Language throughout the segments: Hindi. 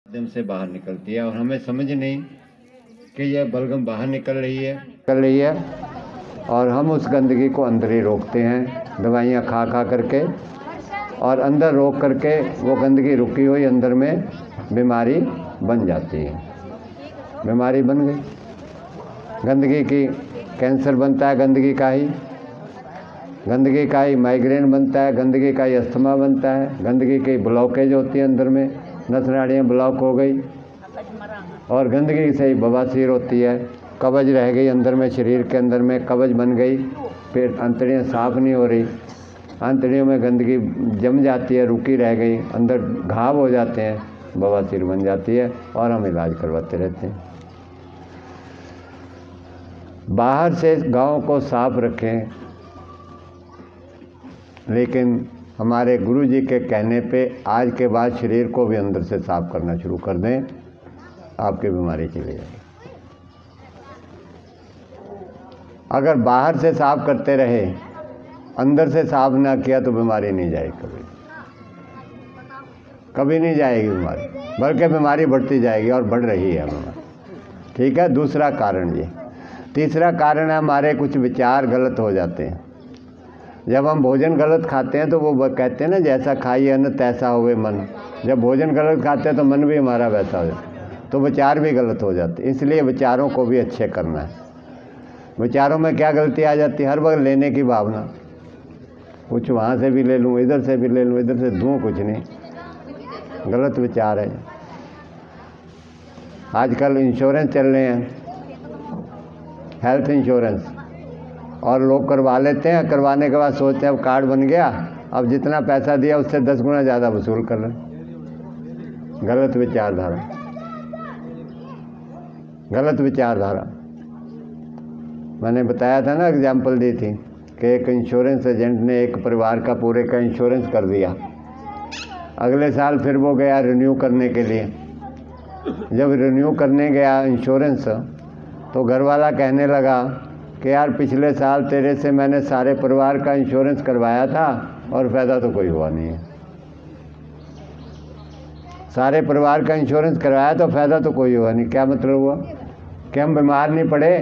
माध्यम से बाहर निकलती है और हमें समझ नहीं कि यह बलगम बाहर निकल रही है और हम उस गंदगी को अंदर ही रोकते हैं दवाइयाँ खा करके, और अंदर रोक करके वो गंदगी रुकी हुई अंदर में बीमारी बन जाती है। बीमारी बन गई, गंदगी की कैंसर बनता है, गंदगी का ही माइग्रेन बनता है, गंदगी का ही अस्थमा बनता है, गंदगी की ब्लॉकेज होती है अंदर में, नस नाड़ियाँ ब्लॉक हो गई, और गंदगी से ही बवासीर होती है, कब्ज रह गई अंदर में, शरीर के अंदर में कब्ज बन गई, पेट अंतड़ियाँ साफ नहीं हो रही, अंतड़ियों में गंदगी जम जाती है, रुकी रह गई, अंदर घाव हो जाते हैं, बवासीर बन जाती है और हम इलाज करवाते रहते हैं। बाहर से गांव को साफ रखें, लेकिन हमारे गुरु जी के कहने पे आज के बाद शरीर को भी अंदर से साफ करना शुरू कर दें, आपकी बीमारी चली जाएगी। अगर बाहर से साफ करते रहे, अंदर से साफ ना किया तो बीमारी नहीं जाएगी, कभी नहीं जाएगी बीमारी, बल्कि बीमारी बढ़ती जाएगी और बढ़ रही है बीमारी। ठीक है, दूसरा कारण ये। तीसरा कारण है हमारे कुछ विचार गलत हो जाते हैं। जब हम भोजन गलत खाते हैं तो वो कहते हैं ना, जैसा खाइए अन्न तैसा होवे मन। जब भोजन गलत खाते हैं तो मन भी हमारा वैसा हो जाता है, तो विचार भी गलत हो जाते हैं। इसलिए विचारों को भी अच्छे करना है। विचारों में क्या गलती आ जाती है? हर वक्त लेने की भावना, कुछ वहाँ से भी ले लूँ, इधर से भी ले लूँ, इधर से दूँ, कुछ नहीं, गलत विचार है। आजकल इंश्योरेंस चल रहे हैं, हेल्थ इंश्योरेंस, और लोग करवा लेते हैं, करवाने के बाद सोचते हैं अब कार्ड बन गया, अब जितना पैसा दिया उससे 10 गुना ज़्यादा वसूल कर रहे हैं। गलत विचारधारा, गलत विचारधारा। मैंने बताया था ना, एग्जाम्पल दी थी कि एक इंश्योरेंस एजेंट ने एक परिवार का पूरे का इंश्योरेंस कर दिया। अगले साल फिर वो गया रिन्यू करने के लिए। जब रिन्यू करने गया इंश्योरेंस, तो घरवाला कहने लगा कि यार पिछले साल तेरे से मैंने सारे परिवार का इंश्योरेंस करवाया था और फ़ायदा तो कोई हुआ नहीं है। सारे परिवार का इंश्योरेंस करवाया तो फ़ायदा तो कोई हुआ नहीं। क्या मतलब हुआ? कि हम बीमार नहीं पड़े,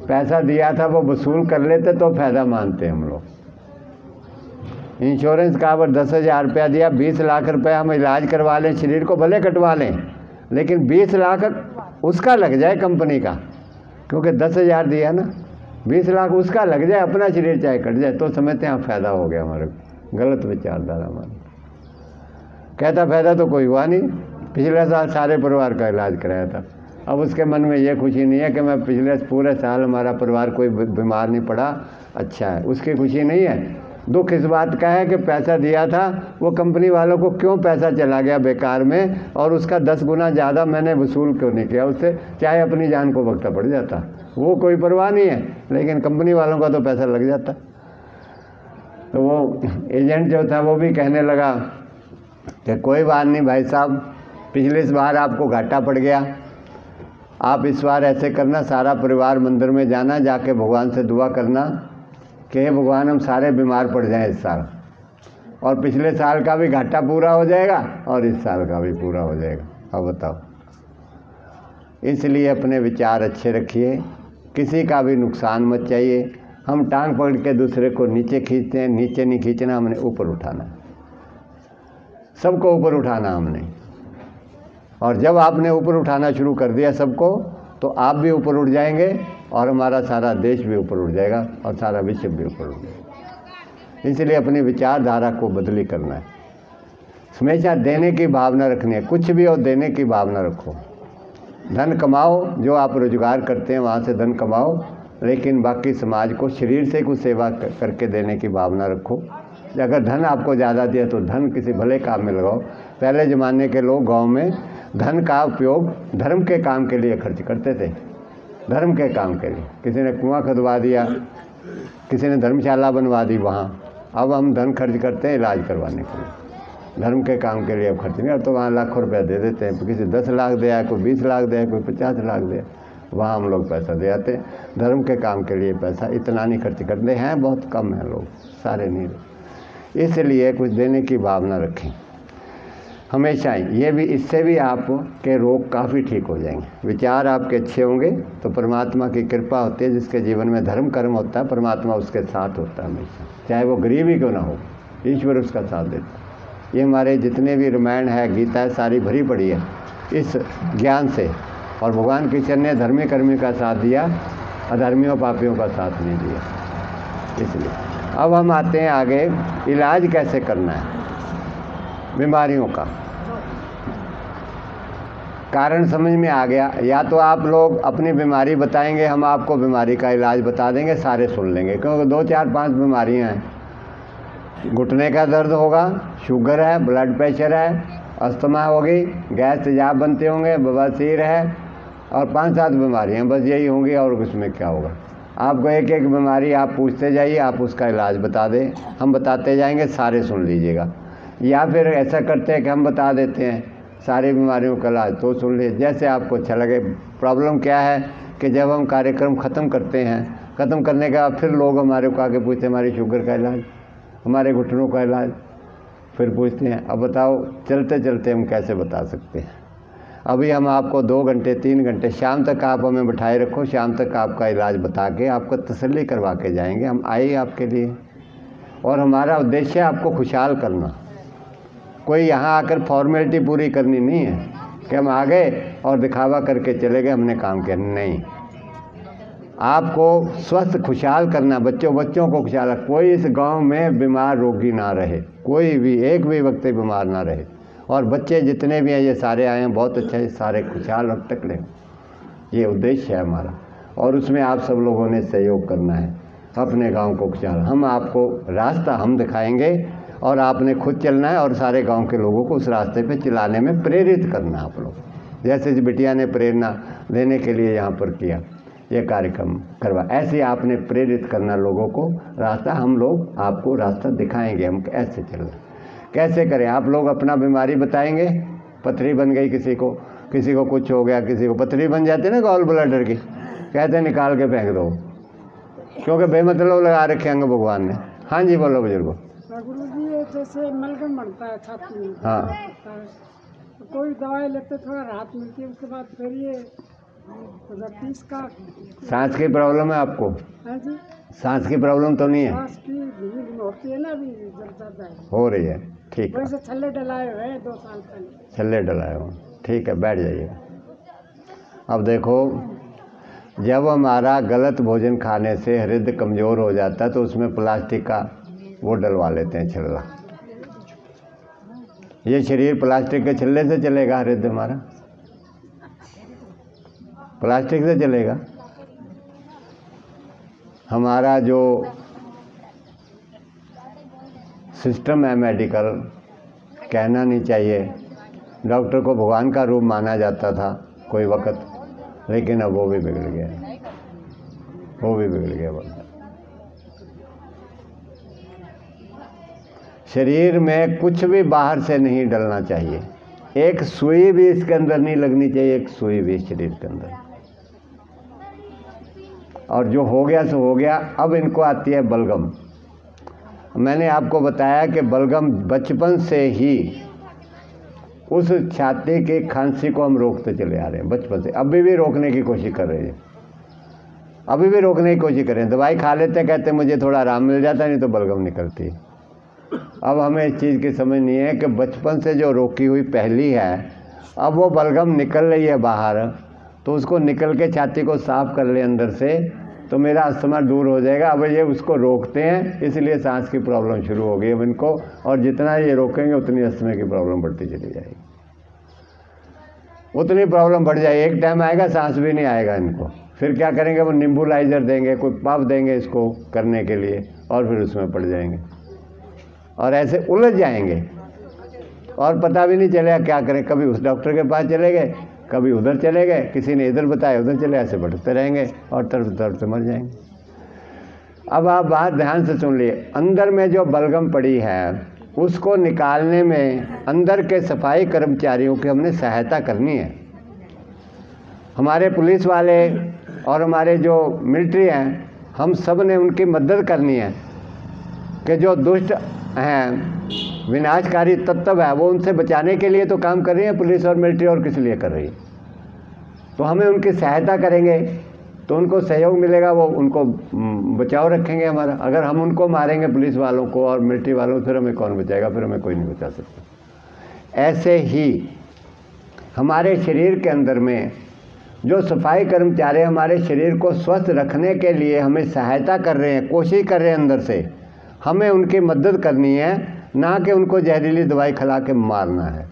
पैसा दिया था वो वसूल कर लेते तो फ़ायदा मानते हम लोग। इंश्योरेंस का अगर 10,000 रुपया दिया, 20 लाख रुपया हम इलाज करवा लें, शरीर को भले कटवा लें, लेकिन 20 लाख उसका लग जाए कंपनी का, क्योंकि 10,000 दिया ना, 20 लाख उसका लग जाए, अपना शरीर चाहे कट जाए, तो समझते हैं फ़ायदा हो गया हमारे। गलत विचारधारा हमारी। कहता फ़ायदा तो कोई हुआ नहीं, पिछले साल सारे परिवार का इलाज कराया था। अब उसके मन में ये खुशी नहीं है कि मैं पिछले पूरे साल हमारा परिवार कोई बीमार नहीं पड़ा, अच्छा है, उसकी खुशी नहीं है। दुख इस बात का है कि पैसा दिया था, वो कंपनी वालों को क्यों पैसा चला गया बेकार में, और उसका 10 गुना ज़्यादा मैंने वसूल क्यों नहीं किया उससे, चाहे अपनी जान को वक्ता पड़ जाता। वो कोई परवाह नहीं है, लेकिन कंपनी वालों का तो पैसा लग जाता। तो वो एजेंट जो था वो भी कहने लगा कि कोई बात नहीं भाई साहब, पिछले बार आपको घाटा पड़ गया, आप इस बार ऐसे करना, सारा परिवार मंदिर में जाना, जाके भगवान से दुआ करना कि हे भगवान हम सारे बीमार पड़ जाएं इस साल, और पिछले साल का भी घाटा पूरा हो जाएगा और इस साल का भी पूरा हो जाएगा। अब बताओ। इसलिए अपने विचार अच्छे रखिए, किसी का भी नुकसान मत चाहिए। हम टांग पकड़ के दूसरे को नीचे खींचते हैं, नीचे नहीं खींचना, हमने ऊपर उठाना, सबको ऊपर उठाना हमने। और जब आपने ऊपर उठाना शुरू कर दिया सबको, तो आप भी ऊपर उठ जाएंगे और हमारा सारा देश भी ऊपर उठ जाएगा और सारा विश्व भी ऊपर उठ जाएगा। इसलिए अपनी विचारधारा को बदली करना है। हमेशा देने की भावना रखनी है, कुछ भी हो देने की भावना रखो। धन कमाओ, जो आप रोजगार करते हैं वहाँ से धन कमाओ, लेकिन बाकी समाज को शरीर से कुछ सेवा करके देने की भावना रखो। अगर धन आपको ज़्यादा दिया तो धन किसी भले काम में लगाओ। पहले ज़माने के लोग गांव में धन का उपयोग धर्म के काम के लिए खर्च करते थे, धर्म के काम के लिए। किसी ने कुआं खुदवा दिया, किसी ने धर्मशाला बनवा दी वहाँ। अब हम धन खर्च करते हैं इलाज करवाने के लिए, धर्म के काम के लिए अब खर्च नहीं। अब तो वहाँ लाखों रुपया दे देते हैं, किसी 10 लाख दिया, कोई 20 लाख दिया, कोई 50 लाख दिया, वहाँ हम लोग पैसा दे आते हैं। धर्म के काम के लिए पैसा इतना नहीं खर्च करते हैं, बहुत कम है लोग, सारे नहीं। इसलिए कुछ देने की भावना रखें। हमेशा ही। ये भी, इससे भी आपके रोग काफ़ी ठीक हो जाएंगे। विचार आपके अच्छे होंगे तो परमात्मा की कृपा होती है। जिसके जीवन में धर्म कर्म होता है परमात्मा उसके साथ होता है हमेशा, चाहे वो गरीब ही क्यों ना हो, ईश्वर उसका साथ देता है। ये हमारे जितने भी रामायण है, गीता है, सारी भरी पड़ी है इस ज्ञान से। और भगवान कृष्ण ने धर्मी कर्मी का साथ दिया, अधर्मियों पापियों का साथ नहीं दिया। इसलिए अब हम आते हैं आगे, इलाज कैसे करना है बीमारियों का। कारण समझ में आ गया। या तो आप लोग अपनी बीमारी बताएंगे, हम आपको बीमारी का इलाज बता देंगे, सारे सुन लेंगे। क्योंकि 2 4 5 बीमारियां हैं। घुटने का दर्द होगा, शुगर है, ब्लड प्रेशर है, अस्थमा होगी, गैस तेजाब बनते होंगे, बवासीर है, और 5 7 बीमारियां बस यही होंगी। और उसमें क्या होगा, आपको एक एक बीमारी आप पूछते जाइए, आप उसका इलाज बता दें, हम बताते जाएंगे, सारे सुन लीजिएगा। या फिर ऐसा करते हैं कि हम बता देते हैं सारी बीमारियों का इलाज, तो सुन लीजिए जैसे आपको अच्छा लगे। प्रॉब्लम क्या है कि जब हम कार्यक्रम ख़त्म करते हैं, ख़त्म करने के बाद फिर लोग हमारे को आके पूछते हैं हमारी शुगर का इलाज, हमारे घुटनों का इलाज, फिर पूछते हैं अब बताओ चलते चलते हम कैसे बता सकते हैं। अभी हम आपको 2 घंटे 3 घंटे, शाम तक आप हमें बिठाए रखो, शाम तक आपका इलाज बता के आपको तसल्ली करवा के जाएंगे। हम आए आपके लिए, और हमारा उद्देश्य है आपको खुशहाल करना। कोई यहाँ आकर फॉर्मेलिटी पूरी करनी नहीं है कि हम आ गए और दिखावा करके चले गए, हमने काम किया नहीं। आपको स्वस्थ खुशहाल करना, बच्चों को खुशहाल। कोई इस गांव में बीमार रोगी ना रहे, कोई भी एक भी व्यक्ति बीमार ना रहे। और बच्चे जितने भी हैं ये सारे आए हैं, बहुत अच्छा है, सारे खुशहाल और तकड़े हों, ये उद्देश्य है हमारा। और उसमें आप सब लोगों ने सहयोग करना है, अपने गांव को खुशहाल। हम आपको रास्ता हम दिखाएंगे और आपने खुद चलना है और सारे गांव के लोगों को उस रास्ते पे चलाने में प्रेरित करना आप लोग। जैसे बिटिया ने प्रेरणा देने के लिए यहाँ पर किया, ये कार्यक्रम करवा, ऐसे आपने प्रेरित करना लोगों को। रास्ता हम लोग आपको रास्ता दिखाएंगे, हम ऐसे चल रहे कैसे करें। आप लोग अपना बीमारी बताएंगे, पथरी बन गई किसी को कुछ हो गया, किसी को पथरी बन जाती है ना गॉल ब्लैडर की, कहते हैं निकाल के फेंक दो, क्योंकि बेमतलब लगा रखे हैं भगवान ने। हाँ जी बोलो बुजुर्गो। गुरु जी जैसे मलगम बनता है छाती में, हाँ, तो कोई दवाई लेते थोड़ा राहत मिलती है, उसके बाद फिर ये का सांस की प्रॉब्लम है आपको? हाँ जी, सांस की प्रॉब्लम तो नहीं है? सांस की धीमी होती है ना, अभी जब ज़्यादा है हो रही है, ठीक है। वैसे छल्ले डलाए हुए हैं 2 साल पहले। छल्ले डलाए हो, ठीक है, बैठ जाइएगा। अब देखो, जब हमारा गलत भोजन खाने से हृदय कमज़ोर हो जाता है तो उसमें प्लास्टिक का वो डलवा लेते हैं छल्ला। ये शरीर प्लास्टिक के छल्ले से चलेगा, हृदय हमारा प्लास्टिक से चलेगा। हमारा जो सिस्टम है मेडिकल, कहना नहीं चाहिए, डॉक्टर को भगवान का रूप माना जाता था कोई वक्त, लेकिन अब वो भी बिगड़ गया, वो भी बिगड़ गया। बंदा शरीर में कुछ भी बाहर से नहीं डलना चाहिए, एक सुई भी इसके अंदर नहीं लगनी चाहिए, एक सुई भी शरीर के अंदर। और जो हो गया सो हो गया। अब इनको आती है बलगम। मैंने आपको बताया कि बलगम बचपन से ही उस छाती की खांसी को हम रोकते चले आ रहे हैं बचपन से, अभी भी रोकने की कोशिश कर रहे हैं, अभी भी रोकने की कोशिश कर रहे हैं। दवाई खा लेते, कहते मुझे थोड़ा आराम मिल जाता, नहीं तो बलगम निकलती। अब हमें इस चीज़ की समझ नहीं है कि बचपन से जो रोकी हुई पहली है, अब वो बलगम निकल रही है बाहर, तो उसको निकल के छाती को साफ कर ले अंदर से, तो मेरा अस्थमा दूर हो जाएगा। अब ये उसको रोकते हैं, इसलिए सांस की प्रॉब्लम शुरू हो गई अब इनको, और जितना ये रोकेंगे उतनी अस्थमा की प्रॉब्लम बढ़ती चली जाएगी, उतनी प्रॉब्लम बढ़ जाएगी। एक टाइम आएगा सांस भी नहीं आएगा इनको, फिर क्या करेंगे, वो निम्बुलाइजर देंगे, कोई पफ देंगे इसको करने के लिए, और फिर उसमें पड़ जाएंगे और ऐसे उलझ जाएंगे और पता भी नहीं चलेगा क्या करें। कभी उस डॉक्टर के पास चले गए, कभी उधर चले गए, किसी ने इधर बताया उधर चले, ऐसे बढ़ते रहेंगे और तड़प तड़प से मर जाएंगे। अब आप बात ध्यान से सुन लिए, अंदर में जो बलगम पड़ी है उसको निकालने में अंदर के सफाई कर्मचारियों की हमने सहायता करनी है। हमारे पुलिस वाले और हमारे जो मिलिट्री हैं, हम सब ने उनकी मदद करनी है कि जो दुष्ट हैं विनाशकारी तत्व है वो उनसे बचाने के लिए तो काम कर रही है पुलिस और मिलिट्री, और किस लिए कर रही है। तो हमें उनकी सहायता करेंगे तो उनको सहयोग मिलेगा, वो उनको बचाव रखेंगे हमारा। अगर हम उनको मारेंगे पुलिस वालों को और मिलिट्री वालों को, फिर हमें कौन बचाएगा, फिर हमें कोई नहीं बचा सकता। ऐसे ही हमारे शरीर के अंदर में जो सफाई कर्मचारी हमारे शरीर को स्वस्थ रखने के लिए हमें सहायता कर रहे हैं, कोशिश कर रहे हैं अंदर से, हमें उनकी मदद करनी है, ना कि उनको जहरीली दवाई खिला के मारना है।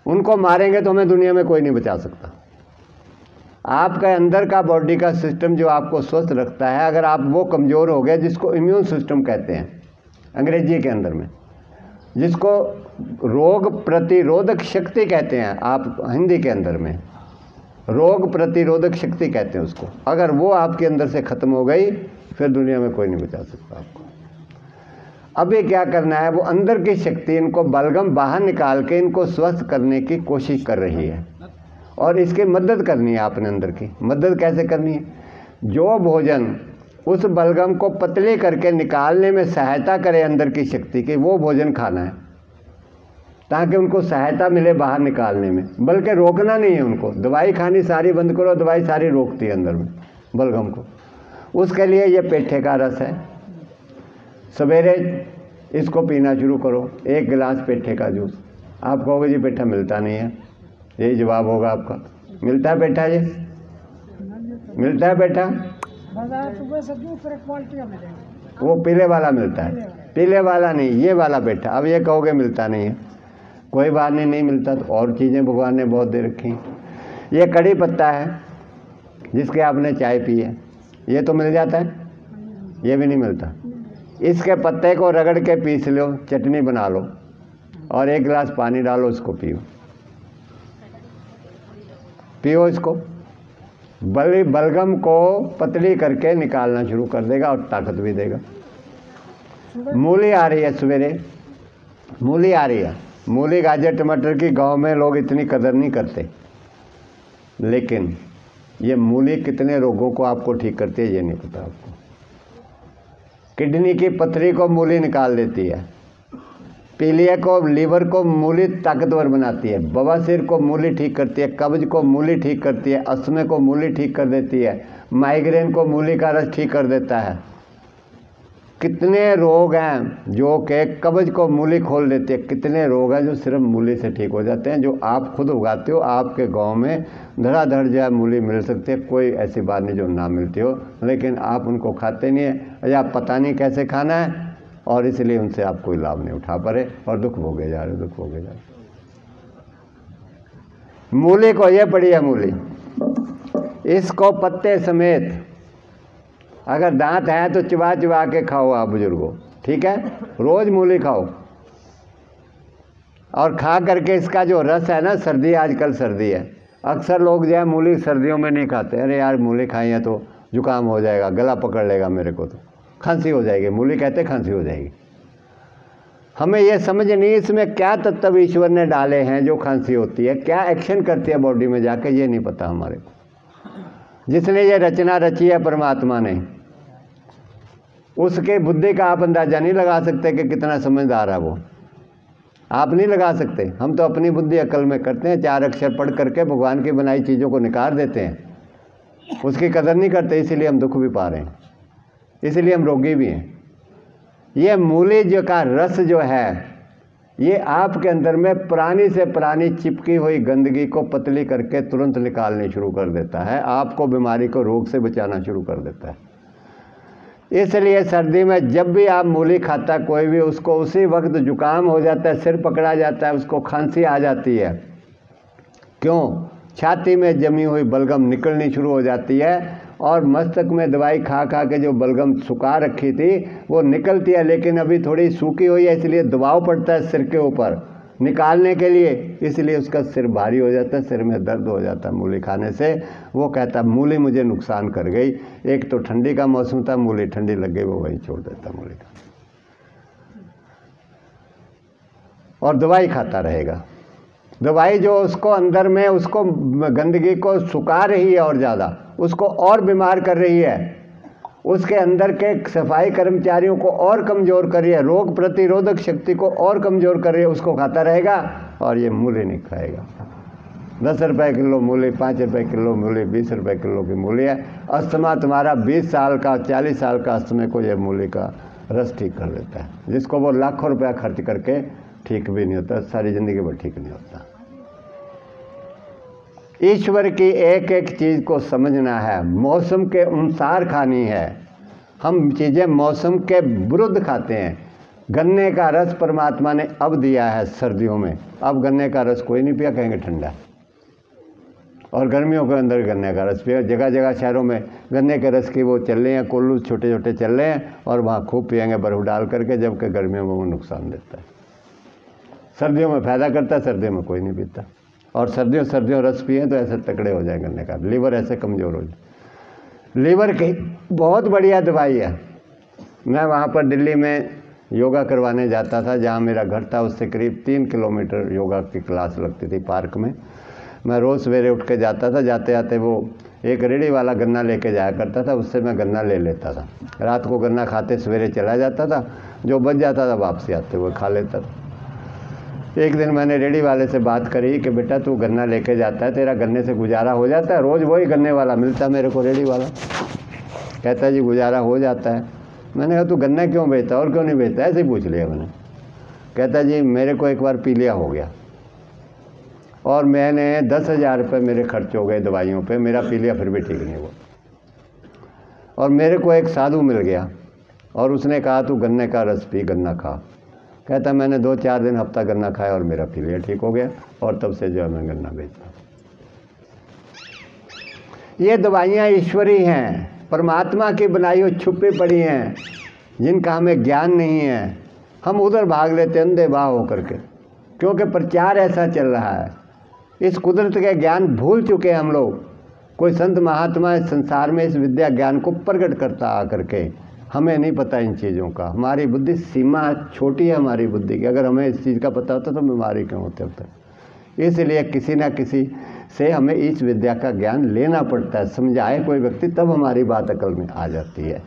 उनको मारेंगे तो हमें दुनिया में कोई नहीं बचा सकता। आपका अंदर का बॉडी का सिस्टम जो आपको स्वस्थ रखता है, अगर आप वो कमज़ोर हो गए, जिसको इम्यून सिस्टम कहते हैं अंग्रेजी के अंदर में, जिसको रोग प्रतिरोधक शक्ति कहते हैं आप हिंदी के अंदर में, रोग प्रतिरोधक शक्ति कहते हैं उसको, अगर वो आपके अंदर से ख़त्म हो गई फिर दुनिया में कोई नहीं बचा सकता आपको। अभी क्या करना है, वो अंदर की शक्ति इनको बलगम बाहर निकाल के इनको स्वस्थ करने की कोशिश कर रही है, और इसकी मदद करनी है आपने। अंदर की मदद कैसे करनी है, जो भोजन उस बलगम को पतले करके निकालने में सहायता करे अंदर की शक्ति की, वो भोजन खाना है, ताकि उनको सहायता मिले बाहर निकालने में, बल्कि रोकना नहीं है उनको। दवाई खानी सारी बंद करो, दवाई सारी रोकती है अंदर में बलगम को। उसके लिए ये पेठे का रस है, सवेरे इसको पीना शुरू करो, 1 गिलास पेठे का जूस। आप कहोगे जी पेठा मिलता नहीं है, यही जवाब होगा आपका। मिलता है पेठा, ये मिलता है पेठा, वो पीले वाला मिलता है, पीले वाला नहीं, ये वाला पेठा। अब ये कहोगे मिलता नहीं है, कोई बात नहीं, नहीं मिलता तो और चीज़ें भगवान ने बहुत दे रखी हैं। ये कड़ी पत्ता है जिसके आपने चाय पी है, ये तो मिल जाता है, ये भी नहीं मिलता। इसके पत्ते को रगड़ के पीस लो, चटनी बना लो और 1 गिलास पानी डालो, उसको पियो, पियो इसको। बलगम को पतली करके निकालना शुरू कर देगा और ताकत भी देगा। मूली आ रही है सवेरे, मूली आ रही है, मूली गाजर टमाटर की गांव में लोग इतनी कदर नहीं करते, लेकिन ये मूली कितने रोगों को आपको ठीक करती है ये नहीं पता आपको। किडनी की पथरी को मूली निकाल देती है, पीलिया को, लीवर को मूली ताकतवर बनाती है, बवासीर को मूली ठीक करती है, कब्ज को मूली ठीक करती है, अस्थमे को मूली ठीक कर देती है, माइग्रेन को मूली का रस ठीक कर देता है। कितने रोग हैं जो कि कब्ज को मूली खोल देती है, कितने रोग हैं जो सिर्फ मूली से ठीक हो जाते हैं, जो आप खुद उगाते हो। आपके गांव में धड़ाधड़ जो है मूली मिल सकती है, कोई ऐसी बात नहीं जो ना मिलती हो, लेकिन आप उनको खाते नहीं है या पता नहीं कैसे खाना है, और इसलिए उनसे आप कोई लाभ नहीं उठा पा रहे और दुख भोगे जा रहे, दुख भोगे जा रहे। मूली को, ये पड़ी है मूली, इसको पत्ते समेत अगर दांत है तो चिबा चिबा के खाओ आप बुजुर्गों, ठीक है, रोज़ मूली खाओ। और खा करके इसका जो रस है ना, सर्दी, आजकल सर्दी है, अक्सर लोग जो है मूली सर्दियों में नहीं खाते। अरे यार मूली खाई है तो जुकाम हो जाएगा, गला पकड़ लेगा मेरे को, तो खांसी हो जाएगी, मूली कहते खांसी हो जाएगी। हमें ये समझ नहीं इसमें क्या तत्व ईश्वर ने डाले हैं जो खांसी होती है, क्या एक्शन करती है बॉडी में जाके, ये नहीं पता हमारे को। जिसने ये रचना रची है परमात्मा ने, उसके बुद्धि का आप अंदाज़ा नहीं लगा सकते कि कितना समझदार है वो, आप नहीं लगा सकते। हम तो अपनी बुद्धि अकल में करते हैं, 4 अक्षर पढ़ करके भगवान की बनाई चीज़ों को निकाल देते हैं, उसकी कदर नहीं करते, इसीलिए हम दुख भी पा रहे हैं, इसलिए हम रोगी भी हैं। ये मूली जो का रस जो है, ये आपके अंदर में पुरानी से पुरानी चिपकी हुई गंदगी को पतली करके तुरंत निकालनी शुरू कर देता है, आपको बीमारी को, रोग से बचाना शुरू कर देता है। इसलिए सर्दी में जब भी आप मूली खाता कोई भी, उसको उसी वक्त जुकाम हो जाता है, सिर पकड़ा जाता है, उसको खांसी आ जाती है। क्यों? छाती में जमी हुई बलगम निकलनी शुरू हो जाती है, और मस्तक में दवाई खा खा के जो बलगम सुखा रखी थी वो निकलती है, लेकिन अभी थोड़ी सूखी हुई है, इसलिए दबाव पड़ता है सिर के ऊपर निकालने के लिए, इसलिए उसका सिर भारी हो जाता है, सिर में दर्द हो जाता है मूली खाने से। वो कहता है मूली मुझे नुकसान कर गई, एक तो ठंडी का मौसम था, मूली ठंडी लग गई, वो वहीं छोड़ देता मूली का, और दवाई खाता रहेगा। दवाई जो उसको अंदर में उसको गंदगी को सुखा रही है और ज़्यादा, उसको और बीमार कर रही है, उसके अंदर के सफाई कर्मचारियों को और कमज़ोर कर रही है, रोग प्रतिरोधक शक्ति को और कमज़ोर कर रही है, उसको खाता रहेगा और ये मूली नहीं खाएगा। 10 रुपये किलो मूली, 5 रुपये किलो मूली, 20 रुपये किलो की मूली है। अस्थमा तुम्हारा 20 साल का 40 साल का अस्थमा को ये मूली का रस ठीक कर देता है, जिसको वो लाखों रुपया खर्च करके ठीक भी नहीं होता, सारी ज़िंदगी भर ठीक नहीं होता। ईश्वर की एक एक चीज़ को समझना है, मौसम के अनुसार खानी है। हम चीज़ें मौसम के विरुद्ध खाते हैं। गन्ने का रस परमात्मा ने अब दिया है सर्दियों में, अब गन्ने का रस कोई नहीं पिया, कहेंगे ठंडा। और गर्मियों के अंदर गन्ने का रस पिया, जगह जगह शहरों में गन्ने के रस की वो चल रहे हैं, कोल्लू छोटे छोटे चल रहे हैं और वहाँ खूब पिएंगे बर्फ़ डाल करके, जबकि गर्मियों में वो नुकसान देता है। सर्दियों में फ़ायदा करता है, सर्दियों में कोई नहीं पीता। और सर्दियों रस पिए तो ऐसे तकड़े हो जाए गन्ने का, लीवर ऐसे कमज़ोर हो जाए। लीवर की बहुत बढ़िया दवाई है। मैं वहाँ पर दिल्ली में योगा करवाने जाता था, जहाँ मेरा घर था उससे करीब 3 किलोमीटर योगा की क्लास लगती थी पार्क में। मैं रोज़ सवेरे उठ के जाता था, जाते जाते वो एक रेडी वाला गन्ना लेके जाया करता था, उससे मैं गन्ना ले लेता था। रात को गन्ना खाते सवेरे चला जाता था, जो बच जाता था वापसी आते हुए खा लेता था। एक दिन मैंने रेडी वाले से बात करी कि बेटा तू गन्ना लेके जाता है, तेरा गन्ने से गुजारा हो जाता है? रोज़ वही गन्ने वाला मिलता मेरे को, रेडी वाला। कहता जी गुजारा हो जाता है। मैंने कहा तू गन्ना क्यों बेचता और क्यों नहीं बेचता, ऐसे ही पूछ लिया मैंने। कहता जी मेरे को एक बार पीलिया हो गया और मैंने 10,000 रुपये मेरे खर्च हो गए दवाइयों पे, मेरा पीलिया फिर भी ठीक नहीं हुआ। और मेरे को एक साधु मिल गया और उसने कहा तू गन्ने का रस पी, गन्ना खा। कहता मैंने 2-4 दिन हफ्ता गन्ना खाया और मेरा पीलिया ठीक हो गया और तब से जो है मैं गन्ना बेचता। ये दवाइयाँ ईश्वरी हैं, परमात्मा की बनाई हुई छुपी पड़ी हैं, जिनका हमें ज्ञान नहीं है। हम उधर भाग लेते अंधे बाह होकर के, क्योंकि प्रचार ऐसा चल रहा है। इस कुदरत के ज्ञान भूल चुके हैं हम लोग। कोई संत महात्मा इस संसार में इस विद्या ज्ञान को प्रकट करता आकर के, हमें नहीं पता इन चीज़ों का। हमारी बुद्धि सीमा छोटी है हमारी बुद्धि की, अगर हमें इस चीज़ का पता होता तो बीमारी क्यों होते होता। इसलिए किसी ना किसी से हमें इस विद्या का ज्ञान लेना पड़ता है, समझाए कोई व्यक्ति तब हमारी बात अकल में आ जाती है।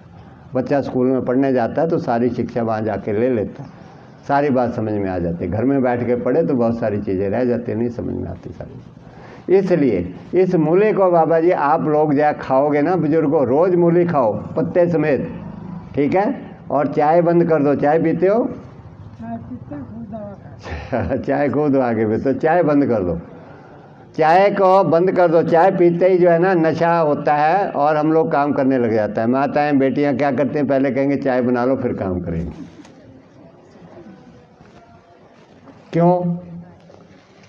बच्चा स्कूल में पढ़ने जाता है तो सारी शिक्षा वहाँ जाके ले लेता है, सारी बात समझ में आ जाती है। घर में बैठ के पढ़े तो बहुत सारी चीज़ें रह जाती हैं, नहीं समझ में आती सारी। इसलिए इस मूली को बाबा जी आप लोग जा खाओगे ना बुजुर्गों, रोज़ मूली खाओ पत्ते समेत, ठीक है। और चाय बंद कर दो। चाय पीते हो? चाय पीते हैं, खूब दवा खाते चाय खूब दवा के पीते, तो चाय बंद कर दो, चाय को बंद कर दो। चाय पीते ही जो है ना नशा होता है और हम लोग काम करने लग जाता है। माताएं बेटियां क्या करती हैं, पहले कहेंगे चाय बना लो फिर काम करेंगे। क्यों?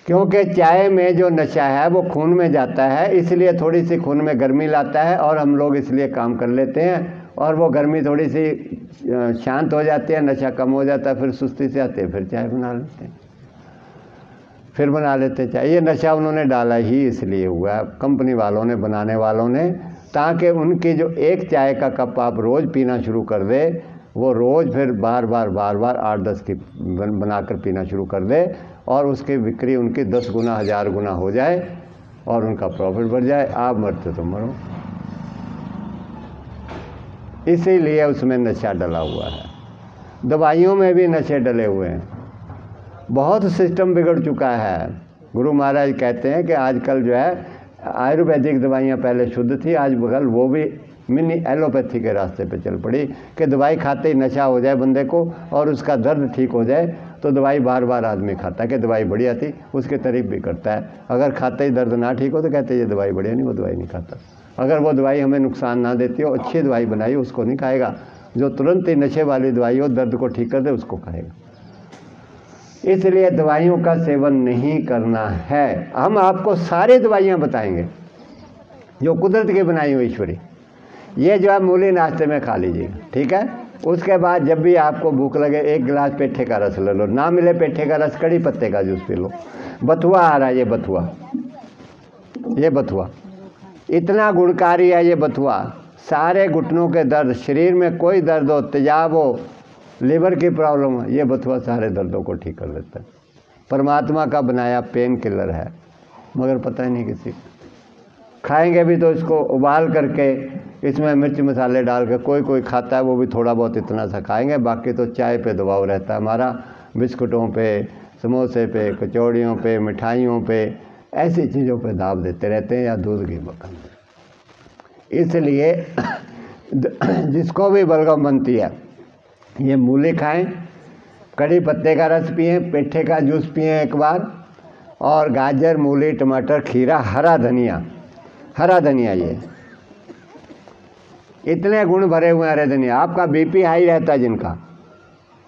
क्योंकि चाय में जो नशा है वो खून में जाता है, इसलिए थोड़ी सी खून में गर्मी लाता है और हम लोग इसलिए काम कर लेते हैं और वो गर्मी थोड़ी सी शांत हो जाती है, नशा कम हो जाता है, फिर सुस्ती से आते हैं, फिर चाय बना लेते हैं, फिर बना लेते चाय। ये नशा उन्होंने डाला ही इसलिए हुआ, कंपनी वालों ने, बनाने वालों ने, ताकि उनकी जो एक चाय का कप आप रोज़ पीना शुरू कर दे, वो रोज़ फिर बार बार 8-10 की बनाकर पीना शुरू कर दे और उसकी बिक्री उनकी 10 गुना 1000 गुना हो जाए और उनका प्रॉफिट बढ़ जाए। आप मरते तो मरो। इसीलिए उसमें नशा डला हुआ है। दवाइयों में भी नशे डले हुए हैं, बहुत सिस्टम बिगड़ चुका है। गुरु महाराज कहते हैं कि आजकल जो है आयुर्वेदिक दवाइयाँ पहले शुद्ध थी, आज बगल वो भी मिनी एलोपैथी के रास्ते पे चल पड़ी कि दवाई खाते ही नशा हो जाए बंदे को और उसका दर्द ठीक हो जाए, तो दवाई बार आदमी खाता है कि दवाई बढ़िया थी, उसकी तारीफ भी करता है। अगर खाते ही दर्द ना ठीक हो तो कहते हैं ये दवाई बढ़िया नहीं, वो दवाई नहीं खाता। अगर वो दवाई हमें नुकसान ना देती हो, अच्छी दवाई बनाई हो, उसको नहीं खाएगा। जो तुरंत ही नशे वाली दवाई हो, दर्द को ठीक कर दे, उसको खाएगा। इसलिए दवाइयों का सेवन नहीं करना है। हम आपको सारी दवाइयाँ बताएंगे जो कुदरत की बनाई हुई ईश्वरी। ये जो है मूली नाश्ते में खा लीजिएगा, ठीक है। उसके बाद जब भी आपको भूख लगे 1 गिलास पेठे का रस ले लो, ना मिले पेठे का रस कड़ी पत्ते का जूस पी लो। बथुआ आ रहा है, ये बथुआ इतना गुणकारी है। ये बथुआ सारे घुटनों के दर्द, शरीर में कोई दर्द हो, तेजाब हो, लीवर की प्रॉब्लम हो, ये बथुआ सारे दर्दों को ठीक कर देता है। परमात्मा का बनाया पेन किलर है, मगर पता ही नहीं किसी को। खाएंगे भी तो इसको उबाल करके इसमें मिर्च मसाले डाल के कोई कोई खाता है, वो भी थोड़ा बहुत इतना सा खाएंगे, बाकी तो चाय पे दबाव रहता है हमारा, बिस्कुटों पे, समोसे पे, कचौड़ियों पे, मिठाइयों पे, ऐसी चीज़ों पे दाब देते रहते हैं, या दूध की बकन। इसलिए जिसको भी बलगम बनती है, ये मूली खाएं, कड़ी पत्ते का रस पिएं, पेठे का जूस पिएं एक बार, और गाजर, मूली, टमाटर, खीरा, हरा धनिया ये इतने गुण भरे हुए हरे धनिया। आपका बीपी हाई रहता है जिनका,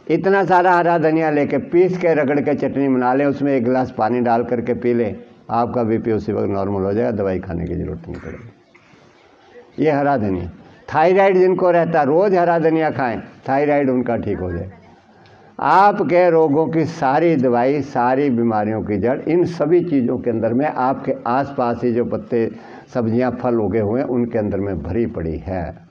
इतना सारा हरा धनिया लेके पीस के रगड़ के चटनी बना लें, उसमें 1 गिलास पानी डाल करके पी लें, आपका बीपी उसी वक्त नॉर्मल हो जाएगा, दवाई खाने की ज़रूरत नहीं पड़ेगी। ये हरा धनिया। थायराइड जिनको रहता है, रोज़ हरा धनिया खाएं, थायराइड उनका ठीक हो जाए। आपके रोगों की सारी दवाई, सारी बीमारियों की जड़ इन सभी चीज़ों के अंदर में, आपके आसपास ही जो पत्ते, सब्जियां, फल उगे हुए हैं उनके अंदर में भरी पड़ी है,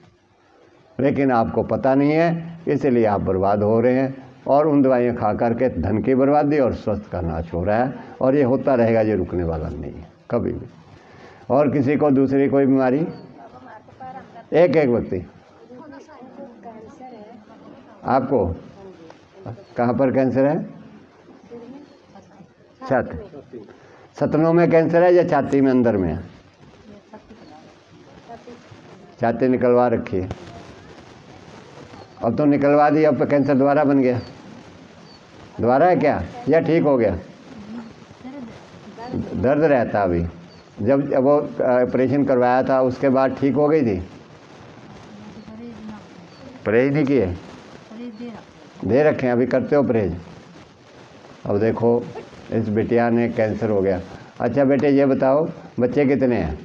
लेकिन आपको पता नहीं है, इसलिए आप बर्बाद हो रहे हैं। और उन दवाइयाँ खा करके धन की बर्बादी और स्वास्थ्य का नाश हो रहा है, और ये होता रहेगा, ये रुकने वाला नहीं है कभी भी। और किसी को दूसरी कोई बीमारी, एक व्यक्ति, आपको कहाँ पर कैंसर है? सतनों में कैंसर है या छाती में अंदर में है? छाती निकलवा रखी है, अब तो निकलवा दी, अब तो कैंसर दोबारा बन गया। दोबारा है क्या, या ठीक हो गया? दर्द रहता अभी, जब वो ऑपरेशन करवाया था उसके बाद ठीक हो गई थी? परहेज नहीं किए, दे रखे हैं, अभी करते हो परहेज? अब देखो इस बिटिया ने कैंसर हो गया। अच्छा बेटे ये बताओ, बच्चे कितने हैं?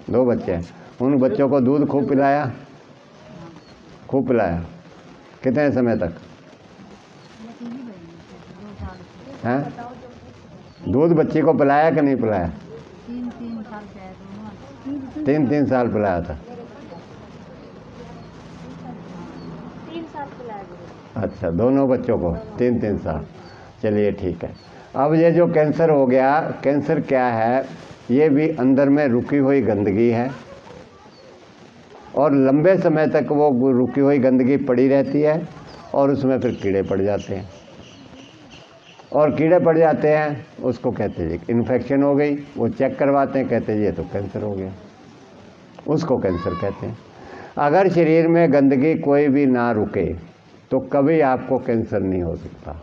2 बच्चे हैं। उन बच्चों को दूध खूब पिलाया? खूब पिलाया। कितने समय तक? हैं? दूध बच्ची को पिलाया कि नहीं पिलाया? 3 साल पिलाया था। 3 साल पिलाया। अच्छा, दोनों बच्चों को 3 साल। चलिए ठीक है। अब ये जो कैंसर हो गया, कैंसर क्या है? ये भी अंदर में रुकी हुई गंदगी है, और लंबे समय तक वो रुकी हुई गंदगी पड़ी रहती है, और उसमें फिर कीड़े पड़ जाते हैं, और कीड़े पड़ जाते हैं उसको कहते हैं इन्फेक्शन हो गई। वो चेक करवाते हैं, कहते हैं ये तो कैंसर हो गया, उसको कैंसर कहते हैं। अगर शरीर में गंदगी कोई भी ना रुके तो कभी आपको कैंसर नहीं हो सकता,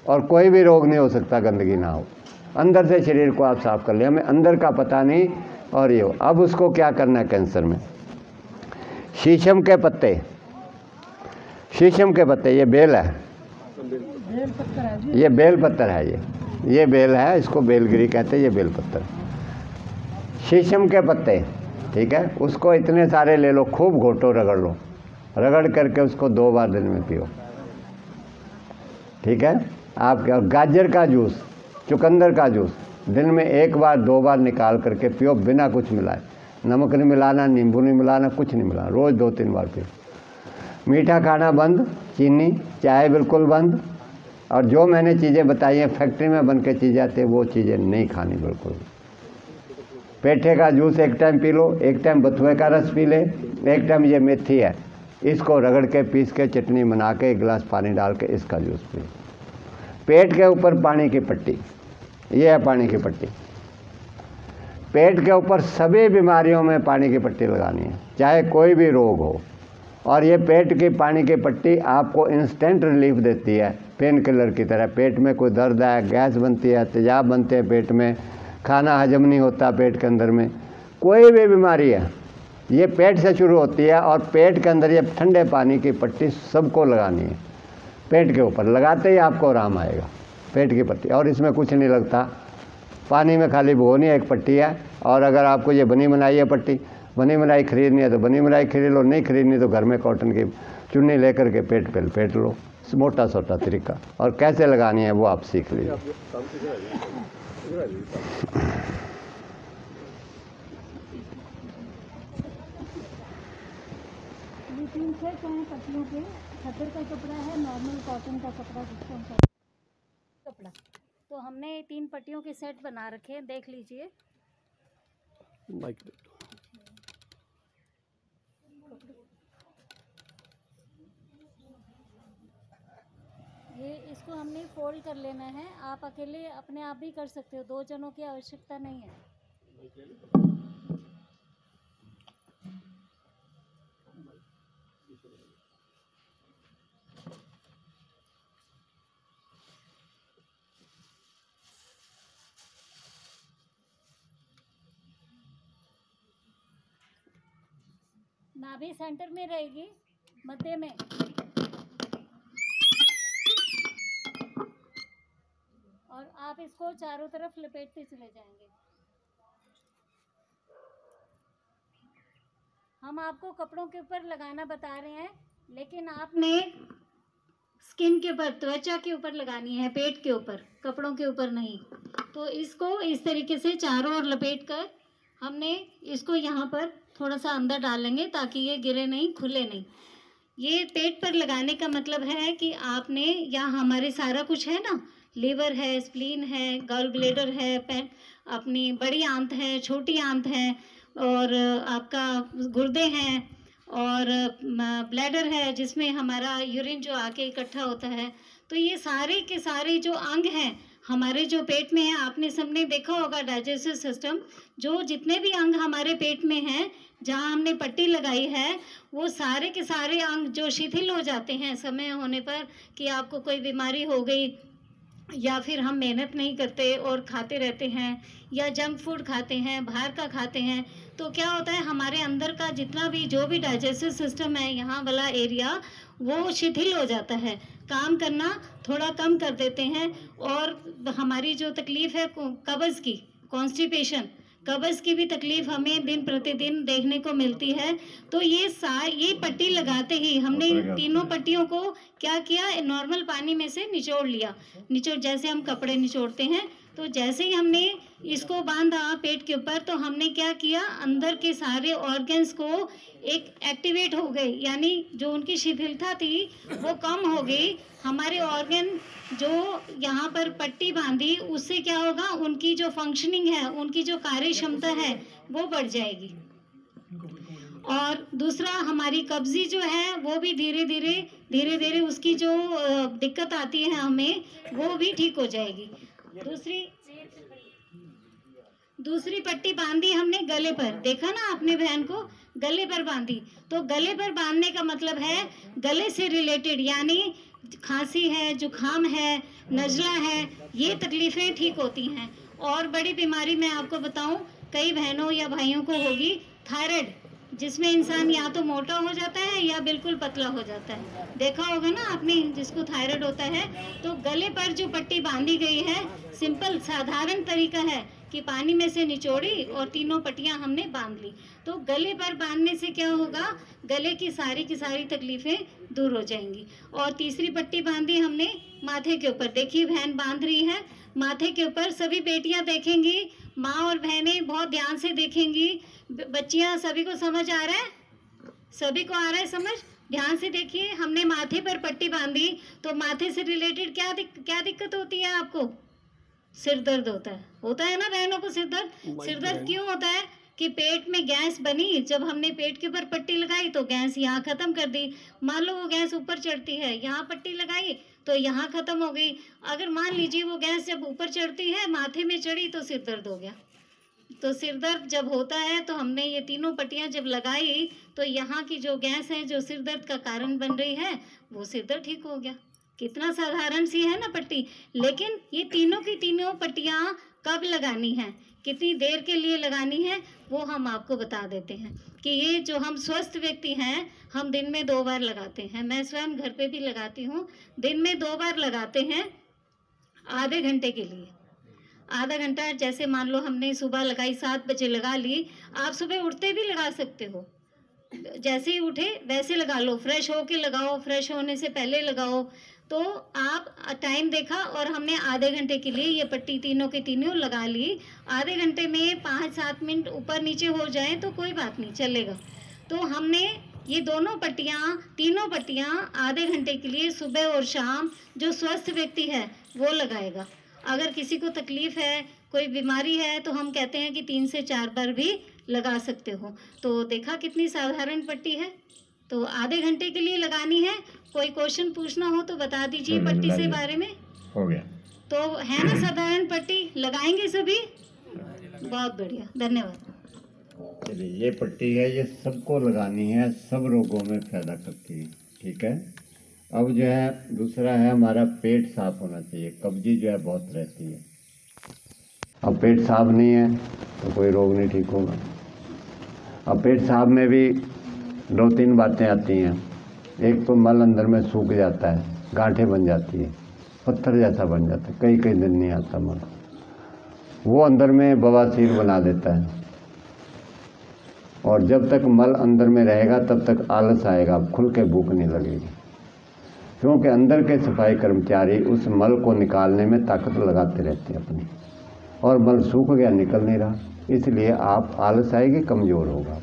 और कोई भी रोग नहीं हो सकता गंदगी ना हो। अंदर से शरीर को आप साफ कर लिया, हमें अंदर का पता नहीं। और ये अब उसको क्या करना है कैंसर में? शीशम के पत्ते, शीशम के पत्ते, ये बेल है, ये बेल पत्तर है, ये बेल है, इसको बेलगिरी कहते हैं, ये बेल पत्तर। शीशम के पत्ते, ठीक है, उसको इतने सारे ले लो, खूब घोटो, रगड़ लो, रगड़ करके उसको 2 बार दिन में पियो, ठीक है। आप क्या, गाजर का जूस, चुकंदर का जूस दिन में 1 बार 2 बार निकाल करके पियो, बिना कुछ मिलाए, नमक नहीं मिलाना, नींबू नहीं मिलाना, कुछ नहीं मिलाना, रोज़ 2-3 बार पियो। मीठा खाना बंद, चीनी, चाय बिल्कुल बंद, और जो मैंने चीज़ें बताई हैं फैक्ट्री में बन के चीज़ें आती है वो चीज़ें नहीं खानी बिल्कुल। पेठे का juice 1 time P low, 1 time बथुए का रस पी ले, 1 टाइम ये मेथी है, इसको रगड़ के पीस के चटनी बना के 1 गिलास पानी डाल के इसका जूस पी। पेट के ऊपर पानी की पट्टी, ये है पानी की पट्टी। पेट के ऊपर सभी बीमारियों में पानी की पट्टी लगानी है, चाहे कोई भी रोग हो। और ये पेट की पानी की पट्टी आपको इंस्टेंट रिलीफ देती है, पेन किलर की तरह। पेट में कोई दर्द है, गैस बनती है, तेजाब बनते हैं पेट में, खाना हजम नहीं होता पेट के अंदर में, कोई भी बीमारी है ये पेट से शुरू होती है। और पेट के अंदर ये ठंडे पानी की पट्टी सबको लगानी है, पेट के ऊपर लगाते ही आपको आराम आएगा, पेट की पट्टी। और इसमें कुछ नहीं लगता, पानी में खाली भिगोनी है, 1 पट्टी है। और अगर आपको ये बनी बनाई है पट्टी, बनी बनाई खरीदनी है तो बनी बनाई खरीद लो, नहीं खरीदनी तो घर में कॉटन की चुन्नी लेकर के पेट पे लपेट लो, मोटा सोटा तरीका। और कैसे लगानी है वो आप सीख लीजिए। ये 3 सेट हैं पत्तियों के, खतर का कपड़ा है, नॉर्मल कॉटन का कपड़ा, जिसको हम कपड़ा। तो हमने 3 पट्टियों के सेट बना रखे हैं, देख लीजिए। ये इसको हमने फोल्ड कर लेना है। आप अकेले अपने आप भी कर सकते हो, 2 जनों की आवश्यकता नहीं है। नाभि सेंटर में रहेगी, मध्य में। और आप इसको चारों तरफ लपेटते चले जाएंगे। हम आपको कपड़ों के ऊपर लगाना बता रहे हैं, लेकिन आपने स्किन के ऊपर, त्वचा के ऊपर लगानी है, पेट के ऊपर, कपड़ों के ऊपर नहीं। तो इसको इस तरीके से चारों ओर लपेट कर हमने इसको यहाँ पर थोड़ा सा अंदर डालेंगे ताकि ये गिरे नहीं, खुले नहीं। ये पेट पर लगाने का मतलब है कि आपने, यहाँ हमारे सारा कुछ है ना, लीवर है, स्प्लीन है, गॉल ब्लैडर है, अपनी बड़ी आंत है, छोटी आंत है, और आपका गुर्दे हैं, और ब्लैडर है जिसमें हमारा यूरिन जो आके इकट्ठा होता है। तो ये सारे के सारे जो अंग हैं हमारे जो पेट में है, आपने सबने देखा होगा डाइजेस्टिव सिस्टम, जो जितने भी अंग हमारे पेट में हैं, जहाँ हमने पट्टी लगाई है, वो सारे के सारे अंग जो शिथिल हो जाते हैं समय होने पर, कि आपको कोई बीमारी हो गई, या फिर हम मेहनत नहीं करते और खाते रहते हैं, या जंक फूड खाते हैं, बाहर का खाते हैं, तो क्या होता है, हमारे अंदर का जितना भी जो भी डाइजेस्टिव सिस्टम है, यहाँ वाला एरिया, वो शिथिल हो जाता है, काम करना थोड़ा कम कर देते हैं। और हमारी जो तकलीफ़ है कब्ज़ की, कॉन्स्टिपेशन, कब्ज़ की भी तकलीफ़ हमें दिन प्रतिदिन देखने को मिलती है। तो ये पट्टी लगाते ही हमने तीनों पट्टियों को क्या किया, नॉर्मल पानी में से निचोड़ लिया। जैसे हम कपड़े निचोड़ते हैं, तो जैसे ही हमने इसको बांधा पेट के ऊपर, तो हमने क्या किया, अंदर के सारे ऑर्गन्स को एक एक्टिवेट हो गए, यानी जो उनकी शिथिलता थी वो कम हो गई। हमारे ऑर्गन जो यहाँ पर पट्टी बांधी, उससे क्या होगा, उनकी जो फंक्शनिंग है, उनकी जो कार्य क्षमता है, वो बढ़ जाएगी। और दूसरा, हमारी कब्जी जो है वो भी धीरे धीरे उसकी जो दिक्कत आती है हमें, वो भी ठीक हो जाएगी। दूसरी पट्टी बांधी हमने गले पर, देखा ना आपने बहन को, गले पर बांधी। तो गले पर बांधने का मतलब है गले से रिलेटेड, यानी खांसी है, जुखाम है, नज़ला है, ये तकलीफ़ें ठीक होती हैं। और बड़ी बीमारी मैं आपको बताऊं, कई बहनों या भाइयों को होगी थायराइड, जिसमें इंसान या तो मोटा हो जाता है या बिल्कुल पतला हो जाता है। देखा होगा ना आपने, जिसको थायराइड होता है। तो गले पर जो पट्टी बांधी गई है, सिंपल साधारण तरीका है कि पानी में से निचोड़ी और तीनों पट्टियां हमने बांध ली। तो गले पर बांधने से क्या होगा, गले की सारी तकलीफ़ें दूर हो जाएंगी। और तीसरी पट्टी बांधी हमने माथे के ऊपर, देखिए बहन बांध रही है माथे के ऊपर। सभी बेटियां देखेंगी, माँ और बहनें बहुत ध्यान से देखेंगी। बच्चियां, सभी को समझ आ रहा है? सभी को आ रहा है समझ? ध्यान से देखिए, हमने माथे पर पट्टी बांधी, तो माथे से रिलेटेड क्या दिक्कत होती है आपको? सिर दर्द होता है ना बहनों को? सिर दर्द क्यों होता है? कि पेट में गैस बनी, जब हमने पेट के ऊपर पट्टी लगाई तो गैस यहाँ ख़त्म कर दी। मान लो वो गैस ऊपर चढ़ती है, यहाँ पट्टी लगाई तो यहाँ ख़त्म हो गई। अगर मान लीजिए वो गैस जब ऊपर चढ़ती है, माथे में चढ़ी, तो सिर दर्द हो गया। तो सिर दर्द जब होता है, तो हमने ये तीनों पट्टियाँ जब लगाई, तो यहाँ की जो गैस है, जो सिर दर्द का कारण बन रही है, वो सिर दर्द ठीक हो गया। कितना साधारण सी है ना पट्टी। लेकिन ये तीनों की तीनों पट्टियाँ कब लगानी है, कितनी देर के लिए लगानी है, वो हम आपको बता देते हैं। कि ये जो हम स्वस्थ व्यक्ति हैं, हम दिन में 2 बार लगाते हैं। मैं स्वयं घर पे भी लगाती हूँ। दिन में 2 बार लगाते हैं, आधे घंटे के लिए। आधा घंटा, जैसे मान लो हमने सुबह लगाई, 7 बजे लगा ली, आप सुबह उठते भी लगा सकते हो। जैसे ही उठे वैसे लगा लो, फ्रेश होके लगाओ, फ्रेश होने से पहले लगाओ। तो आप टाइम देखा, और हमने आधे घंटे के लिए ये पट्टी तीनों की तीनों लगा ली। आधे घंटे में 5-7 मिनट ऊपर नीचे हो जाए तो कोई बात नहीं, चलेगा। तो हमने ये तीनों पट्टियाँ आधे घंटे के लिए सुबह और शाम, जो स्वस्थ व्यक्ति है वो लगाएगा। अगर किसी को तकलीफ़ है, कोई बीमारी है, तो हम कहते हैं कि 3 से 4 बार भी लगा सकते हो। तो देखा कितनी साधारण पट्टी है। तो आधे घंटे के लिए लगानी है। कोई क्वेश्चन पूछना हो तो बता दीजिए पट्टी से बारे में। हो गया। तो है ना साधारण पट्टी, लगाएंगे सभी? बहुत बढ़िया, धन्यवाद। चलिए, ये पट्टी है, ये सबको लगानी है, सब रोगों में फायदा करती है। ठीक है। अब जो है दूसरा है हमारा पेट साफ होना चाहिए। कब्जी जो है बहुत रहती है। अब पेट साफ नहीं है तो कोई रोग नहीं ठीक होगा। अब पेट साफ में भी 2-3 बातें आती हैं। एक तो मल अंदर में सूख जाता है, गांठें बन जाती है, पत्थर जैसा बन जाता है, कई दिन नहीं आता मल। वो अंदर में बवासीर बना देता है, और जब तक मल अंदर में रहेगा तब तक आलस आएगा, खुल के भूख नहीं लगेगी, क्योंकि अंदर के सफाई कर्मचारी उस मल को निकालने में ताकत लगाते रहते हैं अपनी, और मल सूख गया, निकल नहीं रहा, इसलिए आप आलस आएगी, कमज़ोर होगा।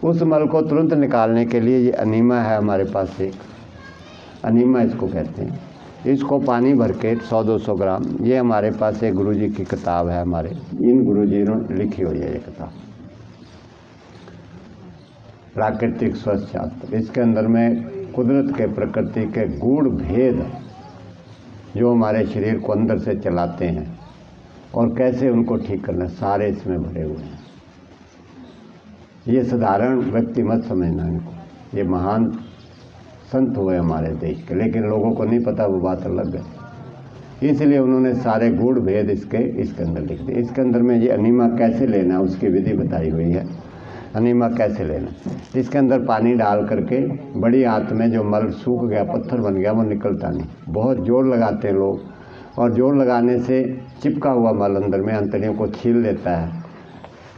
उस मल को तुरंत निकालने के लिए ये अनीमा है हमारे पास, एक अनीमा इसको कहते हैं। इसको पानी भर के 100-200 ग्राम, ये हमारे पास एक गुरुजी की किताब है, हमारे इन गुरुजी ने लिखी हुई है ये किताब, प्राकृतिक स्वास्थ्य शास्त्र। इसके अंदर में कुदरत के, प्रकृति के गूढ़ भेद जो हमारे शरीर को अंदर से चलाते हैं और कैसे उनको ठीक करना, सारे इसमें भरे हुए हैं। ये साधारण व्यक्ति मत समझना इनको, ये महान संत हुए हमारे देश के, लेकिन लोगों को नहीं पता, वो बात अलग है। इसलिए उन्होंने सारे गूढ़ भेद इसके अंदर लिख दिए। इसके अंदर में ये अनीमा कैसे लेना, उसकी विधि बताई हुई है। अनीमा कैसे लेना, इसके अंदर पानी डाल करके बड़ी आंत में जो मल सूख गया, पत्थर बन गया, वो निकलता नहीं, बहुत जोर लगाते हैं लोग, और जोर लगाने से चिपका हुआ मल अंदर में अंतड़ियों को छील देता है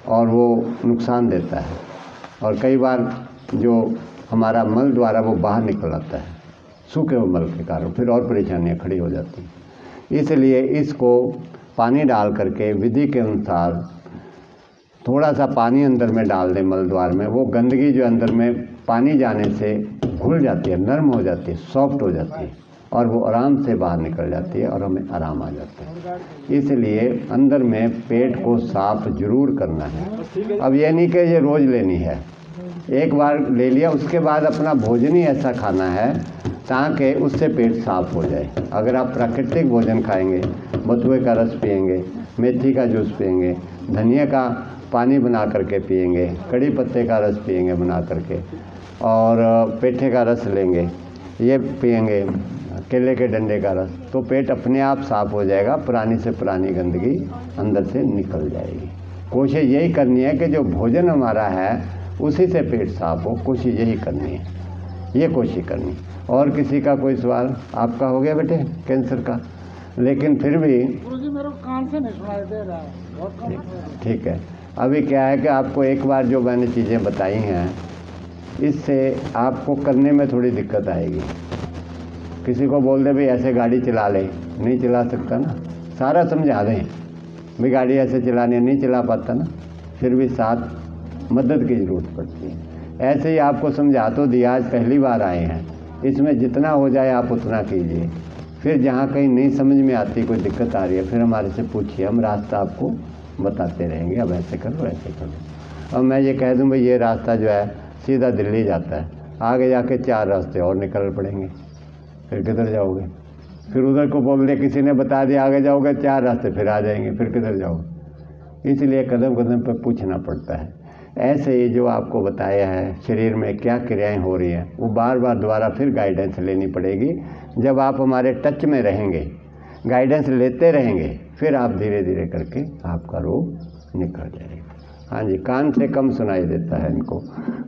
और वो नुकसान देता है, और कई बार जो हमारा मल द्वारा वो बाहर निकल आता है सूखे हुए मल के कारण, फिर और परेशानियां खड़ी हो जाती हैं। इसलिए इसको पानी डाल करके विधि के अनुसार थोड़ा सा पानी अंदर में डाल दें मल द्वार में, वो गंदगी जो अंदर में पानी जाने से घुल जाती है, नरम हो जाती है, सॉफ्ट हो जाती है, और वो आराम से बाहर निकल जाती है और हमें आराम आ जाता है। इसलिए अंदर में पेट को साफ जरूर करना है। अब ये नहीं कि ये रोज़ लेनी है, एक बार ले लिया, उसके बाद अपना भोजन ही ऐसा खाना है ताकि उससे पेट साफ हो जाए। अगर आप प्राकृतिक भोजन खाएंगे, बथुए का रस पिएंगे, मेथी का जूस पिएंगे, धनिया का पानी बना करके पिएंगे, कड़ी पत्ते का रस पिएंगे बना करके, और पेठे का रस लेंगे, ये पिएंगे, केले के डंडे का रस, तो पेट अपने आप साफ हो जाएगा, पुरानी से पुरानी गंदगी अंदर से निकल जाएगी। कोशिश यही करनी है कि जो भोजन हमारा है उसी से पेट साफ हो, कोशिश यही करनी है, ये कोशिश करनी। और किसी का कोई सवाल? आपका हो गया बेटे कैंसर का, लेकिन फिर भी गुरुजी मेरे को कान से नहीं सुनाई दे रहा है, बहुत कम। ठीक है। अभी क्या है कि आपको एक बार जो मैंने चीज़ें बताई हैं, इससे आपको करने में थोड़ी दिक्कत आएगी। किसी को बोल दे भाई ऐसे गाड़ी चला ले, नहीं चला सकता ना, सारा समझा दें भाई गाड़ी ऐसे चलानी, नहीं चला पाता ना, फिर भी साथ मदद की ज़रूरत पड़ती है। ऐसे ही आपको समझा तो दिया, आज पहली बार आए हैं, इसमें जितना हो जाए आप उतना कीजिए। फिर जहाँ कहीं नहीं समझ में आती, कोई दिक्कत आ रही है, फिर हमारे से पूछिए, हम रास्ता आपको बताते रहेंगे, अब ऐसे करो ऐसे करो। अब मैं ये कह दूँ भाई ये रास्ता जो है सीधा दिल्ली जाता है, आगे जाके 4 रास्ते और निकल पड़ेंगे, फिर किधर जाओगे? फिर उधर को बोल दे, किसी ने बता दिया आगे जाओगे 4 रास्ते, फिर आ जाएंगे, फिर किधर जाओगे? इसलिए कदम कदम पर पूछना पड़ता है। ऐसे ही जो आपको बताया है शरीर में क्या क्रियाएं हो रही हैं, वो बार बार दोबारा फिर गाइडेंस लेनी पड़ेगी। जब आप हमारे टच में रहेंगे, गाइडेंस लेते रहेंगे, फिर आप धीरे धीरे करके आपका रोग निकल जाएगा। हाँ जी, कान से कम सुनाई देता है इनको,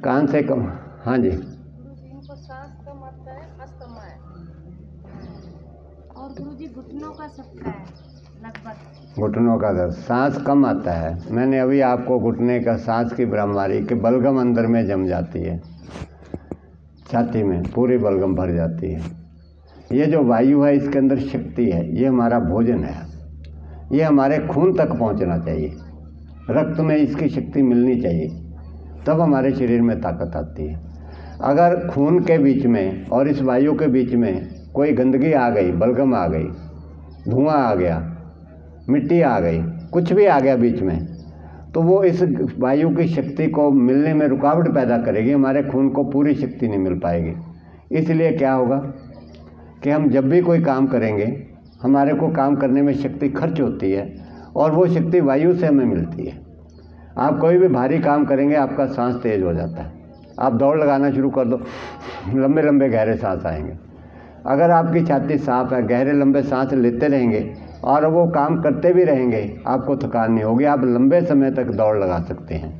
कान से कम। हाँ जी, सांस कम आता है, अस्थमा है, और गुरुजी घुटनों का सबका है लगभग। घुटनों का दर्द, सांस कम आता है। मैंने अभी आपको घुटने का सांस की बीमारी के बलगम अंदर में जम जाती है, छाती में पूरी बलगम भर जाती है। ये जो वायु है इसके अंदर शक्ति है, ये हमारा भोजन है, ये हमारे खून तक पहुंचना चाहिए, रक्त में इसकी शक्ति मिलनी चाहिए, तब हमारे शरीर में ताकत आती है। अगर खून के बीच में और इस वायु के बीच में कोई गंदगी आ गई, बलगम आ गई, धुआं आ गया, मिट्टी आ गई, कुछ भी आ गया बीच में, तो वो इस वायु की शक्ति को मिलने में रुकावट पैदा करेगी, हमारे खून को पूरी शक्ति नहीं मिल पाएगी। इसलिए क्या होगा कि हम जब भी कोई काम करेंगे, हमारे को काम करने में शक्ति खर्च होती है और वो शक्ति वायु से हमें मिलती है। आप कोई भी भारी काम करेंगे, आपका सांस तेज हो जाता है। आप दौड़ लगाना शुरू कर दो, लंबे लंबे गहरे सांस आएंगे। अगर आपकी छाती साफ है, गहरे लंबे सांस लेते रहेंगे और वो काम करते भी रहेंगे, आपको थकान नहीं होगी, आप लंबे समय तक दौड़ लगा सकते हैं।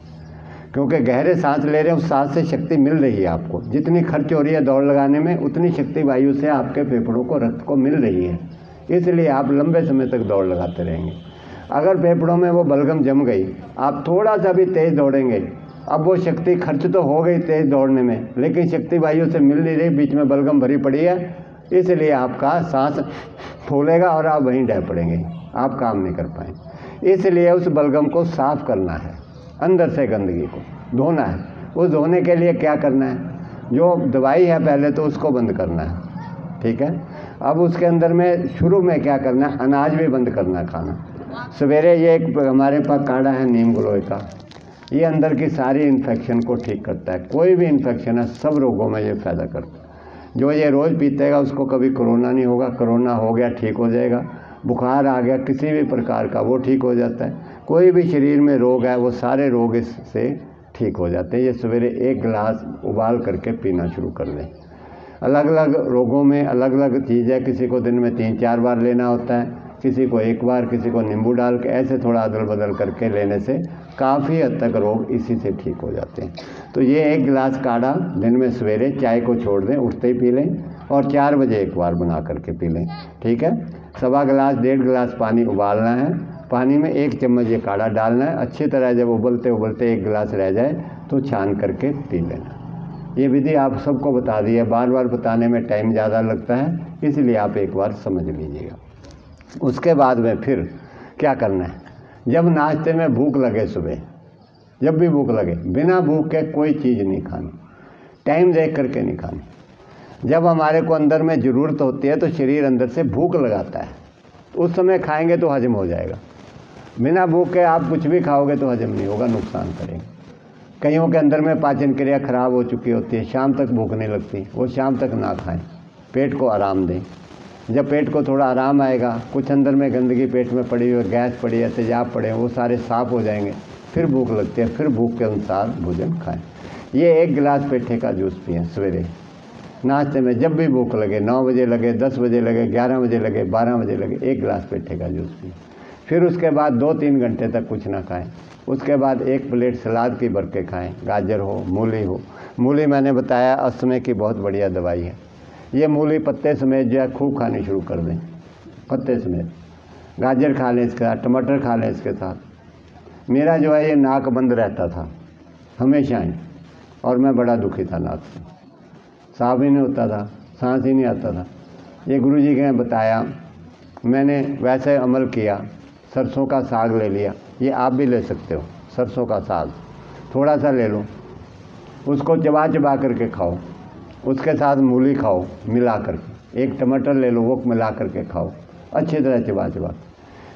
क्योंकि गहरे सांस ले रहे हैं, उस सांस से शक्ति मिल रही है आपको। जितनी खर्च हो रही है दौड़ लगाने में, उतनी शक्ति वायु से आपके फेफड़ों को, रक्त को मिल रही है। इसलिए आप लंबे समय तक दौड़ लगाते रहेंगे। अगर फेफड़ों में वो बलगम जम गई, आप थोड़ा सा भी तेज़ दौड़ेंगे, अब वो शक्ति खर्च तो हो गई तेज़ दौड़ने में, लेकिन शक्ति वायु से मिल नहीं रही, बीच में बलगम भरी पड़ी है, इसलिए आपका सांस फूलेगा और आप वहीं डह पड़ेंगे, आप काम नहीं कर पाएंगे। इसलिए उस बलगम को साफ करना है, अंदर से गंदगी को धोना है। उस धोने के लिए क्या करना है, जो दवाई है पहले तो उसको बंद करना है, ठीक है। अब उसके अंदर में शुरू में क्या करना है, अनाज भी बंद करना है खाना। सवेरे ये एक हमारे पास काढ़ा है नीम गिलोय का, ये अंदर की सारी इन्फेक्शन को ठीक करता है। कोई भी इन्फेक्शन है, सब रोगों में ये फ़ायदा करता है। जो ये रोज़ पीतेगा उसको कभी कोरोना नहीं होगा, कोरोना हो गया ठीक हो जाएगा, बुखार आ गया किसी भी प्रकार का वो ठीक हो जाता है। कोई भी शरीर में रोग है वो सारे रोग इससे ठीक हो जाते हैं। ये सवेरे 1 गिलास उबाल करके पीना शुरू कर दें। अलग अलग रोगों में अलग अलग चीज़ है, किसी को दिन में 3-4 बार लेना होता है, किसी को 1 बार, किसी को नींबू डाल के, ऐसे थोड़ा अदल बदल करके लेने से काफ़ी हद तक रोग इसी से ठीक हो जाते हैं। तो ये 1 गिलास काढ़ा दिन में सवेरे चाय को छोड़ दें, उठते ही पी लें और 4 बजे 1 बार बना करके पी लें, ठीक है। 1.25 गिलास 1.5 गिलास पानी उबालना है, पानी में 1 चम्मच ये काढ़ा डालना है। अच्छी तरह जब उबलते उबलते 1 गिलास रह जाए तो छान करके पी लेना। ये विधि आप सबको बता दी है, बार बार बताने में टाइम ज़्यादा लगता है, इसलिए आप एक बार समझ लीजिएगा। उसके बाद में फिर क्या करना है, जब नाश्ते में भूख लगे, सुबह जब भी भूख लगे, बिना भूख के कोई चीज़ नहीं खानी, टाइम देख करके नहीं खानी। जब हमारे को अंदर में ज़रूरत होती है तो शरीर अंदर से भूख लगाता है, उस समय खाएंगे तो हजम हो जाएगा। बिना भूख के आप कुछ भी खाओगे तो हजम नहीं होगा, नुकसान करेंगे। कईयों के अंदर में पाचन क्रिया खराब हो चुकी होती है, शाम तक भूख नहीं लगती, वो शाम तक ना खाएं, पेट को आराम दें। जब पेट को थोड़ा आराम आएगा, कुछ अंदर में गंदगी पेट में पड़ी हुई, गैस पड़ी है, तेजाब पड़े हैं, वो सारे साफ़ हो जाएंगे, फिर भूख लगती है, फिर भूख के अनुसार भोजन खाएं। ये 1 गिलास पेठे का जूस पिएं सवेरे नाश्ते में, जब भी भूख लगे, 9 बजे लगे, 10 बजे लगे, 11 बजे लगे, 12 बजे लगे, 1 गिलास पेठे का जूस पिएं। फिर उसके बाद 2-3 घंटे तक कुछ ना खाएं। उसके बाद 1 प्लेट सलाद की भर के खाएँ, गाजर हो, मूली हो। मूली मैंने बताया अस्थमा की बहुत बढ़िया दवाई है। ये मूली पत्ते समेत जो है खूब खानी शुरू कर दें, पत्ते समेत। गाजर खा लें इसके साथ, टमाटर खा लें इसके साथ। मेरा जो है ये नाक बंद रहता था हमेशा ही, और मैं बड़ा दुखी था, नाक से साफ ही नहीं होता था, सांस ही नहीं आता था। ये गुरुजी के बताया, मैंने वैसे अमल किया, सरसों का साग ले लिया, ये आप भी ले सकते हो। सरसों का साग थोड़ा सा ले लो, उसको चबा चबा करके खाओ, उसके साथ मूली खाओ मिला करके, 1 टमाटर ले लो वो मिला करके खाओ, अच्छी तरह चबा चबा।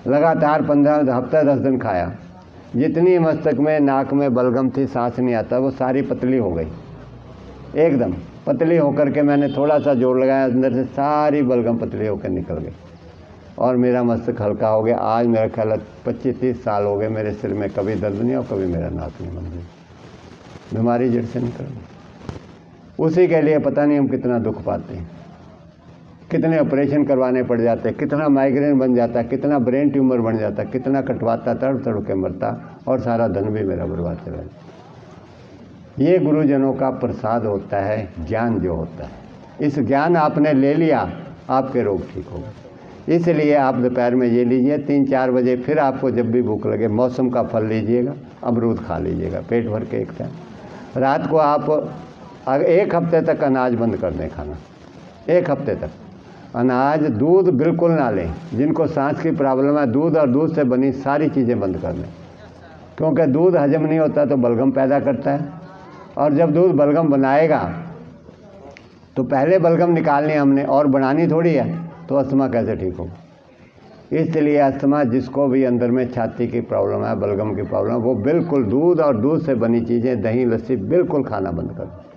लगातार 15 हफ्ते 10 दिन खाया। जितनी मस्तक में नाक में बलगम थी, सांस नहीं आता, वो सारी पतली हो गई, एकदम पतली होकर के मैंने थोड़ा सा जोर लगाया, अंदर से सारी बलगम पतली होकर निकल गई और मेरा मस्तक हल्का हो गया। आज मेरा ख्याल 25-30 साल हो गए, मेरे सिर में कभी दर्द नहीं और कभी मेरा नाक नहीं बन गई, बीमारी जड़ से निकल गई। उसी के लिए पता नहीं हम कितना दुख पाते हैं, कितने ऑपरेशन करवाने पड़ जाते हैं, कितना माइग्रेन बन जाता है, कितना ब्रेन ट्यूमर बन जाता है, कितना कटवाता, तड़प तड़प के मरता, और सारा धन भी मेरा बर्बाद चला जाता। ये गुरुजनों का प्रसाद होता है, ज्ञान जो होता है। इस ज्ञान आपने ले लिया, आपके रोग ठीक हो गए। इसलिए आप दोपहर में ये लीजिए, 3-4 बजे फिर आपको जब भी भूख लगे मौसम का फल लीजिएगा, अमरूद खा लीजिएगा पेट भर के एक टाइम। रात को आप 1 हफ्ते तक अनाज बंद कर दें खाना, 1 हफ्ते तक अनाज, दूध बिल्कुल ना लें। जिनको सांस की प्रॉब्लम है, दूध और दूध से बनी सारी चीज़ें बंद कर दें, क्योंकि दूध हजम नहीं होता तो बलगम पैदा करता है, और जब दूध बलगम बनाएगा तो पहले बलगम निकालनी हमने और बनानी थोड़ी है, तो अस्थमा कैसे ठीक होगा। इसलिए अस्थमा जिसको भी अंदर में छाती की प्रॉब्लम है, बलगम की प्रॉब्लम, वो बिल्कुल दूध और दूध से बनी चीज़ें, दही लस्सी बिल्कुल खाना बंद कर दें,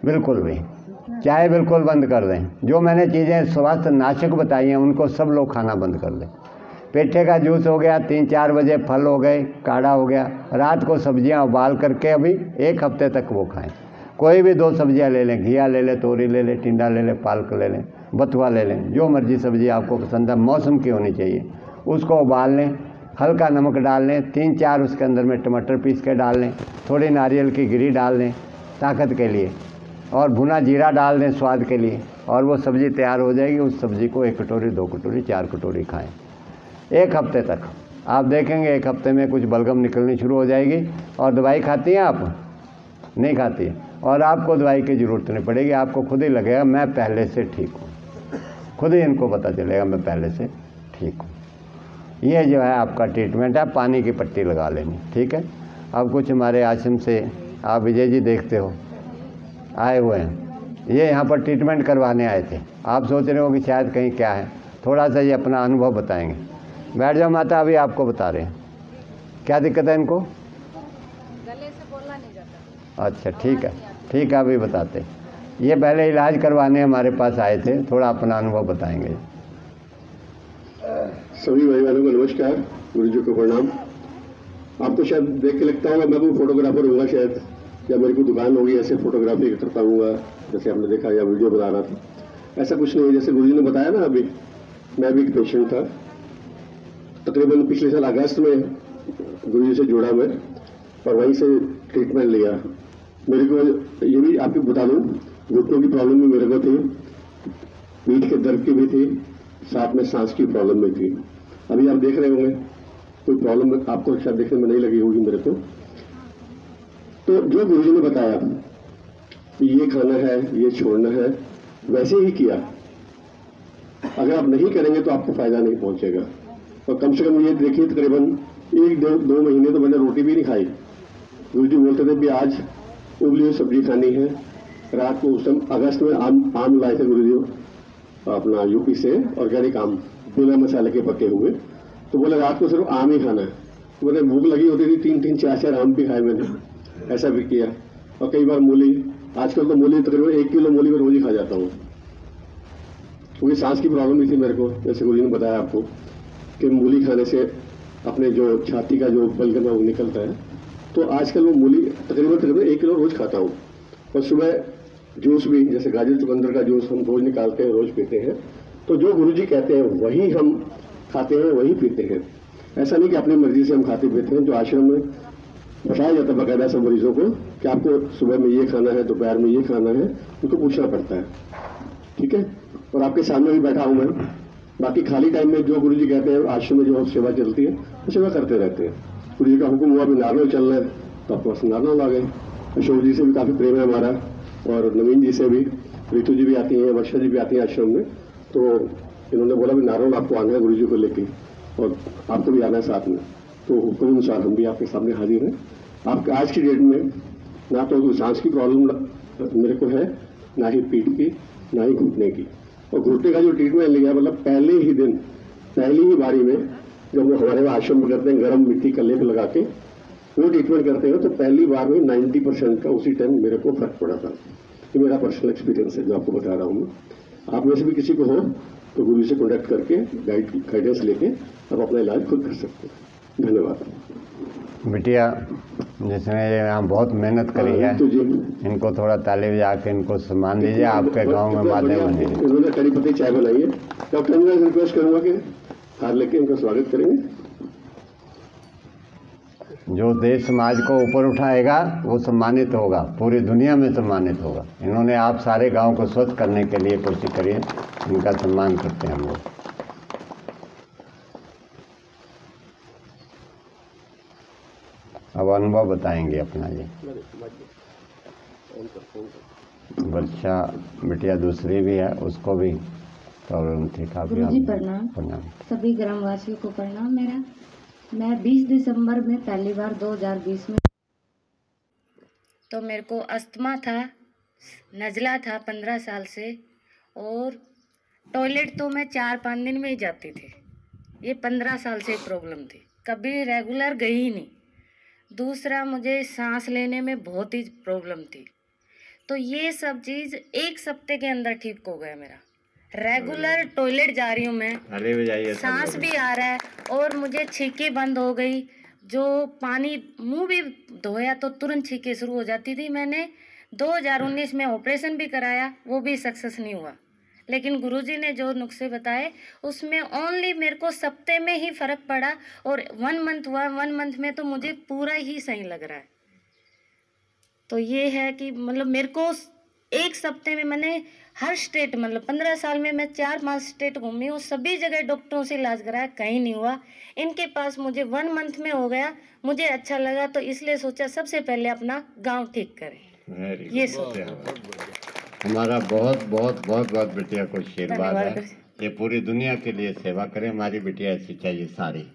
बिल्कुल भी, चाय बिल्कुल बंद कर दें। जो मैंने चीज़ें स्वास्थ्य नाशक बताई हैं उनको सब लोग खाना बंद कर दें। पेठे का जूस हो गया, 3-4 बजे फल हो गए, काढ़ा हो गया, रात को सब्जियां उबाल करके अभी 1 हफ्ते तक वो खाएं। कोई भी 2 सब्जियां ले लें, घिया ले लें, तोरी ले लें, टिंडा ले लें, पालक ले लें, बथुआ ले लें, जो मर्जी सब्जी आपको पसंद है, मौसम की होनी चाहिए, उसको उबाल लें, हल्का नमक डाल लें, 3-4 उसके अंदर में टमाटर पीस के डाल लें, थोड़ी नारियल की गिरी डाल लें ताकत के लिए, और भुना जीरा डाल दें स्वाद के लिए, और वो सब्ज़ी तैयार हो जाएगी। उस सब्ज़ी को 1 कटोरी, 2 कटोरी, 4 कटोरी खाएं 1 हफ्ते तक। आप देखेंगे 1 हफ्ते में कुछ बलगम निकलनी शुरू हो जाएगी। और दवाई खाती हैं आप? नहीं खाती है, और आपको दवाई की ज़रूरत नहीं पड़ेगी, आपको खुद ही लगेगा मैं पहले से ठीक हूँ, खुद ही इनको पता चलेगा मैं पहले से ठीक हूँ। ये जो है आपका ट्रीटमेंट है, पानी की पट्टी लगा लेनी, ठीक है। अब कुछ हमारे आश्रम से आप विजय जी देखते हो आए हुए हैं, ये यहाँ पर ट्रीटमेंट करवाने आए थे। आप सोच रहे हो कि शायद कहीं क्या है, थोड़ा सा ये अपना अनुभव बताएंगे। बैठ जाओ माता, अभी आपको बता रहे हैं क्या दिक्कत है इनको। गले से बोलना नहीं जाता। अच्छा ठीक है, ठीक है, अभी बताते। ये पहले इलाज करवाने हमारे पास आए थे, थोड़ा अपना अनुभव बताएंगे। सभी भाई बहनों को नमस्कार, गुरु जी को प्रणाम। आपको शायद देख के लगता होगा मैं कोई फोटोग्राफर होगा शायद, या मेरी कोई दुकान होगी ऐसे फोटोग्राफी करता हूँ, जैसे आपने देखा या वीडियो बना रहा था। ऐसा कुछ नहीं है, जैसे गुरु जी ने बताया ना, अभी मैं भी एक पेशेंट था। तकरीबन पिछले साल अगस्त में गुरु जी से जुड़ा मैं, और वहीं से ट्रीटमेंट लिया। मेरे को ये भी आपको बता दूं, घुटनों की प्रॉब्लम भी मेरे को थी, पीठ के दर्द की भी थी, साथ में सांस की प्रॉब्लम भी थी। अभी आप देख रहे होंगे कोई प्रॉब्लम आपको शायद देखने में नहीं लगी होगी मेरे को। तो जो गुरु जी ने बताया ये खाना है, ये छोड़ना है, वैसे ही किया। अगर आप नहीं करेंगे तो आपको फायदा नहीं पहुंचेगा। और कम से कम ये देखिए, तकरीबन 1-2 महीने तो मैंने रोटी भी नहीं खाई। गुरु जी बोलते थे कि आज उबली हुई सब्जी खानी है। रात को उस टाइम अगस्त में आम लाए थे गुरु जी अपना यूपी से, ऑर्गेनिक आम, बिना मसाले के पके हुए। तो बोले रात को सिर्फ आम ही खाना है। बोले भूख लगी होती थी, 3-3, 4-4 आम भी खाए मैंने, ऐसा भी किया। और कई बार मूली, आजकल तो मूली तकरीबन 1 किलो मूली में रोज ही खा जाता हूँ, क्योंकि सांस की प्रॉब्लम भी थी मेरे को। जैसे गुरु जी ने बताया आपको कि मूली खाने से अपने जो छाती का जो बलगम है वो निकलता है। तो आजकल वो मूली तकरीबन 1 किलो रोज खाता हूँ। और सुबह जूस भी, जैसे गाजर चुकंदर का जूस हम रोज निकालते हैं, रोज पीते हैं। तो जो गुरु जी कहते हैं वही हम खाते हैं, वही पीते हैं। ऐसा नहीं कि अपनी मर्जी से हम खाते पीते हैं। जो आश्रम में बताया जाता है बाकायदा सब मरीजों को कि आपको सुबह में ये खाना है, दोपहर में ये खाना है, उनको पूछना पड़ता है, ठीक है। और आपके सामने भी बैठा हूं मैं। बाकी खाली टाइम में जो गुरु जी कहते हैं, आश्रम में जो सेवा चलती है वो सेवा करते रहते हैं। गुरु जी का हुक्म हुआ भी नारनौल चलना है, तो आपके पास नारनौल आ गए। अशोक जी से भी काफी प्रेम है हमारा, और नवीन जी से भी, ऋतु जी भी आती हैं, वर्षा जी भी आती हैं आश्रम में। तो इन्होंने बोला भी नारनौल आपको आना है गुरु जी को लेके, और आपको भी आना है साथ में। तो हुक्म अनुसार हम भी आपके सामने हाजिर हैं। आपके आज की डेट में ना तो सांस की प्रॉब्लम मेरे को है, ना ही पीठ की, ना ही घुटने की। और घुटने का जो ट्रीटमेंट लिया, मतलब पहले ही दिन, पहली ही बारी में, जब वो हमारे आश्रम में करते हैं गर्म मिट्टी का लेप लगा के वो ट्रीटमेंट करते हैं, तो पहली बार में 90% का उसी टाइम मेरे को फर्क पड़ा था। ये मेरा पर्सनल एक्सपीरियंस है जो आपको बता रहा हूँ मैं। आप में से भी किसी को हो तो गुरु से कॉन्टैक्ट करके गाइडेंस लेके आप अपना इलाज खुद कर सकते हैं। धन्यवाद। बिटिया जिसने यहाँ बहुत मेहनत करी है, तो जी इनको थोड़ा ताली बजा के इनको सम्मान दीजिए। आपके गांव में माध्यम बने। इन्होंने कड़ी पत्ती चाय बनाई है। डॉक्टर मैं रिक्वेस्ट करूंगा कि हार लेके इनका स्वागत करेंगे। जो देश समाज को ऊपर उठाएगा वो सम्मानित होगा, पूरी दुनिया में सम्मानित होगा। इन्होंने आप सारे गांव को स्वच्छ करने के लिए कोशिश करी है, इनका सम्मान करते हैं हम लोग। अब अनुभव बताएंगे अपना। ये वर्षा बिटिया दूसरी भी है, उसको भी प्रॉब्लम थी काफी। गुरुजी प्रणाम। सभी ग्रामवासियों को प्रणाम। मैं 20 दिसंबर में पहली बार 2020 में तो मेरे को अस्थमा था, नज़ला था 15 साल से, और टॉयलेट तो मैं 4-5 दिन में ही जाती थी। ये 15 साल से प्रॉब्लम थी, कभी रेगुलर गई ही नहीं। दूसरा, मुझे सांस लेने में बहुत ही प्रॉब्लम थी। तो ये सब चीज़ 1 हफ्ते के अंदर ठीक हो गया मेरा। रेगुलर टॉयलेट जा रही हूँ मैं, सांस भी आ रहा है और मुझे छींकें बंद हो गई। जो पानी मुंह भी धोया तो तुरंत छींकें शुरू हो जाती थी। मैंने 2019 में ऑपरेशन भी कराया, वो भी सक्सेस नहीं हुआ। लेकिन गुरुजी ने जो नुस्खे बताए उसमें ओनली मेरे को सप्ते में ही फ़र्क पड़ा और 1 मंथ हुआ। 1 मंथ में तो मुझे पूरा ही सही लग रहा है। तो ये है कि मतलब मेरे को 1 हफ्ते में मैंने हर स्टेट, मतलब 15 साल में मैं 4-5 स्टेट घूमी हूँ, सभी जगह डॉक्टरों से इलाज कराया, कहीं नहीं हुआ। इनके पास मुझे 1 मंथ में हो गया, मुझे अच्छा लगा। तो इसलिए सोचा सबसे पहले अपना गांव ठीक करें, ये सोचा। हमारा बहुत बहुत बहुत बहुत बिटिया को आशीर्वाद है। ये पूरी दुनिया के लिए सेवा करें। हमारी बिटिया ऐसी चाहिए सारी,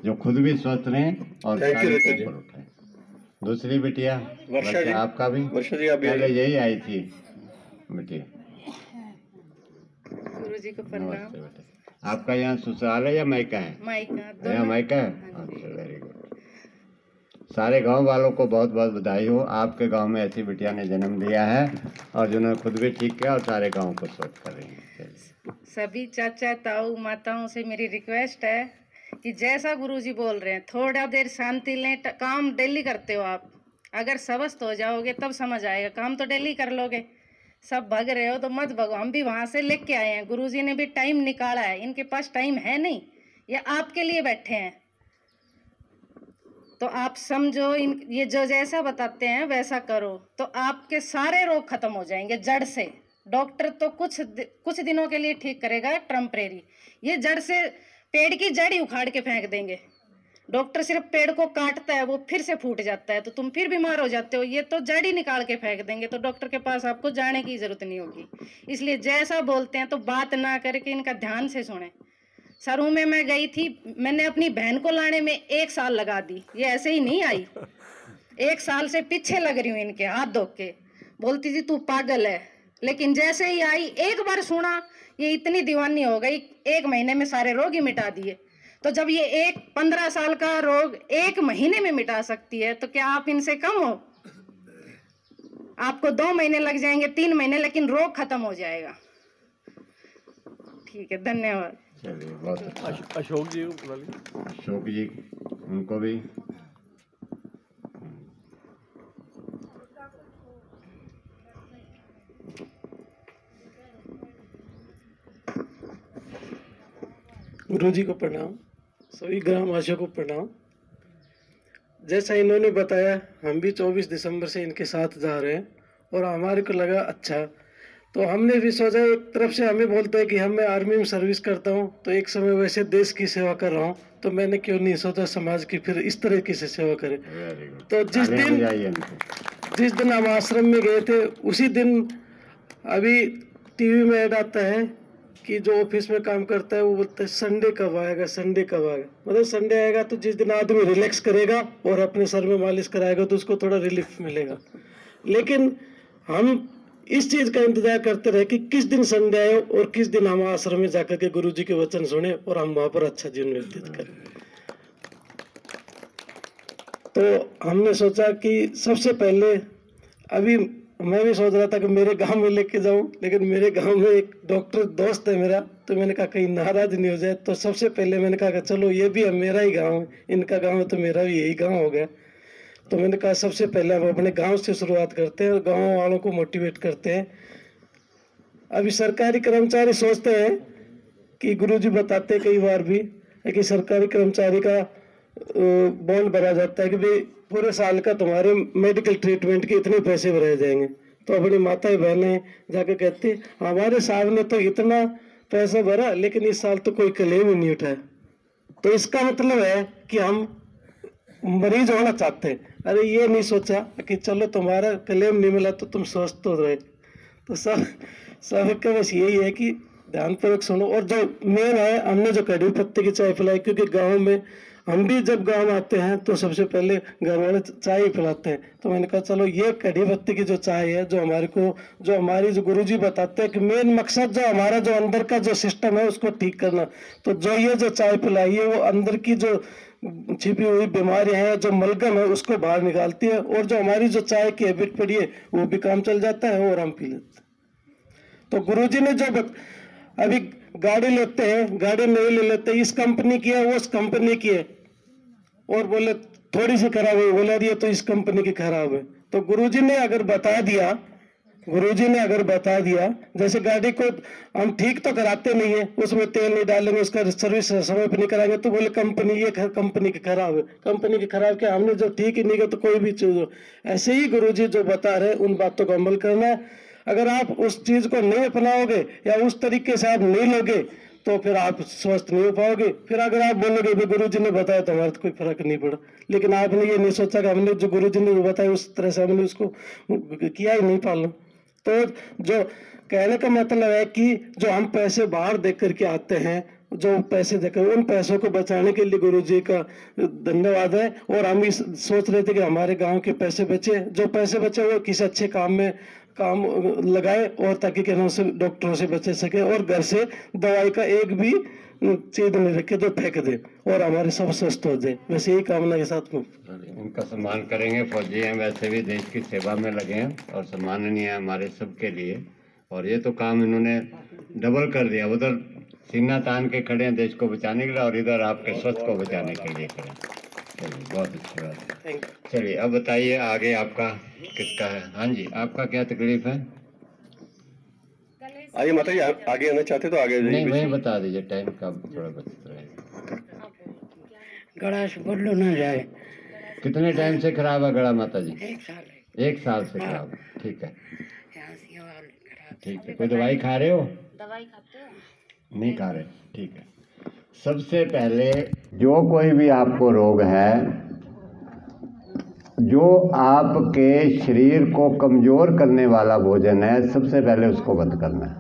जो खुद भी स्वस्थ रहें और सारे को ऊपर उठाएं। दूसरी बिटिया वर्षा, आपका भी पहले यही आई थी बिटिया। गुरुजी को प्रणाम। आपका यहाँ ससुराल है या मायका है? मायका। यहाँ मायका है। अच्छा, वेरी गुड। सारे गांव वालों को बहुत बहुत बधाई हो, आपके गांव में ऐसी बिटिया ने जन्म दिया है और जिन्होंने खुद भी ठीक किया और सारे गांव को स्वस्थ कर रही है। सभी चाचा ताऊ माताओं से मेरी रिक्वेस्ट है कि जैसा गुरुजी बोल रहे हैं, थोड़ा देर शांति लें। काम डेली करते हो आप, अगर स्वस्थ हो जाओगे तब समझ आएगा। काम तो डेली कर लोगे, सब भाग रहे हो तो मत भागो। हम भी वहाँ से लेके आए हैं, गुरुजी ने भी टाइम निकाला है। इनके पास टाइम है नहीं, ये आपके लिए बैठे हैं। तो आप समझो, ये जो जैसा बताते हैं वैसा करो तो आपके सारे रोग खत्म हो जाएंगे जड़ से। डॉक्टर तो कुछ दिनों के लिए ठीक करेगा, टेम्परेरी। ये जड़ से, पेड़ की जड़ ही उखाड़ के फेंक देंगे। डॉक्टर सिर्फ पेड़ को काटता है, वो फिर से फूट जाता है तो तुम फिर बीमार हो जाते हो। ये तो जड़ ही निकाल के फेंक देंगे, तो डॉक्टर के पास आपको जाने की जरूरत नहीं होगी। इसलिए जैसा बोलते हैं तो बात ना करके इनका ध्यान से सुने। सरू में मैं गई थी, मैंने अपनी बहन को लाने में 1 साल लगा दी। ये ऐसे ही नहीं आई, 1 साल से पीछे लग रही हूँ इनके हाथ धो के। बोलती थी तू पागल है, लेकिन जैसे ही आई, एक बार सुना, ये इतनी दीवानी हो गई, 1 महीने में सारे रोग ही मिटा दिए। तो जब ये 15 साल का रोग 1 महीने में मिटा सकती है तो क्या आप इनसे कम हो? आपको 2 महीने लग जाएंगे, 3 महीने, लेकिन रोग खत्म हो जाएगा। ठीक है, धन्यवाद। चलिए, बहुत अच्छा। अशोक जी उनको भी। गुरुजी को प्रणाम, सभी ग्रामवासियों को प्रणाम। जैसा इन्होंने बताया, हम भी 24 दिसंबर से इनके साथ जा रहे हैं और हमारे को लगा अच्छा। तो हमने भी सोचा, एक तरफ से हमें बोलते हैं कि मैं आर्मी में सर्विस करता हूं, तो एक समय वैसे देश की सेवा कर रहा हूं, तो मैंने क्यों नहीं सोचा समाज की फिर इस तरीके से सेवा करें। तो जिस दिन हम आश्रम में गए थे, उसी दिन अभी टीवी में ऐड आता है कि जो ऑफिस में काम करता है वो बोलता है संडे कब आएगा, संडे कब आएगा। मतलब संडे आएगा तो जिस दिन आदमी रिलैक्स करेगा और अपने सर में मालिश कराएगा तो उसको थोड़ा रिलीफ मिलेगा। लेकिन हम इस चीज का इंतजार करते रहे कि किस दिन संडे आए और किस दिन हम आश्रम में जाकर के गुरुजी के वचन सुने और हम वहां पर अच्छा जीवन व्यतीत करें। तो हमने सोचा कि सबसे पहले, अभी मैं भी सोच रहा था कि मेरे गांव में लेके जाऊं, लेकिन मेरे गांव में एक डॉक्टर दोस्त है मेरा, तो मैंने कहा कहीं नाराज नहीं हो जाए। तो सबसे पहले मैंने कहा कि चलो ये भी मेरा ही गाँव है, इनका गाँव है तो मेरा भी यही गाँव हो गया। तो मैंने कहा सबसे पहले हम अपने गांव से शुरुआत करते हैं और गांव वालों को मोटिवेट करते हैं। अभी सरकारी कर्मचारी सोचते हैं कि गुरुजी बताते कई बार भी है कि सरकारी कर्मचारी का बॉन्ड भरा जाता है कि भाई पूरे साल का तुम्हारे मेडिकल ट्रीटमेंट के इतने पैसे भराए जाएंगे। तो अपनी माताएं बहनें जाके कहती हमारे साहब ने तो इतना पैसा भरा लेकिन इस साल तो कोई क्लेम ही नहीं उठाया। तो इसका मतलब है कि हम मरीज होना चाहते हैं। अरे ये नहीं सोचा कि चलो तुम्हारा क्लेम नहीं मिला तो तुम स्वस्थ हो रहे। तो सब का बस यही है कि ध्यानपूर्वक सुनो। और जो मेन है, हमने जो कड़ी पत्ते की चाय पिलाई, क्योंकि गांव में हम भी जब गांव आते हैं तो सबसे पहले घर वाले चाय ही पिलाते हैं। तो मैंने कहा चलो ये कड़ी पत्ती की जो चाय है, जो हमारी जो गुरुजी बताते हैं कि मेन मकसद जो हमारा जो अंदर का जो सिस्टम है उसको ठीक करना, तो जो ये जो चाय पिलाई है वो अंदर की जो छिपी हुई बीमारियां हैं, जो मलगम है, उसको बाहर निकालती है, और जो हमारी जो चाय की हैबिट पड़ी है वो भी काम चल जाता है और हम पी लेते हैं। तो गुरुजी ने जो अभी गाड़ी लेते हैं, गाड़ी नहीं ले लेते, इस कंपनी की है, उस कंपनी की है, और बोले थोड़ी सी खराब है, बोला ये तो इस कंपनी की खराब है। तो गुरुजी ने अगर बता दिया, जैसे गाड़ी को हम ठीक तो कराते नहीं है, उसमें तेल नहीं डालेंगे, उसका सर्विस समय पर नहीं कराएंगे, तो बोले कंपनी की खराब है, कंपनी की खराब क्या, हमने जो ठीक ही नहीं किया तो कोई भी चीज हो। ऐसे ही गुरुजी जो बता रहे उन बातों को अमल करना है। अगर आप उस चीज को नहीं अपनाओगे या उस तरीके से आप नहीं लोगे तो फिर आप स्वस्थ नहीं हो पाओगे। फिर अगर आप बोलोगे भी गुरुजी ने बताया तो हमारा तो कोई फर्क नहीं पड़ा, लेकिन आपने ये नहीं सोचा कि हमने जो गुरुजी ने बताया उस तरह से हमने उसको किया ही नहीं पालन। तो जो कहने का मतलब है कि जो हम पैसे बाहर दे करके आते हैं, जो पैसे देकर, उन पैसों को बचाने के लिए गुरुजी का धन्यवाद है। और हम इस सोच रहे थे कि हमारे गांव के पैसे बचे, जो पैसे बचे वो किसी अच्छे काम लगाए, और ताकि से डॉक्टरों से बच सके, और घर से दवाई का एक भी चीज नहीं रखे तो फेंक दे, और हमारे सब स्वस्थ हो जाए। वैसे यही कामना के साथ में उनका सम्मान करेंगे। फौजी हैं, वैसे भी देश की सेवा में लगे हैं और सम्माननीय है हमारे सबके लिए। और ये तो काम इन्होंने डबल कर दिया, उधर सीना तान के खड़े हैं देश को बचाने के लिए, और इधर आपके स्वास्थ्य को बचाने के लिए खड़े। चलिए, बहुत अच्छी बात है। चलिए अब बताइए आगे आपका किसका है। हाँ जी, आपका क्या तकलीफ है? आइए माता जी, आगे आना चाहते तो आगे नहीं, वही बता दीजिए, टाइम का थोड़ा बचता है। गला से बोलो ना जाए। कितने टाइम से खराब है गला माता जी? 1 साल है। 1 साल से खराब है। ठीक है, यहाँ से और खराब। ठीक है। कोई दवाई खा रहे हो? दवाई खाते हो? नहीं खा रहे, ठीक है। सबसे पहले जो कोई भी आपको रोग है, जो आपके शरीर को कमज़ोर करने वाला भोजन है, सबसे पहले उसको बंद करना है।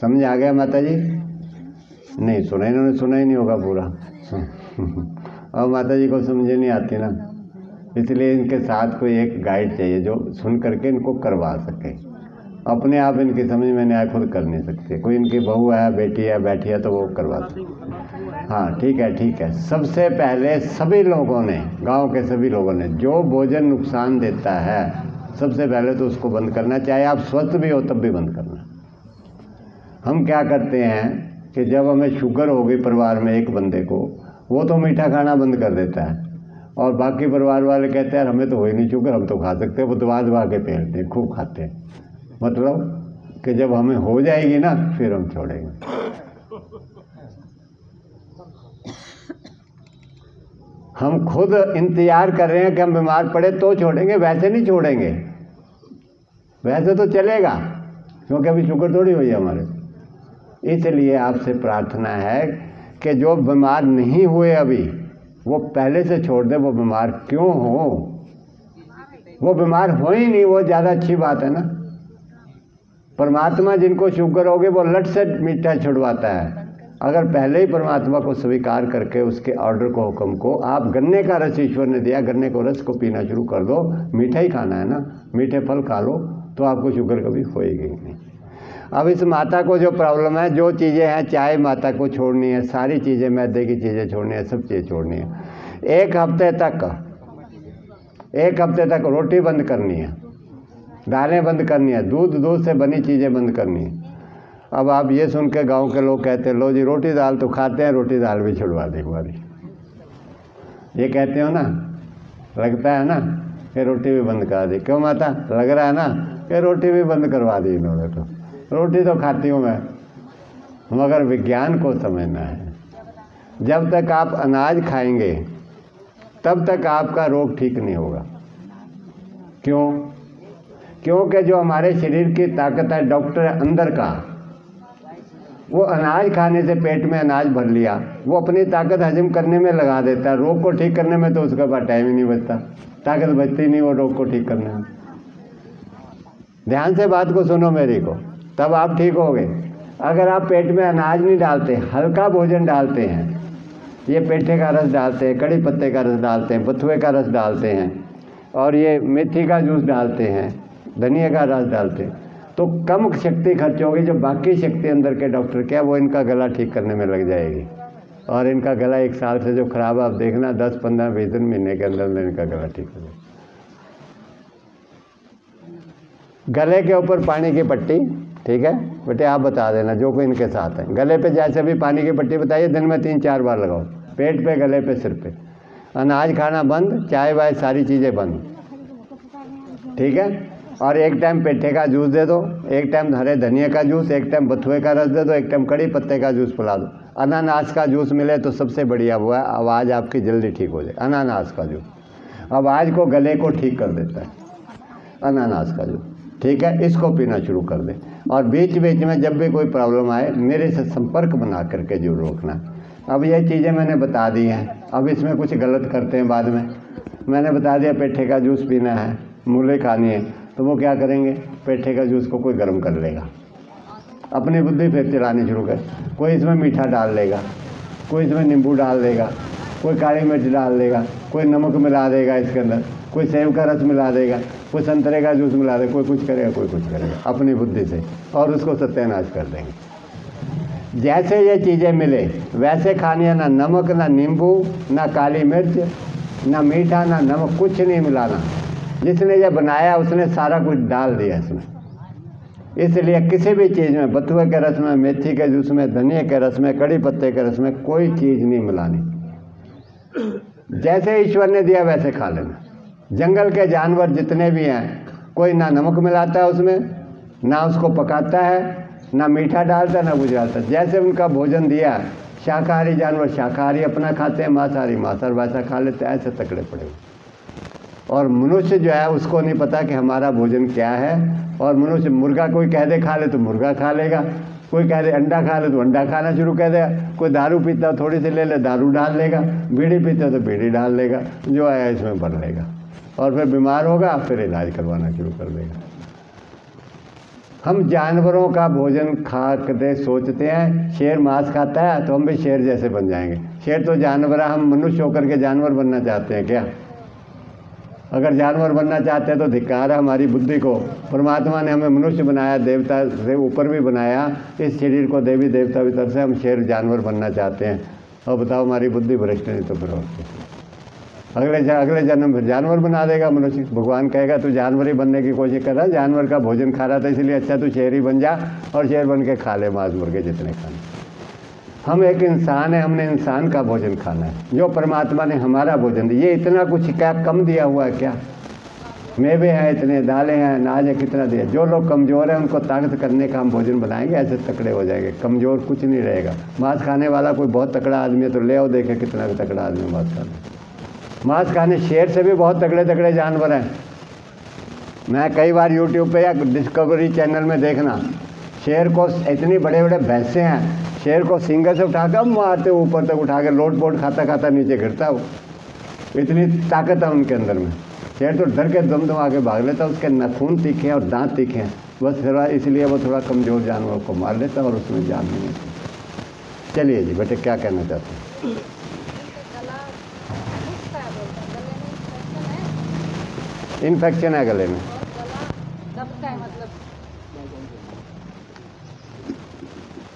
समझ आ गया माता जी? नहीं सुना, इन्होंने सुना ही नहीं होगा पूरा। और माता जी को समझ नहीं आती ना, इसलिए इनके साथ कोई एक गाइड चाहिए जो सुन करके इनको करवा सके। अपने आप इनकी समझ में नहीं आए, खुद कर नहीं सकते। कोई इनकी बहू है, बेटी है, बैठी है तो वो करवा सकते। हाँ ठीक है, ठीक है। सबसे पहले सभी लोगों ने, गांव के सभी लोगों ने, जो भोजन नुकसान देता है सबसे पहले तो उसको बंद करना, चाहे आप स्वस्थ भी हो तब भी बंद करना। हम क्या करते हैं कि जब हमें शुगर हो गई परिवार में एक बंदे को, वो तो मीठा खाना बंद कर देता है, और बाकी परिवार वाले कहते हैं हमें तो हो ही नहीं शुगर, हम तो खा सकते हैं। वो दबा के पेलते हैं, खूब खाते हैं। मतलब कि जब हमें हो जाएगी ना फिर हम छोड़ेंगे। हम खुद इंतजार कर रहे हैं कि हम बीमार पड़े तो छोड़ेंगे, वैसे नहीं छोड़ेंगे। वैसे तो चलेगा, क्योंकि अभी शुगर थोड़ी हुई है हमारे। इसलिए आपसे प्रार्थना है कि जो बीमार नहीं हुए अभी, वो पहले से छोड़ दे। वो बीमार क्यों हो, वो बीमार हो ही नहीं, वो ज़्यादा अच्छी बात है ना। परमात्मा जिनको शुगर होगी वो लट से मीठा छुड़वाता है। अगर पहले ही परमात्मा को स्वीकार करके उसके ऑर्डर को, हुक्म को, आप गन्ने का रस ईश्वर ने दिया, गन्ने को रस को पीना शुरू कर दो। मीठा ही खाना है ना, मीठे फल खा लो तो आपको शुगर कभी होएगी नहीं। अब इस माता को जो प्रॉब्लम है, जो चीज़ें हैं, चाय माता को छोड़नी है, सारी चीज़ें, मैदे की चीज़ें छोड़नी है, सब चीज़ें छोड़नी है। एक हफ्ते तक रोटी बंद करनी है, दालें बंद करनी है, दूध से बनी चीज़ें बंद करनी है। अब आप ये सुन के गाँव के लोग कहते हैं लो जी रोटी दाल तो खाते हैं, रोटी दाल भी छुड़वा दी हमारी। ये कहते हो ना, लगता है ना कि रोटी भी बंद करा दी। क्यों माता, लग रहा है ना कि रोटी भी बंद करवा दी इन्होंने। तो रोटी तो खाती हूँ मैं, मगर विज्ञान को समझना है। जब तक आप अनाज खाएंगे तब तक आपका रोग ठीक नहीं होगा। क्यों? क्योंकि जो हमारे शरीर की ताकत है, डॉक्टर अंदर का, वो अनाज खाने से पेट में अनाज भर लिया, वो अपनी ताकत हजम करने में लगा देता है। रोग को ठीक करने में तो उसके पास टाइम ही नहीं बचता, ताकत बचती नहीं वो रोग को ठीक करने में। ध्यान से बात को सुनो मेरी को, तब आप ठीक होगे। अगर आप पेट में अनाज नहीं डालते, हल्का भोजन डालते हैं, ये पेठे का रस डालते हैं, कड़ी पत्ते का रस डालते हैं, बथुए का रस डालते हैं, और ये मेथी का जूस डालते हैं, धनिया का रस डालते हैं, तो कम शक्ति खर्च होगी। जो बाकी शक्ति अंदर के डॉक्टर क्या वो इनका गला ठीक करने में लग जाएगी। और इनका गला 1 साल से जो खराब है, आप देखना 10, 15, 20 दिन, महीने के अंदर इनका गला ठीक हो जाएगा। गले के ऊपर पानी की पट्टी, ठीक है बेटे, आप बता देना जो कोई इनके साथ है। गले पे जैसे भी पानी की पट्टी बताइए, दिन में 3-4 बार लगाओ, पेट पे, गले पे, सिर पे। अनाज खाना बंद, चाय वाय सारी चीज़ें बंद, ठीक है। और एक टाइम पेठे का जूस दे दो, एक टाइम हरे धनिया का जूस, एक टाइम बथुए का रस दे दो, एक टाइम कड़ी पत्ते का जूस पिला दो। अनानास का जूस मिले तो सबसे बढ़िया वो है, आवाज़ आपकी जल्दी ठीक हो जाए। अनानास का जूस आवाज़ को, गले को ठीक कर देता है, अनानास का जूस, ठीक है। इसको पीना शुरू कर दे। और बीच बीच में जब भी कोई प्रॉब्लम आए मेरे से संपर्क बना करके जरूर रोकना। अब ये चीज़ें मैंने बता दी हैं, अब इसमें कुछ गलत करते हैं बाद में। मैंने बता दिया पेठे का जूस पीना है, मूली खानी है, तो वो क्या करेंगे, पेठे का जूस को कोई गर्म कर लेगा, अपनी बुद्धि फिर चलानी शुरू कर। कोई इसमें मीठा डाल लेगा, कोई इसमें नींबू डाल देगा, कोई काली मिर्च डाल देगा, कोई नमक मिला देगा इसके अंदर, कोई सेब का रस मिला देगा, कोई संतरे का जूस मिला देगा, कोई कुछ करेगा, कोई कुछ करेगा अपनी बुद्धि से, और उसको सत्यानाश कर देंगे। जैसे ये चीज़ें मिले वैसे खानी है, ना नमक, ना नींबू, ना काली मिर्च, ना मीठा, ना नमक, कुछ नहीं मिलाना। जिसने ये बनाया उसने सारा कुछ डाल दिया इसमें। इसलिए किसी भी चीज़ में, बथुए के रस में, मेथी के जूस में, धनिया के रस में, कड़ी पत्ते के रस में कोई चीज़ नहीं मिलानी। जैसे ईश्वर ने दिया वैसे खा लेना। जंगल के जानवर जितने भी हैं, कोई ना नमक मिलाता है उसमें, ना उसको पकाता है, ना मीठा डालता, ना कुछ डालता। जैसे उनका भोजन दिया, शाकाहारी जानवर शाकाहारी अपना खाते हैं, मांसाहारी मांसाहार वैसा खा लेते हैं, ऐसे तकड़े पड़े। और मनुष्य जो है उसको नहीं पता कि हमारा भोजन क्या है। और मनुष्य, मुर्गा कोई कह दे खा ले तो मुर्गा खा लेगा, कोई कह दे अंडा खा ले तो अंडा खाना शुरू कर देगा, कोई दारू पीता थोड़ी सी ले ले दारू डाल लेगा, बीड़ी पीता तो बीड़ी डाल लेगा, जो आया इसमें भर लेगा, और फिर बीमार होगा, फिर इलाज करवाना शुरू कर देगा। हम जानवरों का भोजन खा के सोचते हैं, शेर मांस खाता है तो हम भी शेर जैसे बन जाएंगे। शेर तो जानवर है, हम मनुष्य होकर के जानवर बनना चाहते हैं क्या? अगर जानवर बनना चाहते हैं तो धिक्कार है हमारी बुद्धि को। परमात्मा ने हमें मनुष्य बनाया, देवता से ऊपर भी बनाया, इस शरीर को देवी देवता भीतर से हम शेर जानवर बनना चाहते हैं। और बताओ हमारी बुद्धि भ्रष्ट नहीं तो फिर अगले जन्म फिर जानवर बना देगा मनुष्य। भगवान कहेगा तू जानवर ही बनने की कोशिश कर रहा, जानवर का भोजन खा रहा था इसलिए अच्छा तू शेर ही बन जा और शेर बन के खा ले मांस मुर्गे जितने खाने। हम एक इंसान है, हमने इंसान का भोजन खाना है जो परमात्मा ने हमारा भोजन दिया। ये इतना कुछ क्या कम दिया हुआ है क्या? मेवे हैं इतने, दालें हैं, अनाज है, कितना दिया। जो लोग कमज़ोर हैं उनको ताकत करने का हम भोजन बनाएंगे, ऐसे तकड़े हो जाएंगे। कमज़ोर कुछ नहीं रहेगा। मांस खाने वाला कोई बहुत तकड़ा आदमी है तो ले आओ देखे कितना तकड़ा आदमी मांस खाने। मांस खाने शेर से भी बहुत तगड़े तगड़े जानवर हैं। मैं कई बार यूट्यूब पे या डिस्कवरी चैनल में देखना, शेर को इतनी बड़े बड़े भैंसे हैं, शेर को सींगे से उठाकर मारते ऊपर तक उठा के लोट पोट खाता खाता नीचे गिरता वो, इतनी ताकत है उनके अंदर में। शेर तो डर के दम दम आके भाग लेता, उसके नाखून तीखे हैं और दांत तीखे हैं, बस थोड़ा इसलिए वो थोड़ा कमज़ोर जानवर को मार लेता और उसमें जान नहीं होती। चलिए जी बेटे क्या कहना चाहते हैं? इन्फेक्शन है गले में,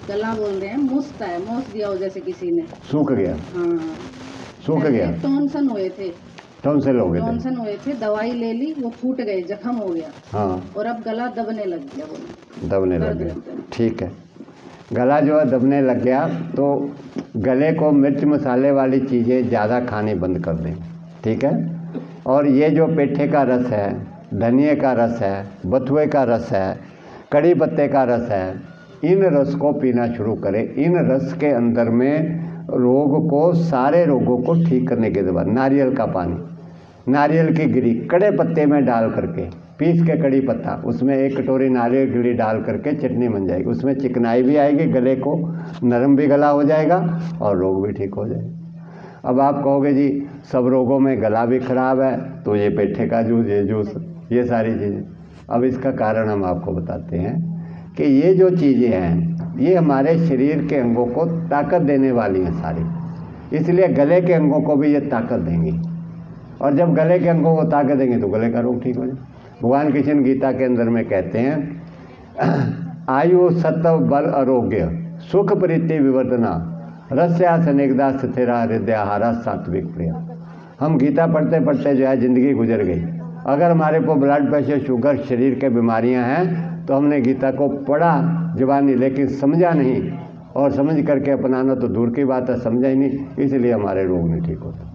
गला बोल रहे हैं, मुस्त है, मोस दिया हो जैसे किसी ने, सूख गया। हाँ सूख गया। टॉन्सन हुए थे, टॉन्सिल हो गए थे, टॉन्सन हुए थे, दवाई ले ली, वो फूट गए, जख्म हो गया। हाँ, और अब गला दबने लग गया, बोले दबने लग गया। ठीक है, गला जो है दबने लग गया तो गले को मिर्च मसाले वाली चीज़ें ज़्यादा खानी बंद कर दें, ठीक है। और ये जो पेठे का रस है, धनिए का रस है, बथुए का रस है, कड़ी पत्ते का रस है, इन रस को पीना शुरू करें। इन रस के अंदर में रोग को, सारे रोगों को ठीक करने के बाद नारियल का पानी, नारियल की गिरी कड़े पत्ते में डाल करके पीस के, कड़ी पत्ता उसमें 1 कटोरी नारियल गिरी डाल करके चटनी बन जाएगी। उसमें चिकनाई भी आएगी, गले को नरम भी गला हो जाएगा और रोग भी ठीक हो जाएगा। अब आप कहोगे जी सब रोगों में गला भी खराब है तो ये पेठे का जूस, ये जूस, ये सारी चीज़ें। अब इसका कारण हम आपको बताते हैं कि ये जो चीज़ें हैं ये हमारे शरीर के अंगों को ताकत देने वाली हैं सारी। इसलिए गले के अंगों को भी ये ताकत देंगी, और जब गले के अंगों को ताकत देंगे तो गले का रोग ठीक हो जाए। भगवान कृष्ण गीता के अंदर में कहते हैं आयु सत्व बल आरोग्य सुख प्रीति विवर्धना रस्या सनेकदा स्थिरा हृदयाहारा सात्विक प्रिय। हम गीता पढ़ते पढ़ते जो है ज़िंदगी गुजर गई। अगर हमारे को ब्लड प्रेशर शुगर शरीर के बीमारियां हैं तो हमने गीता को पढ़ा जुबानी, लेकिन समझा नहीं, और समझ करके अपनाना तो दूर की बात है, समझा ही नहीं, इसलिए हमारे रोग नहीं ठीक होते।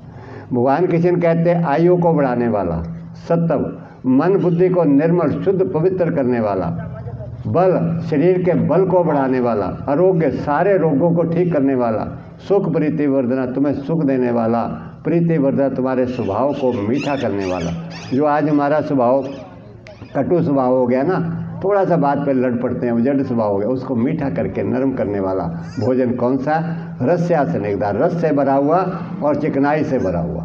भगवान कृष्ण कहते हैं आयु को बढ़ाने वाला, सत्व मन बुद्धि को निर्मल शुद्ध पवित्र करने वाला, बल शरीर के बल को बढ़ाने वाला, आरोग्य सारे रोगों को ठीक करने वाला, सुख प्रीति वर्धना तुम्हें सुख देने वाला, प्रीति वर्धना तुम्हारे स्वभाव को मीठा करने वाला। जो आज हमारा स्वभाव कटु स्वभाव हो गया ना, थोड़ा सा बात पे लड़ पड़ते हैं, उजड़ स्वभाव हो गया, उसको मीठा करके नरम करने वाला भोजन कौन सा? रस्या स्नेहदार, रस से भरा हुआ और चिकनाई से भरा हुआ,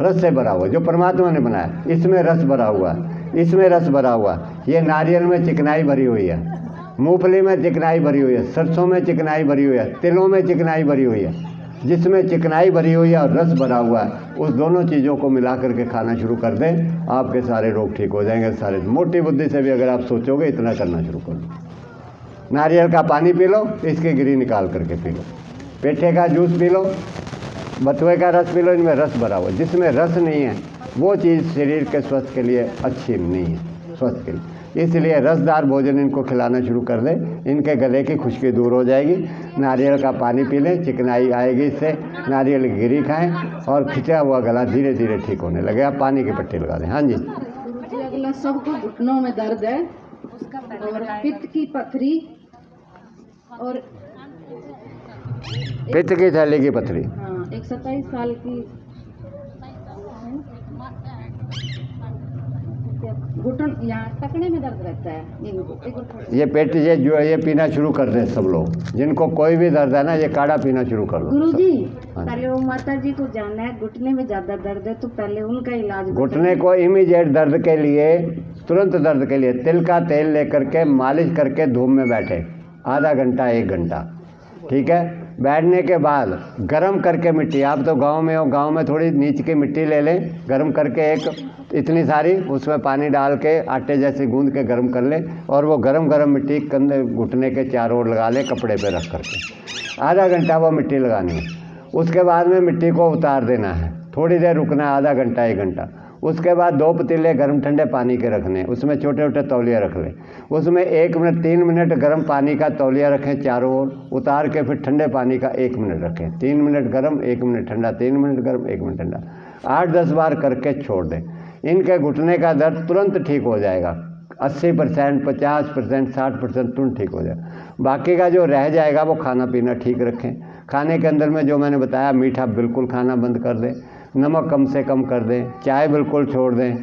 रस से भरा हुआ जो परमात्मा ने बनाया, इसमें रस भरा हुआ, इसमें रस भरा हुआ। ये नारियल में चिकनाई भरी हुई है, मूंगफली में चिकनाई भरी हुई है, सरसों में चिकनाई भरी हुई है, तिलों में चिकनाई भरी हुई है। जिसमें चिकनाई भरी हुई है और रस भरा हुआ है, उस दोनों चीज़ों को मिला करके खाना शुरू कर दें, आपके सारे रोग ठीक हो जाएंगे। सारे मोटी बुद्धि से भी अगर आप सोचोगे इतना करना शुरू कर दो। नारियल का पानी पी लो, इसकी गिरी निकाल करके पी लो, पेठे का जूस पी लो, बथुए का रस पी लो, इनमें रस भरा हुआ। जिसमें रस नहीं है वो चीज़ शरीर के स्वास्थ्य के लिए अच्छी नहीं है, स्वास्थ्य के लिए। इसलिए रसदार भोजन इनको खिलाना शुरू कर दें, इनके गले की खुश्की दूर हो जाएगी। नारियल का पानी पी लें, चिकनाई आएगी इससे, नारियल की गिरी खाएं और खिंचा हुआ गला धीरे धीरे ठीक होने लगे। आप पानी की पट्टी लगा दें। हाँ जी। अगला सबको घुटनों में दर्द है और पित्त की पथरी और पित्त की थैली की पथरी। हाँ, एक 27 साल की घुटन यहाँ टकने में दर्द रहता है। ये पेट ये जो है ये पीना शुरू कर दें सब लोग, जिनको कोई भी दर्द है ना ये काढ़ा पीना शुरू कर दो। गुरुजी पहले वो माता जी को जानना है, घुटने में ज्यादा दर्द है तो पहले उनका इलाज। घुटने को इमीडिएट दर्द के लिए, तुरंत दर्द के लिए तिल का तेल लेकर के मालिश करके धूप में बैठे आधा घंटा 1 घंटा, ठीक है। बैठने के बाद गरम करके मिट्टी, आप तो गांव में हो, गांव में थोड़ी नीच की मिट्टी ले लें, गरम करके एक इतनी सारी उसमें पानी डाल के आटे जैसे गूंद के गरम कर लें, और वो गरम गरम मिट्टी कंधे घुटने के चारों ओर लगा लें कपड़े पे रख करके। आधा घंटा वो मिट्टी लगानी है। उसके बाद में मिट्टी को उतार देना है, थोड़ी देर रुकना है, आधा घंटा 1 घंटा। उसके बाद 2 पतीले गर्म ठंडे पानी के रखने, उसमें छोटे छोटे तौलिया रख लें, उसमें 1 मिनट 3 मिनट गर्म पानी का तौलिया रखें चारों ओर, उतार के फिर ठंडे पानी का 1 मिनट रखें। 3 मिनट गर्म 1 मिनट ठंडा, 3 मिनट गर्म 1 मिनट ठंडा, 8-10 बार करके छोड़ दें। इनके घुटने का दर्द तुरंत ठीक हो जाएगा, 80%, 50%, 60% तुरंत ठीक हो जाएगा। बाकी का जो रह जाएगा वो खाना पीना ठीक रखें। खाने के अंदर में जो मैंने बताया, मीठा बिल्कुल खाना बंद कर दें, नमक कम से कम कर दें, चाय बिल्कुल छोड़ दें,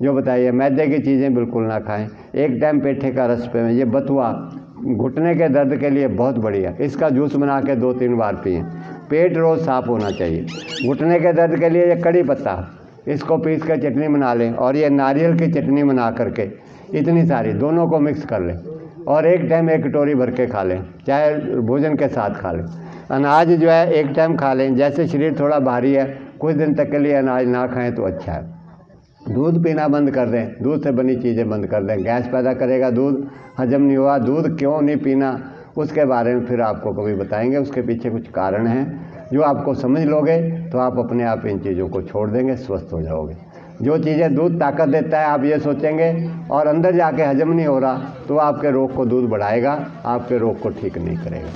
जो बताइए मैदे की चीज़ें बिल्कुल ना खाएं। एक टाइम पेठे का रस पे ये बथुआ घुटने के दर्द के लिए बहुत बढ़िया, इसका जूस बना के 2-3 बार पिएं। पेट रोज़ साफ़ होना चाहिए। घुटने के दर्द के लिए ये कड़ी पत्ता, इसको पीस कर चटनी बना लें, और ये नारियल की चटनी बना करके इतनी सारी दोनों को मिक्स कर लें, और एक टाइम 1 कटोरी भर के खा लें, चाहे भोजन के साथ खा लें। अनाज जो है 1 टाइम खा लें, जैसे शरीर थोड़ा भारी है कुछ दिन तक के लिए अनाज ना खाएं तो अच्छा है। दूध पीना बंद कर दें, दूध से बनी चीज़ें बंद कर दें, गैस पैदा करेगा दूध, हजम नहीं हुआ। दूध क्यों नहीं पीना उसके बारे में फिर आपको कभी बताएंगे, उसके पीछे कुछ कारण हैं जो आपको समझ लोगे तो आप अपने आप इन चीज़ों को छोड़ देंगे, स्वस्थ हो जाओगे। जो चीज़ें दूध ताकत देता है आप ये सोचेंगे और अंदर जाके हजम नहीं हो रहा तो आपके रोग को दूध बढ़ाएगा, आपके रोग को ठीक नहीं करेगा।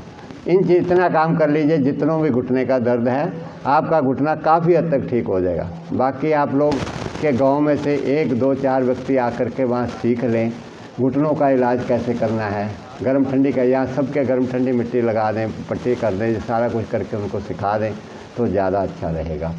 इतना काम कर लीजिए, जितनों भी घुटने का दर्द है आपका घुटना काफ़ी हद तक ठीक हो जाएगा। बाकी आप लोग के गांव में से 1, 2, 4 व्यक्ति आकर के वहाँ सीख लें घुटनों का इलाज कैसे करना है। गर्म ठंडी का यहाँ सबके गर्म ठंडी मिट्टी लगा दें, पट्टी कर दें, सारा कुछ करके उनको सिखा दें तो ज़्यादा अच्छा रहेगा।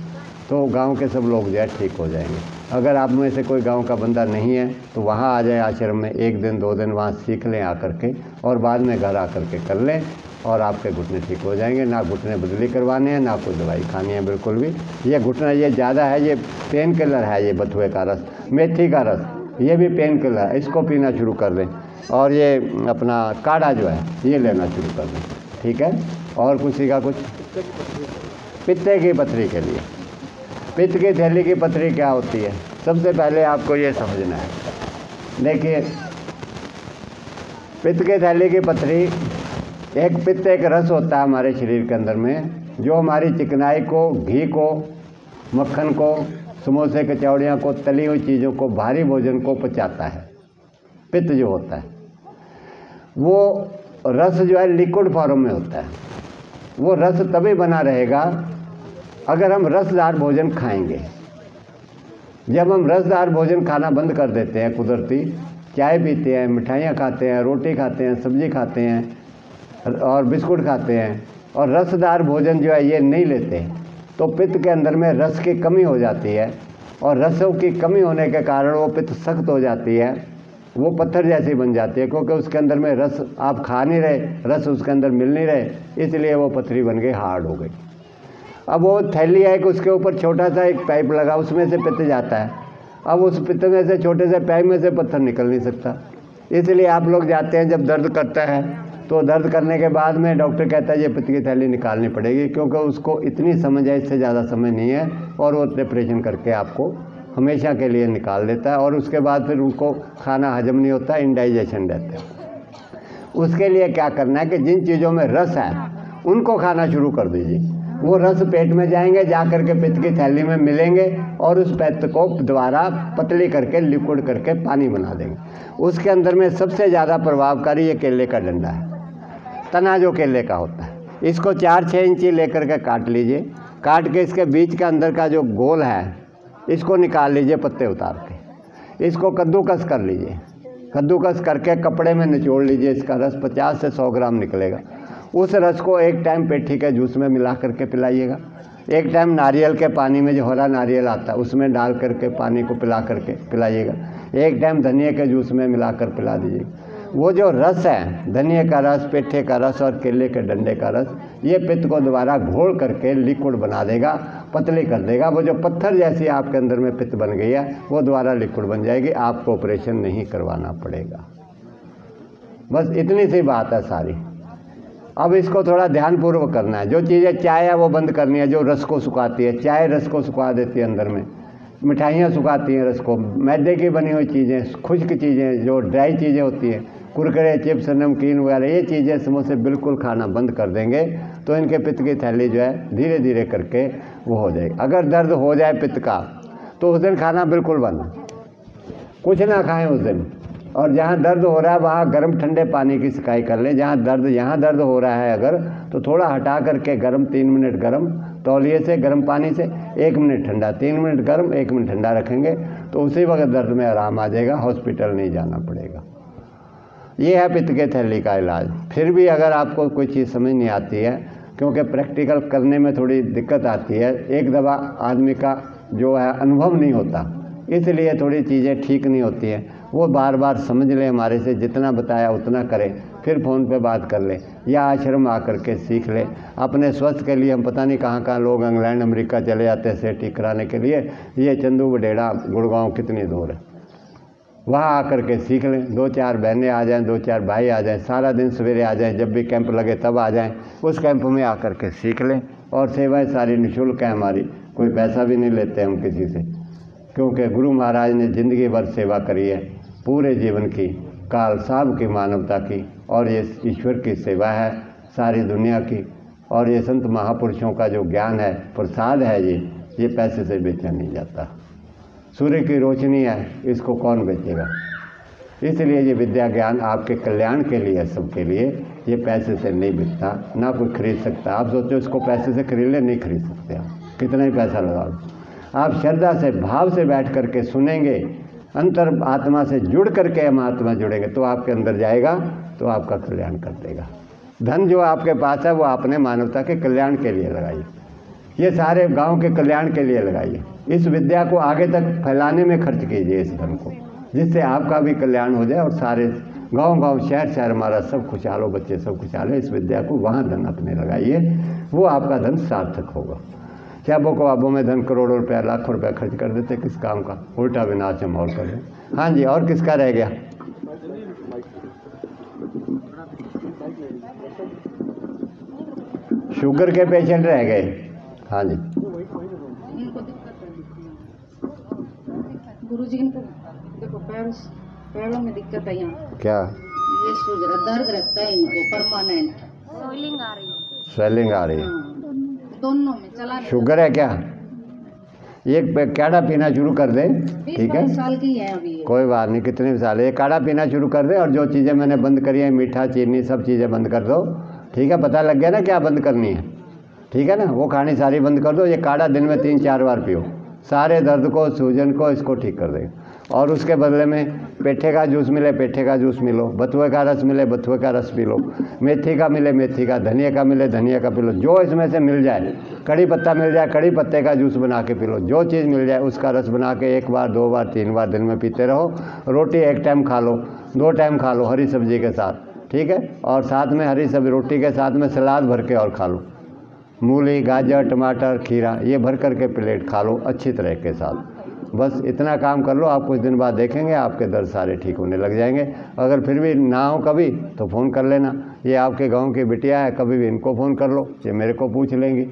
तो गांव के सब लोग जो है ठीक हो जाएंगे। अगर आप में से कोई गांव का बंदा नहीं है तो वहाँ आ जाए आश्रम में, 1 दिन 2 दिन वहाँ सीख लें आकर के, और बाद में घर आकर के कर लें और आपके घुटने ठीक हो जाएंगे। ना घुटने बदली करवाने हैं, ना कोई दवाई खानी है बिल्कुल भी। ये घुटना ये ज़्यादा है, ये पेन किलर है, ये बथुए का रस, मेथी का रस, ये भी पेन किलर है, इसको पीना शुरू कर दें। और ये अपना काढ़ा जो है ये लेना शुरू कर दें, ठीक है। और किसी का कुछ पित्ते की पथरी के लिए। पित्त की थैली की पथरी क्या होती है, सबसे पहले आपको ये समझना है। देखिए, पित्त की थैली की पथरी, एक पित्त एक रस होता है हमारे शरीर के अंदर में, जो हमारी चिकनाई को, घी को, मक्खन को, समोसे कचौड़ियाँ को, तली हुई चीज़ों को, भारी भोजन को पचाता है। पित्त जो होता है वो रस जो है लिक्विड फॉर्म में होता है। वो रस तभी बना रहेगा अगर हम रसदार भोजन खाएंगे। जब हम रसदार भोजन खाना बंद कर देते हैं, कुदरती चाय पीते हैं, मिठाइयाँ खाते हैं, रोटी खाते हैं, सब्जी खाते हैं और बिस्कुट खाते हैं, और रसदार भोजन जो है ये नहीं लेते, तो पित्त के अंदर में रस की कमी हो जाती है, और रसों की कमी होने के कारण वो पित्त सख्त हो जाती है, वो पत्थर जैसी बन जाती है, क्योंकि उसके अंदर में रस आप खा नहीं रहे, रस उसके अंदर मिल नहीं रहे, इसलिए वो पथरी बन गई, हार्ड हो गई। अब वो थैली है कि उसके ऊपर छोटा सा एक पाइप लगा, उसमें से पित्त जाता है। अब उस पित्त में से, छोटे से पाइप में से पत्थर निकल नहीं सकता, इसलिए आप लोग जाते हैं जब दर्द करता है तो दर्द करने के बाद में डॉक्टर कहता है ये पित्त की थैली निकालनी पड़ेगी, क्योंकि उसको इतनी समझ है, इससे ज़्यादा समझ नहीं है, और वो ऑपरेशन करके आपको हमेशा के लिए निकाल देता है, और उसके बाद फिर उनको खाना हजम नहीं होता, इंडाइजेशन रहता है। उसके लिए क्या करना है कि जिन चीज़ों में रस है उनको खाना शुरू कर दीजिए। वो रस पेट में जाएंगे, जा कर के पित्त की थैली में मिलेंगे, और उस पित्त को दोबारा पतली करके लिक्विड करके पानी बना देंगे। उसके अंदर में सबसे ज़्यादा प्रभावकारी ये केले का डंडा है, तना जो केले का होता है। इसको 4-6 इंची लेकर के काट लीजिए, काट के इसके बीच के अंदर का जो गोल है इसको निकाल लीजिए, पत्ते उतार के इसको कद्दूकस कर लीजिए। कद्दूकस करके कपड़े में निचोड़ लीजिए, इसका रस 50 से 100 ग्राम निकलेगा। उस रस को एक टाइम पेठी के जूस में मिला करके पिलाइएगा, एक टाइम नारियल के पानी में, जो हरा नारियल आता है उसमें डाल करके पानी को पिला करके पिलाइएगा, एक टाइम धनिया के जूस में मिलाकर पिला दीजिएगा। वो जो रस है, धनिया का रस, पेठे का रस और केले के डंडे का रस, ये पित्त को दोबारा घोल करके लिक्विड बना देगा, पतली कर देगा। वो जो पत्थर जैसी आपके अंदर में पित्त बन गई है वो दोबारा लिक्विड बन जाएगी, आपको ऑपरेशन नहीं करवाना पड़ेगा। बस इतनी सी बात है सारी। अब इसको थोड़ा ध्यानपूर्वक करना है। जो चीज़ें चाय है वो बंद करनी है, जो रस को सुखाती है। चाय रस को सुखा देती है अंदर में, मिठाइयाँ सुखाती हैं रस को, मैदे की बनी हुई चीज़ें, खुश्क चीज़ें, जो ड्राई चीज़ें होती हैं, कुरकुरे, चिप्स, नमकीन वगैरह, ये चीज़ें समोसे बिल्कुल खाना बंद कर देंगे तो इनके पित्त की थैली जो है धीरे धीरे करके वो हो जाएगी। अगर दर्द हो जाए पित्त का तो उस दिन खाना बिल्कुल बंद, कुछ ना खाएं उस दिन। और जहाँ दर्द हो रहा है वहाँ गर्म ठंडे पानी की सिकाई कर लें। यहाँ दर्द हो रहा है अगर, तो थोड़ा हटा करके गर्म 3 मिनट गर्म तौलिए से, गर्म पानी से, 1 मिनट ठंडा, 3 मिनट गर्म, 1 मिनट ठंडा रखेंगे तो उसी वक्त दर्द में आराम आ जाएगा, हॉस्पिटल नहीं जाना पड़ेगा। ये है पित्त के थैली का इलाज। फिर भी अगर आपको कोई चीज़ समझ नहीं आती है, क्योंकि प्रैक्टिकल करने में थोड़ी दिक्कत आती है, एक दफ़ा आदमी का जो है अनुभव नहीं होता, इसलिए थोड़ी चीज़ें ठीक नहीं होती हैं। वो बार बार समझ लें, हमारे से जितना बताया उतना करें, फिर फ़ोन पे बात कर लें या आश्रम आकर के सीख लें। अपने स्वास्थ्य के लिए हम पता नहीं कहाँ कहाँ लोग इंग्लैंड अमेरिका चले जाते हैं सेहत ठीक कराने के लिए। ये चंदू बडेड़ा गुड़गांव कितनी दूर है, वहाँ आकर के सीख लें। 2-4 बहनें आ जाएं, 2-4 भाई आ जाएं, सारा दिन सवेरे आ जाएं, जब भी कैंप लगे तब आ जाएं, उस कैंप में आकर के सीख लें। और सेवाएं सारी निःशुल्क है हमारी, कोई पैसा भी नहीं लेते हम किसी से, क्योंकि गुरु महाराज ने ज़िंदगी भर सेवा करी है, पूरे जीवन की, काल साहब की, मानवता की, और ये ईश्वर की सेवा है सारी दुनिया की। और ये संत महापुरुषों का जो ज्ञान है, प्रसाद है, ये पैसे से बेचा नहीं जाता। सूर्य की रोशनी है, इसको कौन बेचेगा? इसलिए ये विद्या ज्ञान आपके कल्याण के लिए, सबके लिए, ये पैसे से नहीं बिकता, ना कोई खरीद सकता। आप सोचो इसको पैसे से खरीद ले, नहीं खरीद सकते आप, कितना ही पैसा लगाओ। आप श्रद्धा से, भाव से बैठ करके सुनेंगे, अंतर आत्मा से जुड़ करके हम आत्मा जुड़ेंगे तो आपके अंदर जाएगा, तो आपका कल्याण कर देगा। धन जो आपके पास है वो आपने मानवता के कल्याण के लिए लगाइए, ये सारे गांव के कल्याण के लिए लगाइए। इस विद्या को आगे तक फैलाने में खर्च कीजिए इस धन को, जिससे आपका भी कल्याण हो जाए और सारे गांव-गांव, शहर हमारा सब खुशहाल हो, बच्चे सब खुशहाल है। इस विद्या को वहाँ धन अपने लगाइए, वो आपका धन सार्थक होगा। ख्याबों ख्वाबों में धन करोड़ों रुपया, लाखों रुपया खर्च कर देते, किस काम का? उल्टा विनाश हम और कर दें। हाँ जी, और किसका रह गया? शुगर के पेशेंट रह गए। हाँ जी। इनको दिक्कत है गुरुजी, इनको देखो पैरों में दिक्कत है। यहाँ क्या ये सूज रहा, दर्द रहता है इनको परमानेंट, स्वेलिंग आ रही है? दोनों में चला नहीं शुगर है क्या? एक काढ़ा पीना शुरू कर दे, ठीक है? 20 साल की है अभी ये। कोई बात नहीं, कितने भी साल है, ये काढ़ा पीना शुरू कर दे और जो चीज़ें मैंने बंद करी है, मीठा चीनी सब चीज़ें बंद कर दो, ठीक है? पता लग गया ना क्या बंद करनी है, ठीक है ना? वो खानी सारी बंद कर दो। ये काढ़ा दिन में 3-4 बार पियो, सारे दर्द को, सूजन को, इसको ठीक कर देगा। और उसके बदले में पेठे का जूस मिले, पेठे का जूस पी लो, बथुए का रस मिले, बथुए का रस पी लो, मेथी का मिले, मेथी का, धनिया का मिले, धनिया का पी लो, जो इसमें से मिल जाए। कड़ी पत्ता मिल जाए, कड़ी पत्ते का जूस बना के पी लो, जो चीज़ मिल जाए उसका रस बना के 1 बार 2 बार 3 बार दिन में पीते रहो। रोटी 1 टाइम खा लो, 2 टाइम खा लो हरी सब्जी के साथ, ठीक है? और साथ में हरी सब्जी रोटी के साथ में सलाद भर के और खा लो, मूली, गाजर, टमाटर, खीरा, ये भर करके प्लेट खा लो अच्छी तरह के साथ। बस इतना काम कर लो, आप कुछ दिन बाद देखेंगे आपके दर्द सारे ठीक होने लग जाएंगे। अगर फिर भी ना हो कभी तो फ़ोन कर लेना, ये आपके गांव की बिटिया है, कभी भी इनको फ़ोन कर लो, ये मेरे को पूछ लेंगी।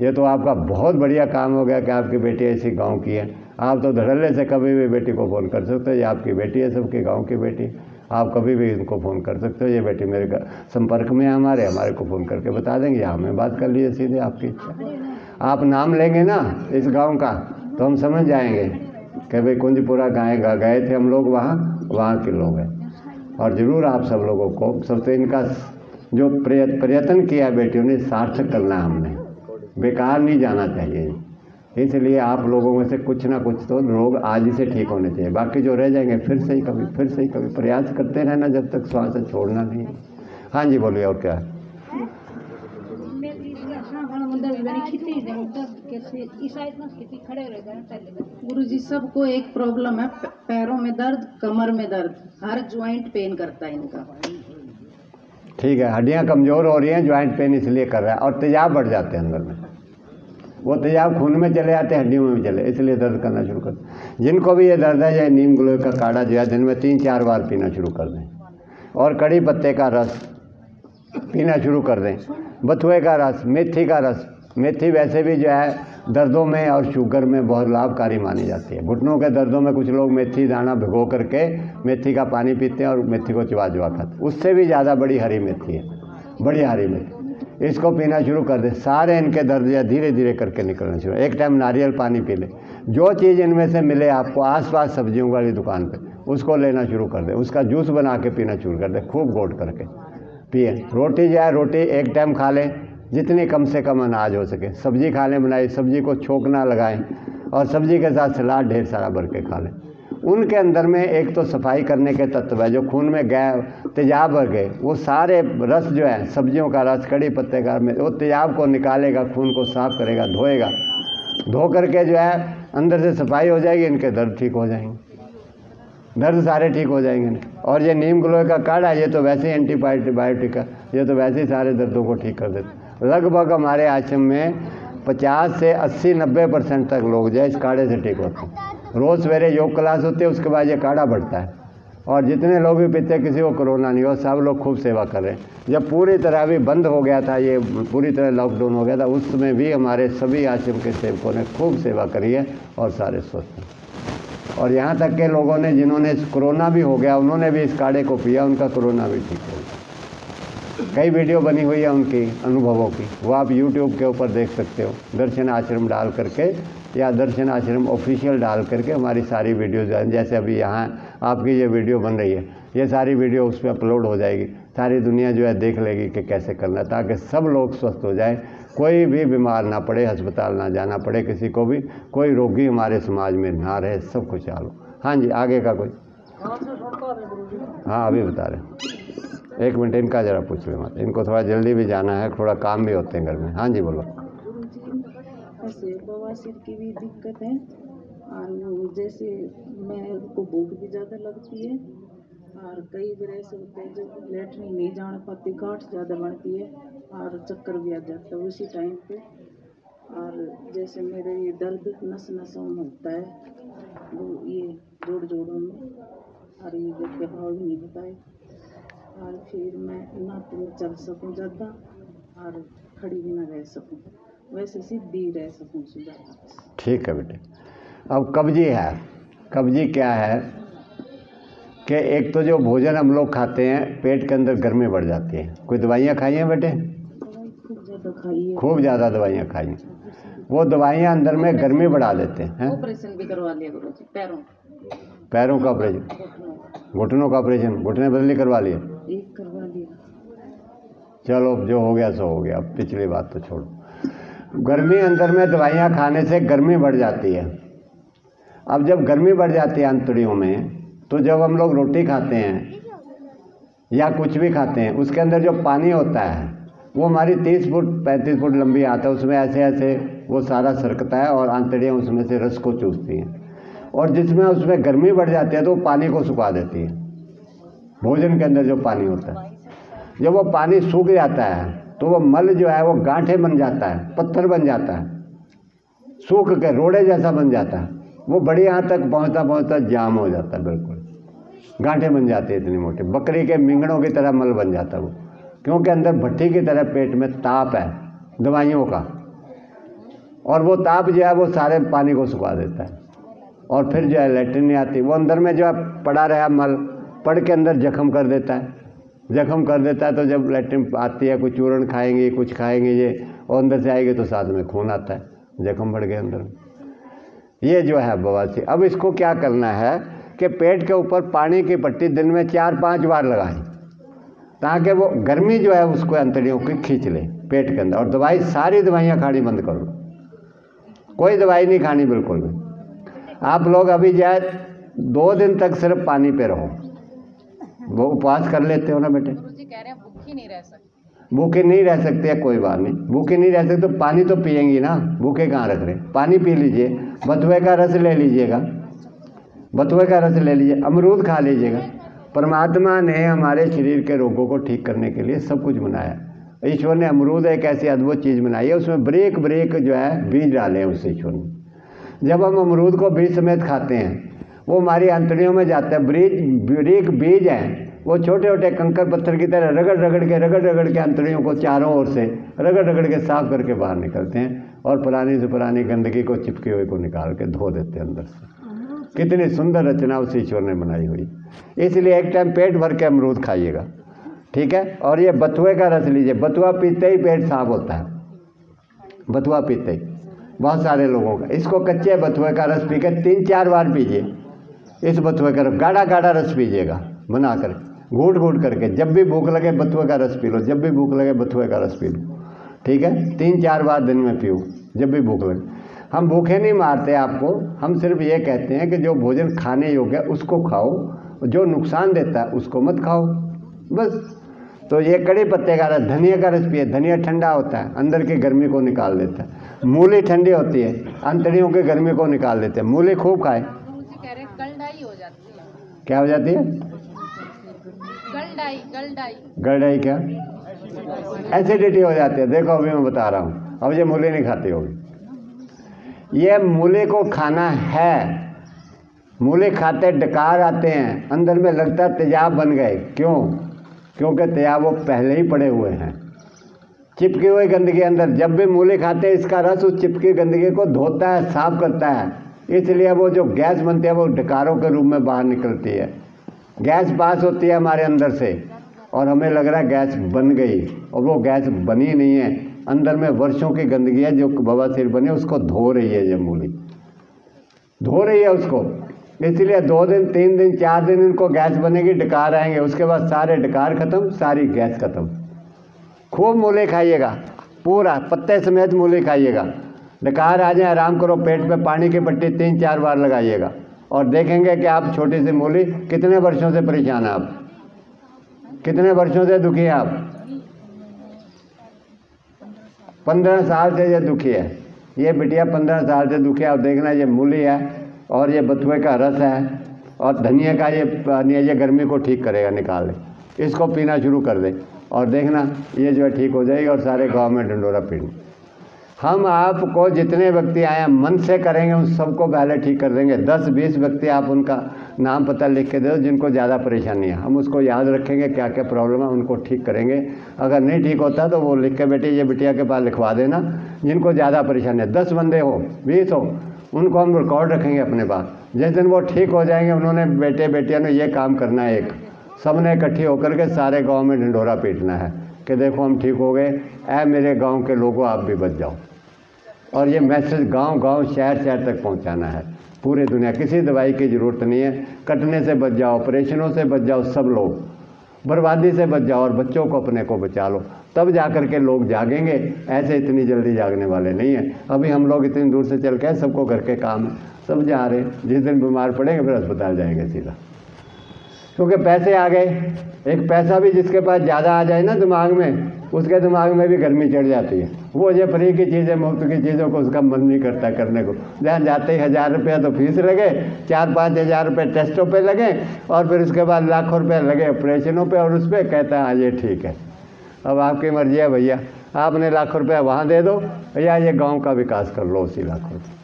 ये तो आपका बहुत बढ़िया काम हो गया कि आपकी बेटी ऐसी गांव की है। आप तो धड़ल्ले से कभी भी बेटी को फ़ोन कर सकते हो, ये आपकी बेटी है, सबके गाँव की बेटी, आप कभी भी इनको फ़ोन कर सकते हो। ये बेटी मेरे संपर्क में है, हमारे को फ़ोन करके बता देंगे, या हमें बात कर लीजिए सीधे, आपकी इच्छा। आप नाम लेंगे ना इस गांव का तो हम समझ जाएंगे कि भाई कुंजपुरा गए थे हम लोग, वहाँ के लोग हैं। और ज़रूर आप सब लोगों को सबसे इनका जो प्रयत्न किया बेटियों ने सार्थक करना है, हमने बेकार नहीं जाना चाहिए। इसलिए आप लोगों में से कुछ ना कुछ तो लोग आज ही से ठीक होने चाहिए, बाकी जो रह जाएंगे फिर से ही कभी प्रयास करते रहना जब तक श्वास छोड़ना नहीं है। हाँ जी बोलिए, और क्या है? गुरुजी सबको एक प्रॉब्लम है, पैरों में दर्द, कमर में दर्द, हर ज्वाइंट पेन करता है इनका। ठीक है, हड्डियां कमज़ोर हो रही हैं, ज्वाइंट पेन इसलिए कर रहा है, और तेजाब बढ़ जाते हैं अंदर में, वो तेजाब खून में चले जाते हैं, हड्डियों में भी चले, इसलिए दर्द करना शुरू कर दें। जिनको भी ये दर्द है, या नीम गिलोय का काढ़ा जो है दिन में 3-4 बार पीना शुरू कर दें, और कड़ी पत्ते का रस पीना शुरू कर दें, बथुए का रस, मेथी का रस। मेथी वैसे भी जो है दर्दों में और शुगर में बहुत लाभकारी मानी जाती है। घुटनों के दर्दों में कुछ लोग मेथी दाना भिगो करके मेथी का पानी पीते हैं और मेथी को चबा चबा खाते हैं, उससे भी ज़्यादा बड़ी हरी मेथी है, बड़ी हरी मेथी, इसको पीना शुरू कर दे। सारे इनके दर्द या धीरे धीरे करके निकलना शुरू। एक टाइम नारियल पानी पी ले, जो चीज़ इनमें से मिले आपको आसपास सब्जियों वाली दुकान पे, उसको लेना शुरू कर दे, उसका जूस बना के पीना शुरू कर दे, खूब घोट करके पिए। रोटी जो है, रोटी 1 टाइम खा लें, जितनी कम से कम अनाज हो सके, सब्जी खा लें बनाई, सब्जी को छोंक ना लगाएं, और सब्जी के साथ सलाद ढेर सारा भर के खा लें। उनके अंदर में एक तो सफाई करने के तत्व है, जो खून में तेजाब भर गए, वो सारे रस जो है, सब्जियों का रस, कड़ी पत्ते का, वो तेजाब को निकालेगा, खून को साफ करेगा, धोएगा, धो करके जो है अंदर से सफाई हो जाएगी, इनके दर्द ठीक हो जाएंगे, दर्द सारे ठीक हो जाएंगे इनके। और ये नीम गिलोय का काढ़ा, ये तो वैसे ही एंटीबायोटिक है, ये तो वैसे ही सारे दर्दों को ठीक कर देते। लगभग हमारे आश्रम में 50 से 80-90% तक लोग जो है इस काढ़े से ठीक होते हैं। रोज़ सवेरे योग क्लास होती है, उसके बाद ये काढ़ा बढ़ता है, और जितने लोग भी पीते हैं किसी को कोरोना नहीं हो, सब लोग खूब सेवा कर रहे हैं। जब पूरी तरह अभी बंद हो गया था, ये पूरी तरह लॉकडाउन हो गया था, उसमें भी हमारे सभी आश्रम के सेवकों ने खूब सेवा करी है और सारे स्वस्थ हैं। और यहाँ तक के लोगों ने, जिन्होंने कोरोना भी हो गया, उन्होंने भी इस काढ़े को पिया, उनका कोरोना भी ठीक हो गया। कई वीडियो बनी हुई है उनकी अनुभवों की, वो आप YouTube के ऊपर देख सकते हो, दर्शन आश्रम डाल करके या दर्शन आश्रम ऑफिशियल डाल करके हमारी सारी वीडियोज़ हैं। जैसे अभी यहाँ आपकी ये वीडियो बन रही है, ये सारी वीडियो उस पर अपलोड हो जाएगी, सारी दुनिया जो है देख लेगी कि कैसे करना, ताकि सब लोग स्वस्थ हो जाए, कोई भी बीमार ना पड़े, अस्पताल ना जाना पड़े किसी को भी, कोई रोगी हमारे समाज में ना रहे, सब कुछ चालू। हाँ जी, आगे का कोई? हाँ अभी बता रहे, 1 मिनट इनका ज़रा पूछ ले मत, इनको थोड़ा जल्दी भी जाना है, थोड़ा काम भी होते हैं घर में। हाँ जी बोलो। ऐसे बवासीर की भी दिक्कत है, और जैसे मैं को भूख भी ज़्यादा लगती है, और कई बार ऐसे होते हैं जब लेटरिन नहीं जाना पाती, गांठ ज़्यादा बढ़ती है और चक्कर भी आ जाता है उसी टाइम पे। और जैसे मेरे ये दर्द नसों में होता है, वो ये जोड़ों में, और ये जब भाव भी नहीं होता है, और फिर मैं ना तो चल सकूं ज़्यादा और खड़ी भी ना रह सकूं। वैसे सीधी रह सकूँ सुजाता। ठीक है बेटे। अब कब्जी है। कब्जी क्या है कि एक तो जो भोजन हम लोग खाते हैं पेट के अंदर गर्मी बढ़ जाती है। कोई दवाइयाँ खाई हैं बेटे? खूब ज़्यादा खाई है। खूब ज़्यादा दवाइयाँ खाई हैं। वो दवाइयाँ अंदर में गर्मी बढ़ा देते हैं। ऑपरेशन भी करवा लिया गुरुजी, पैरों का ऑपरेशन, घुटनों का ऑपरेशन, घुटने बदली करवा लिए? एक करवा लिया। चलो जो हो गया सो हो गया, अब पिछली बात तो छोड़ो। गर्मी अंदर में दवाइयाँ खाने से गर्मी बढ़ जाती है। अब जब गर्मी बढ़ जाती है आंतड़ियों में, तो जब हम लोग रोटी खाते हैं या कुछ भी खाते हैं, उसके अंदर जो पानी होता है वो हमारी 30 फुट 35 फुट लंबी आता है, उसमें ऐसे ऐसे वो सारा सरकता है और आंतड़ियाँ उसमें से रस को चूसती हैं, और जिसमें उसमें गर्मी बढ़ जाती है तो वो पानी को सुखा देती है। भोजन के अंदर जो पानी होता है, जब वो पानी सूख जाता है तो वो मल जो है वो गांठें बन जाता है, पत्थर बन जाता है, सूख के रोड़े जैसा बन जाता है। वो बड़ी यहाँ तक पहुँचता पहुँचता जाम हो जाता है, बिल्कुल गांठें बन जाती है इतनी मोटी, बकरी के मिंगड़ों की तरह मल बन जाता है वो, क्योंकि अंदर भट्टी की तरह पेट में ताप है दवाइयों का, और वो ताप जो है वो सारे पानी को सुखा देता है, और फिर जो है लेटरिन नहीं आती। वो अंदर में जो है पड़ा रहा मल पड़ के अंदर जख्म कर देता है, जख्म कर देता है। तो जब लेटरिन आती है, कुछ चूर्ण खाएंगे कुछ खाएंगे ये, और अंदर से आएगी तो साथ में खून आता है, जख्म बढ़ गए अंदर में। ये जो है बवासीर। अब इसको क्या करना है कि पेट के ऊपर पानी की पट्टी दिन में 4-5 बार लगाएं, ताकि वो गर्मी जो है उसको अंतड़ियों की खींच ले पेट के अंदर। और दवाई, सारी दवाइयाँ खानी बंद कर लो, कोई दवाई नहीं खानी बिल्कुल भी। आप लोग अभी जाए 2 दिन तक सिर्फ पानी पे रहो। वो उपवास कर लेते हो ना बेटे? गुरुजी कह रहे हैं भूखी नहीं रह सकती। भूखे नहीं रह सकते है, कोई बात नहीं, भूखे नहीं रह सकते तो पानी तो पिएंगी ना, भूखे कहाँ रख रहे? पानी पी लीजिए, बथुए का रस ले लीजिएगा, बथुए का रस ले लीजिए, अमरूद खा लीजिएगा। परमात्मा ने हमारे शरीर के रोगों को ठीक करने के लिए सब कुछ बनाया। ईश्वर ने अमरूद एक ऐसी अद्भुत चीज़ बनाई है, उसमें ब्रेक जो है बीज डाले हैं उस ईश्वर ने। जब हम अमरूद को बीज समेत खाते हैं, वो हमारी आंतड़ियों में जाता है। ब्रेक बीज हैं, वो छोटे छोटे कंकर पत्थर की तरह रगड़ रगड़ के आंतड़ियों को चारों ओर से रगड़ के साफ करके बाहर निकलते हैं, और पुरानी से पुरानी गंदगी को, चिपके हुए को निकाल के धो देते हैं अंदर से। कितनी सुंदर रचना उस ईश्वर ने बनाई हुई। इसलिए एक टाइम पेट भर के अमरूद खाइएगा, ठीक है। और ये बथुए का रस लीजिए, बथुआ पीते ही पेट साफ होता है, बथुआ पीते ही बहुत सारे लोगों का। इसको कच्चे बथुए का रस पी के 3-4 बार पीजिए। इस बथुए का गाढ़ा रस पीजिएगा बनाकर, घूट करके। जब भी भूख लगे बथुए का रस पी लो, जब भी भूख लगे बथुए का रस पी लो, ठीक है। 3-4 बार दिन में पियो जब भी भूख लगे। हम भूखे नहीं मारते आपको, हम सिर्फ ये कहते हैं कि जो भोजन खाने योग्य है उसको खाओ, जो नुकसान देता है उसको मत खाओ, बस। तो ये कड़ी पत्ते का रस, धनिया का रस पिए। धनिया ठंडा होता है, अंदर की गर्मी को निकाल देता है। मूली ठंडी होती है, अंतड़ियों की गर्मी को निकाल देते हैं। मूली खूब खाए। कह रहे गलडाई हो जाती है। क्या हो जाती है? गलडाई क्या? एसिडिटी हो जाती है। देखो अभी मैं बता रहा हूँ, अब ये मूली नहीं खाती होगी। ये मूली को खाना है, मूली खाते डकार आते हैं, अंदर में लगता है तेजाब बन गए। क्यों? क्योंकि तेजाब वो पहले ही पड़े हुए हैं, चिपकी हुई गंदगी अंदर। जब भी मूली खाते हैं इसका रस उस चिपकी गंदगी को धोता है, साफ करता है, इसलिए वो जो गैस बनती है वो डकारों के रूप में बाहर निकलती है। गैस पास होती है हमारे अंदर से, और हमें लग रहा है गैस बन गई, और वो गैस बनी नहीं है। अंदर में वर्षों की गंदगी है जो बवासीर बने, उसको धो रही है, ये मूली धो रही है उसको। इसलिए 2 दिन 3 दिन 4 दिन इनको गैस बनेगी, डकार आएंगे, उसके बाद सारे डकार खत्म, सारी गैस खत्म। खूब मूली खाइएगा, पूरा पत्ते समेत मूली खाइएगा। डकार आ जाए, आराम करो, पेट पे पानी की पट्टी 3-4 बार लगाइएगा, और देखेंगे कि आप छोटी सी मूली। कितने वर्षों से परेशान हैं आप? कितने वर्षों से दुखी हैं आप? 15 साल से ये दुखी है। ये बिटिया 15 साल से दुखी है। और देखना, ये मूली है और ये बथुए का रस है और धनिया का ये पानी है, ये गर्मी को ठीक करेगा, निकाल दे, इसको पीना शुरू कर दे, और देखना ये जो है ठीक हो जाएगी, और सारे गांव में डंडोरा पीना। हम आपको जितने व्यक्ति आए हैं मन से करेंगे, उन सबको पहले ठीक कर देंगे। 10-20 व्यक्ति आप उनका नाम पता लिख के दे दो जिनको ज़्यादा परेशानी है, हम उसको याद रखेंगे क्या क्या प्रॉब्लम है, उनको ठीक करेंगे। अगर नहीं ठीक होता तो वो लिख के बेटे ये बिटिया के पास लिखवा देना जिनको ज़्यादा परेशानी है। 10 बंदे हो 20 हो, उनको हम रिकॉर्ड रखेंगे अपने पास। जिस दिन वो ठीक हो जाएंगे, उन्होंने बेटे बेटियों ने ये काम करना है, एक सब ने इकट्ठी होकर के सारे गांव में ढिंढोरा पीटना है कि देखो हम ठीक हो गए, ऐ मेरे गांव के लोगों आप भी बच जाओ। और ये मैसेज गांव गांव शहर शहर तक पहुंचाना है पूरे दुनिया। किसी दवाई की ज़रूरत नहीं है, कटने से बच जाओ, ऑपरेशनों से बच जाओ, सब लोग बर्बादी से बच जाओ और बच्चों को अपने को बचा लो, तब जा कर के लोग जागेंगे। ऐसे इतनी जल्दी जागने वाले नहीं हैं। अभी हम लोग इतनी दूर से चल के सबको घर के काम है, सब जा रहे हैं। जिस दिन बीमार पड़ेंगे फिर अस्पताल जाएंगे सीधा, क्योंकि पैसे आ गए। एक पैसा भी जिसके पास ज़्यादा आ जाए ना दिमाग में, उसके दिमाग में भी गर्मी चढ़ जाती है। वो ये फ्री की चीज़ें, मुफ्त की चीज़ों को उसका मन नहीं करता करने को। जहाँ जाते ही 1000 रुपया तो फीस लगे, 4-5 हज़ार रुपये टेस्टों पे लगे और फिर उसके बाद लाखों रुपये लगे ऑपरेशनों पे, और उस पर कहता है हाँ ये ठीक है। अब आपकी मर्जी है भैया, आपने लाखों रुपया वहाँ दे दो या ये गाँव का विकास कर लो उसी लाखों रुपये।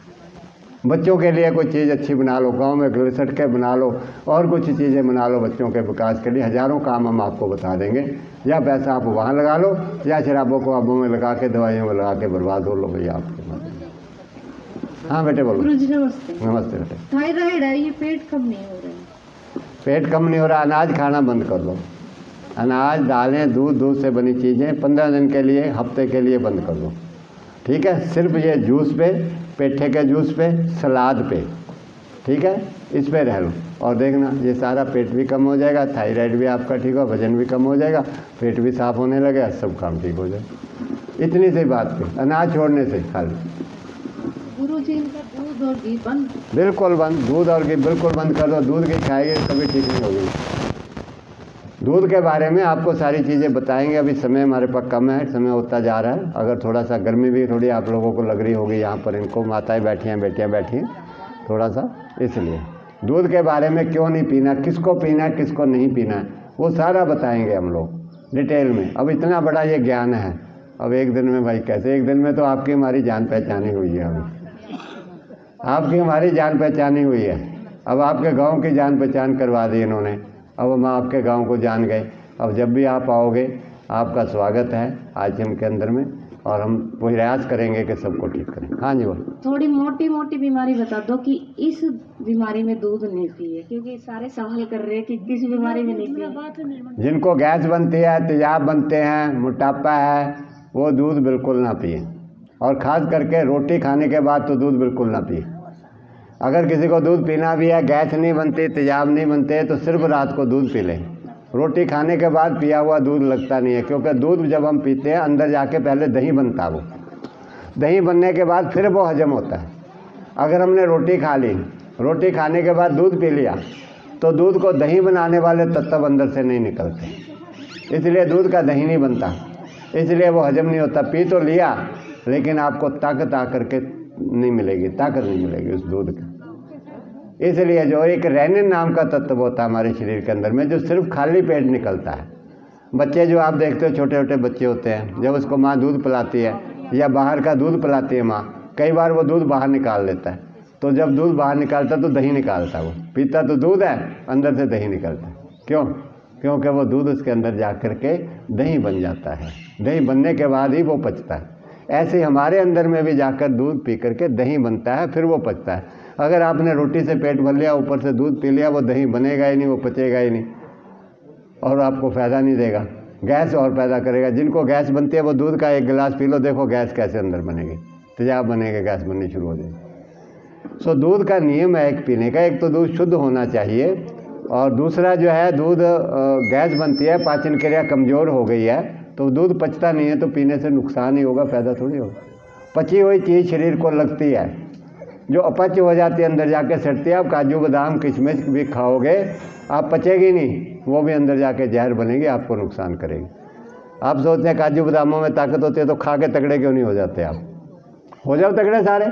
बच्चों के लिए कोई चीज़ अच्छी बना लो, गांव में सड़कें बना लो और कुछ चीज़ें बना लो बच्चों के विकास के लिए। हज़ारों काम हम आपको बता देंगे। या पैसा आप वहाँ लगा लो या शराबों को आबों में लगा के, दवाइयों में लगा के बर्बाद हो लो भैया आपके मत। हाँ बेटे बोलो। गुरुजी नमस्ते। नमस्ते बेटे। थायराइड है, ये पेट कम नहीं हो रहा है। पेट कम नहीं हो रहा, अनाज खाना बंद कर लो। अनाज, दालें, दूध से बनी चीज़ें 15 दिन के लिए, हफ्ते के लिए बंद कर लो, ठीक है। सिर्फ ये जूस पे, पेठे के जूस पे, सलाद पे, ठीक है, इस पे रह लो और देखना ये सारा पेट भी कम हो जाएगा, थायराइड भी आपका ठीक हो, वजन भी कम हो जाएगा, पेट भी साफ होने लगेगा, सब काम ठीक हो जाएगा। इतनी सी बात पे, अनाज छोड़ने से खाली। गुरुजी इनका दूध और घी बंद? बिल्कुल बंद, दूध और घी बिल्कुल बंद कर दो। दूध घी खाएंगे कभी ठीक नहीं होगी। दूध के बारे में आपको सारी चीज़ें बताएंगे। अभी समय हमारे पास कम है, समय होता जा रहा है। अगर थोड़ा सा गर्मी भी थोड़ी आप लोगों को लग रही होगी, यहाँ पर इनको माताएं बैठी हैं, बेटियाँ बैठी हैं थोड़ा सा, इसलिए दूध के बारे में क्यों नहीं पीना, किसको पीना है, किसको नहीं पीना है, वो सारा बताएंगे हम लोग डिटेल में। अब इतना बड़ा ये ज्ञान है, अब एक दिन में भाई कैसे, एक दिन में तो आपकी हमारी जान पहचानी हुई है। अभी आपकी हमारी जान पहचानी हुई है, अब आपके गाँव की जान पहचान करवा दी इन्होंने। अब हम आपके गांव को जान गए। अब जब भी आप आओगे आपका स्वागत है आश्रम के अंदर में, और हम प्रयास करेंगे कि सबको ठीक करें। हाँ जी बोलो। थोड़ी मोटी मोटी बीमारी बता दो कि इस बीमारी में दूध नहीं पिए, क्योंकि सारे सवाल कर रहे हैं कि किस बीमारी में नहीं पिए। जिनको गैस बनती है, तेजाब बनते हैं, मोटापा है, वो दूध बिल्कुल ना पिए, और ख़ास करके रोटी खाने के बाद तो दूध बिल्कुल ना पिए। अगर किसी को दूध पीना भी है, गैस नहीं बनती, तेजाब नहीं बनते, तो सिर्फ रात को दूध पी लें। रोटी खाने के बाद पिया हुआ दूध लगता नहीं है, क्योंकि दूध जब हम पीते हैं अंदर जाके पहले दही बनता है, वो दही बनने के बाद फिर वो हजम होता है। अगर हमने रोटी खा ली, रोटी खाने के बाद दूध पी लिया, तो दूध को दही बनाने वाले तत्व अंदर से नहीं निकलते, इसलिए दूध का दही नहीं बनता, इसलिए वो हजम नहीं होता। पी तो लिया लेकिन आपको ताकत आकर के नहीं मिलेगी, ताकत नहीं मिलेगी उस दूध की। इसलिए जो एक रेनिन नाम का तत्व होता है हमारे शरीर के अंदर में, जो सिर्फ खाली पेट निकलता है। बच्चे जो आप देखते हो, छोटे छोटे बच्चे होते हैं, जब उसको माँ दूध पिलाती है या बाहर का दूध पिलाती है माँ, कई बार वो दूध बाहर निकाल लेता है। तो जब दूध बाहर निकालता है तो दही निकालता है, वो पीता तो दूध है, अंदर से दही निकलता है। क्यों? क्योंकि वो दूध उसके अंदर जा कर के दही बन जाता है, दही बनने के बाद ही वो पचता है। ऐसे ही हमारे अंदर में भी जाकर दूध पी करके दही बनता है, फिर वो पचता है। अगर आपने रोटी से पेट भर लिया, ऊपर से दूध पी लिया, वो दही बनेगा ही नहीं, वो पचेगा ही नहीं और आपको फ़ायदा नहीं देगा, गैस और पैदा करेगा। जिनको गैस बनती है वो दूध का 1 गिलास पी लो, देखो गैस कैसे अंदर बनेगी, तेजाब बनेगा, गैस बननी शुरू हो जाएगी। सो दूध का नियम है एक पीने का, एक तो दूध शुद्ध होना चाहिए, और दूसरा जो है दूध गैस बनती है, पाचन क्रिया कमज़ोर हो गई है तो दूध पचता नहीं है, तो पीने से नुकसान ही होगा, फ़ायदा थोड़ी होगा। पची हुई चीज़ शरीर को लगती है, जो अपच हो जाती है अंदर जाके सड़ती है। आप काजू बादाम किशमिश भी खाओगे, आप पचेगी नहीं, वो भी अंदर जाके जहर बनेगी, आपको नुकसान करेगी। आप सोचते हैं काजू बादामों में ताकत होती है, तो खा के तगड़े क्यों नहीं हो जाते? आप हो जाओ तगड़े सारे।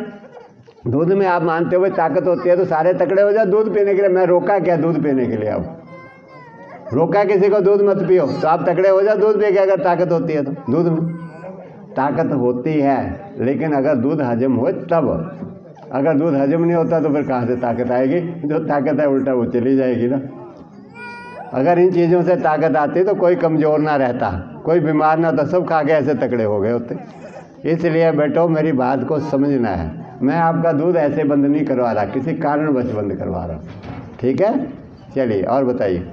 दूध में आप मानते हो भाई ताकत होती है तो सारे तगड़े हो जाओ दूध पीने के लिए। मैं रोका क्या दूध पीने के लिए? अब रोका किसी को दूध मत पियो, तो आप तगड़े हो जाओ दूध पी के, अगर ताकत होती है तो। दूध में ताकत होती है, लेकिन अगर दूध हजम हो तब, अगर दूध हजम नहीं होता तो फिर कहाँ से ताकत आएगी? जो ताकत है उल्टा वो चली जाएगी ना। अगर इन चीज़ों से ताकत आती तो कोई कमज़ोर ना रहता, कोई बीमार ना, तो सब खा के ऐसे तकड़े हो गए होते। इसलिए बेटो मेरी बात को समझना है, मैं आपका दूध ऐसे बंद नहीं करवा रहा, किसी कारणवश बंद करवा रहा हूँ। ठीक है, चलिए और बताइए।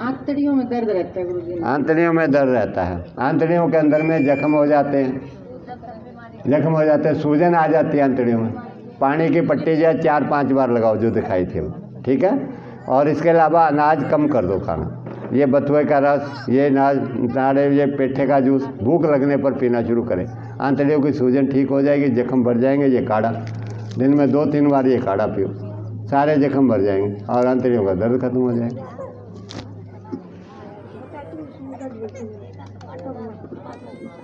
आंतड़ियों में दर्द रहता है गुरुजी? आंतड़ियों में दर्द रहता है, आंतड़ियों के अंदर में जख्म हो जाते हैं, जख्म हो जाते हैं, सूजन आ जाती है आंतड़ियों में। पानी की पट्टी जो है 4-5 बार लगाओ जो दिखाई थी वो, ठीक है। और इसके अलावा अनाज कम कर दो खाना, ये बथुए का रस, ये नाड़े, ये पेठे का जूस भूख लगने पर पीना शुरू करें। आंतड़ियों की सूजन ठीक हो जाएगी, जख्म भर जाएंगे। ये काढ़ा दिन में 2-3 बार ये काढ़ा पियो, सारे जख्म भर जाएंगे और आंतड़ियों का दर्द खत्म हो जाएगा।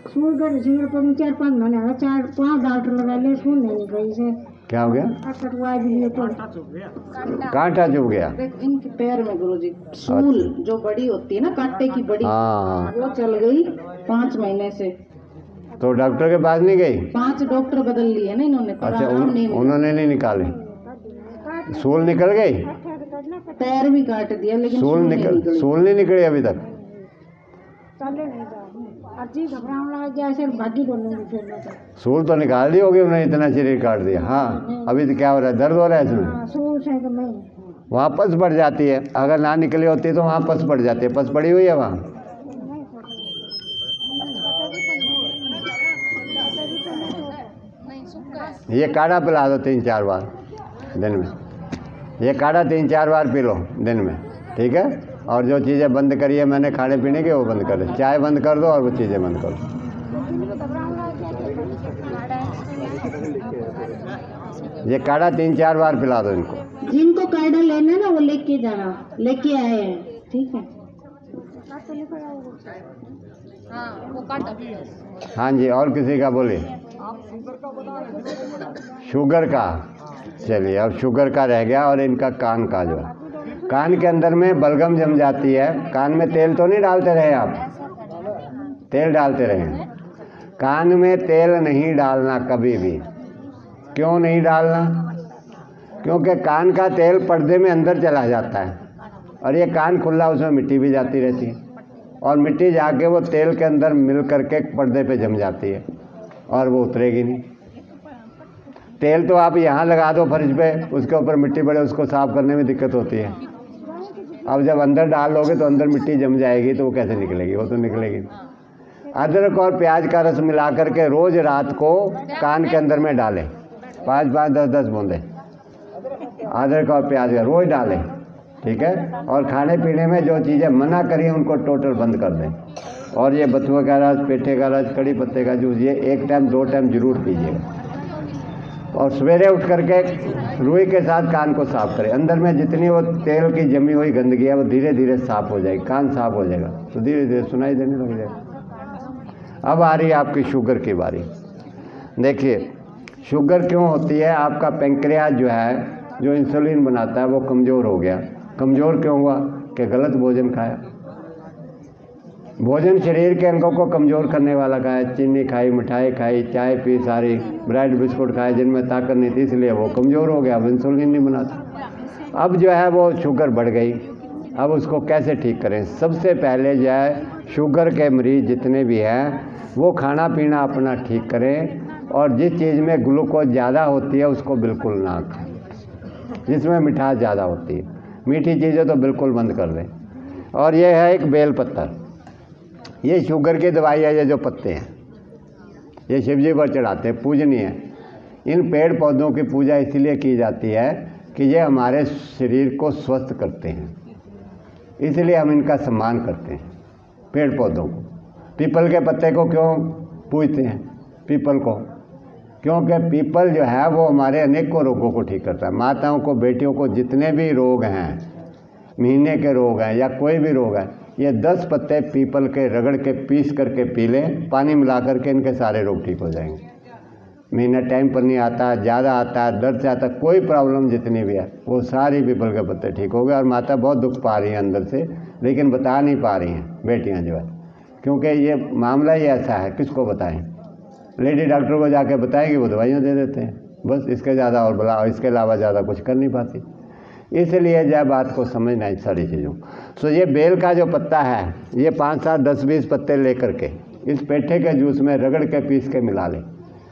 शुगर 4-5 महीने 4-5 डॉक्टर लगा लिए, सुन नहीं निकली से। क्या हो गया? कटवा दिए तो कांटा चुभ गया इनके पैर में गुरुजी। सूल जो बड़ी होती है ना, कांटे की बड़ी, हाँ, वो चल गई 5 महीने से। तो डॉक्टर के पास नहीं गई? 5 डॉक्टर बदल लिए ना इन्होंने, पर अच्छा, आराम नहीं मिला। उन्होंने नहीं निकाले? सूल निकल गई? पैर भी काट दिया लेकिन सूल नहीं निकली अभी तक? चले नहीं जा अर्जी घबराने लगा, जैसे भागी बोलूंगी फिर मैं तो। सूल तो निकाल दी होगी उन्होंने, इतना शरीर काट दिया। हाँ, अभी तो क्या हो रहा है? दर्द हो रहा है इसमें? सूल से तो नहीं, वहाँ पस पड़ जाती है, अगर ना निकली होती तो वहाँ पस पड़ जाती है। पस पड़ी हुई है वहाँ? ये काढ़ा पिला दो 3-4 बार दिन में, ये काढ़ा 3-4 बार पी लो दिन में, ठीक है। और जो चीज़ें बंद करी है मैंने खाने पीने की, वो बंद कर दो, चाय बंद कर दो और वो चीज़ें बंद कर दो। ये काढ़ा 3-4 बार पिला दो इनको। जिनको काढ़ा लेना ना वो लेके जाना, लेके आए हैं, ठीक है। हाँ जी, और किसी का बोलिए। शुगर का, चलिए अब शुगर का रह गया। और इनका कान का जो है, कान के अंदर में बलगम जम जाती है। कान में तेल तो नहीं डालते रहे आप? तेल डालते रहे? कान में तेल नहीं डालना कभी भी। क्यों नहीं डालना? क्योंकि कान का तेल पर्दे में अंदर चला जाता है और ये कान खुला, उसमें मिट्टी भी जाती रहती है और मिट्टी जाके वो तेल के अंदर मिल करके पर्दे पे जम जाती है और वो उतरेगी नहीं। तेल तो आप यहाँ लगा दो फर्श पे, उसके ऊपर मिट्टी पड़े, उसको साफ करने में दिक्कत होती है। अब जब अंदर डाल लोगे तो अंदर मिट्टी जम जाएगी, तो वो कैसे निकलेगी? वो तो निकलेगी। अदरक और प्याज का रस मिला करके रोज़ रात को कान के अंदर में डालें, 5-5, 10-10 बूंदे अदरक और प्याज का रोज़ डालें, ठीक है। और खाने पीने में जो चीज़ें मना करी उनको टोटल बंद कर दें। और ये बथुआ का रस, पेठे का रस, कड़ी पत्ते का जूस, ये 1 टाइम 2 टाइम जरूर पीजिएगा। और सवेरे उठ करके रुई के साथ कान को साफ करें। अंदर में जितनी वो तेल की जमी हुई गंदगी है वो धीरे धीरे साफ हो जाएगी, कान साफ हो जाएगा तो धीरे धीरे सुनाई देने लग जाएगा। अब आ रही है आपकी शुगर की बारी। देखिए शुगर क्यों होती है? आपका पेंक्रियाज जो है, जो इंसुलिन बनाता है, वो कमज़ोर हो गया। कमज़ोर क्यों हुआ? कि गलत भोजन खाया। भोजन शरीर के अंगों को कमज़ोर करने वाला का है। चीनी खाई, मिठाई खाई, चाय पी, सारी ब्रेड बिस्कुट खाए जिनमें ताकत नहीं थी, इसलिए वो कमज़ोर हो गया, अब इंसुलिन नहीं बनाता। अब जो है वो शुगर बढ़ गई। अब उसको कैसे ठीक करें? सबसे पहले जो है शुगर के मरीज़ जितने भी हैं वो खाना पीना अपना ठीक करें और जिस चीज़ में ग्लूकोज ज़्यादा होती है उसको बिल्कुल ना खाएं। जिसमें मिठास ज़्यादा होती है, मीठी चीज़ें तो बिल्कुल बंद कर दें। और ये है एक बेल पत्ता, ये शुगर की दवाई है। ये जो पत्ते हैं ये शिव जी पर चढ़ाते हैं, पूजनीय है। इन पेड़ पौधों की पूजा इसलिए की जाती है कि ये हमारे शरीर को स्वस्थ करते हैं, इसलिए हम इनका सम्मान करते हैं। पेड़ पौधों को, पीपल के पत्ते को क्यों पूजते हैं? पीपल को क्योंकि पीपल जो है वो हमारे अनेकों रोगों को ठीक करता है। माताओं को, बेटियों को जितने भी रोग हैं, महीने के रोग हैं या कोई भी रोग है, ये 10 पत्ते पीपल के रगड़ के पीस करके पी लें, पानी मिला करके, इनके सारे रोग ठीक हो जाएंगे। महीना टाइम पर नहीं आता, ज़्यादा आता है, दर्द से आता, कोई प्रॉब्लम जितनी भी है वो सारी पीपल के पत्ते ठीक हो गए। और माता बहुत दुख पा रही हैं अंदर से, लेकिन बता नहीं पा रही हैं बेटियां जो है, क्योंकि ये मामला ही ऐसा है, किसको बताएं। लेडी डॉक्टर को जाके बताएंगे, वो दवाइयाँ दे देते हैं, बस इसके ज़्यादा और इसके अलावा ज़्यादा कुछ कर नहीं पाती। इसलिए जो बात को समझना है सारी चीज़ों। सो ये बेल का जो पत्ता है, ये 5, 7, 10, 20 पत्ते लेकर के इस पेठे के जूस में रगड़ के पीस के मिला लें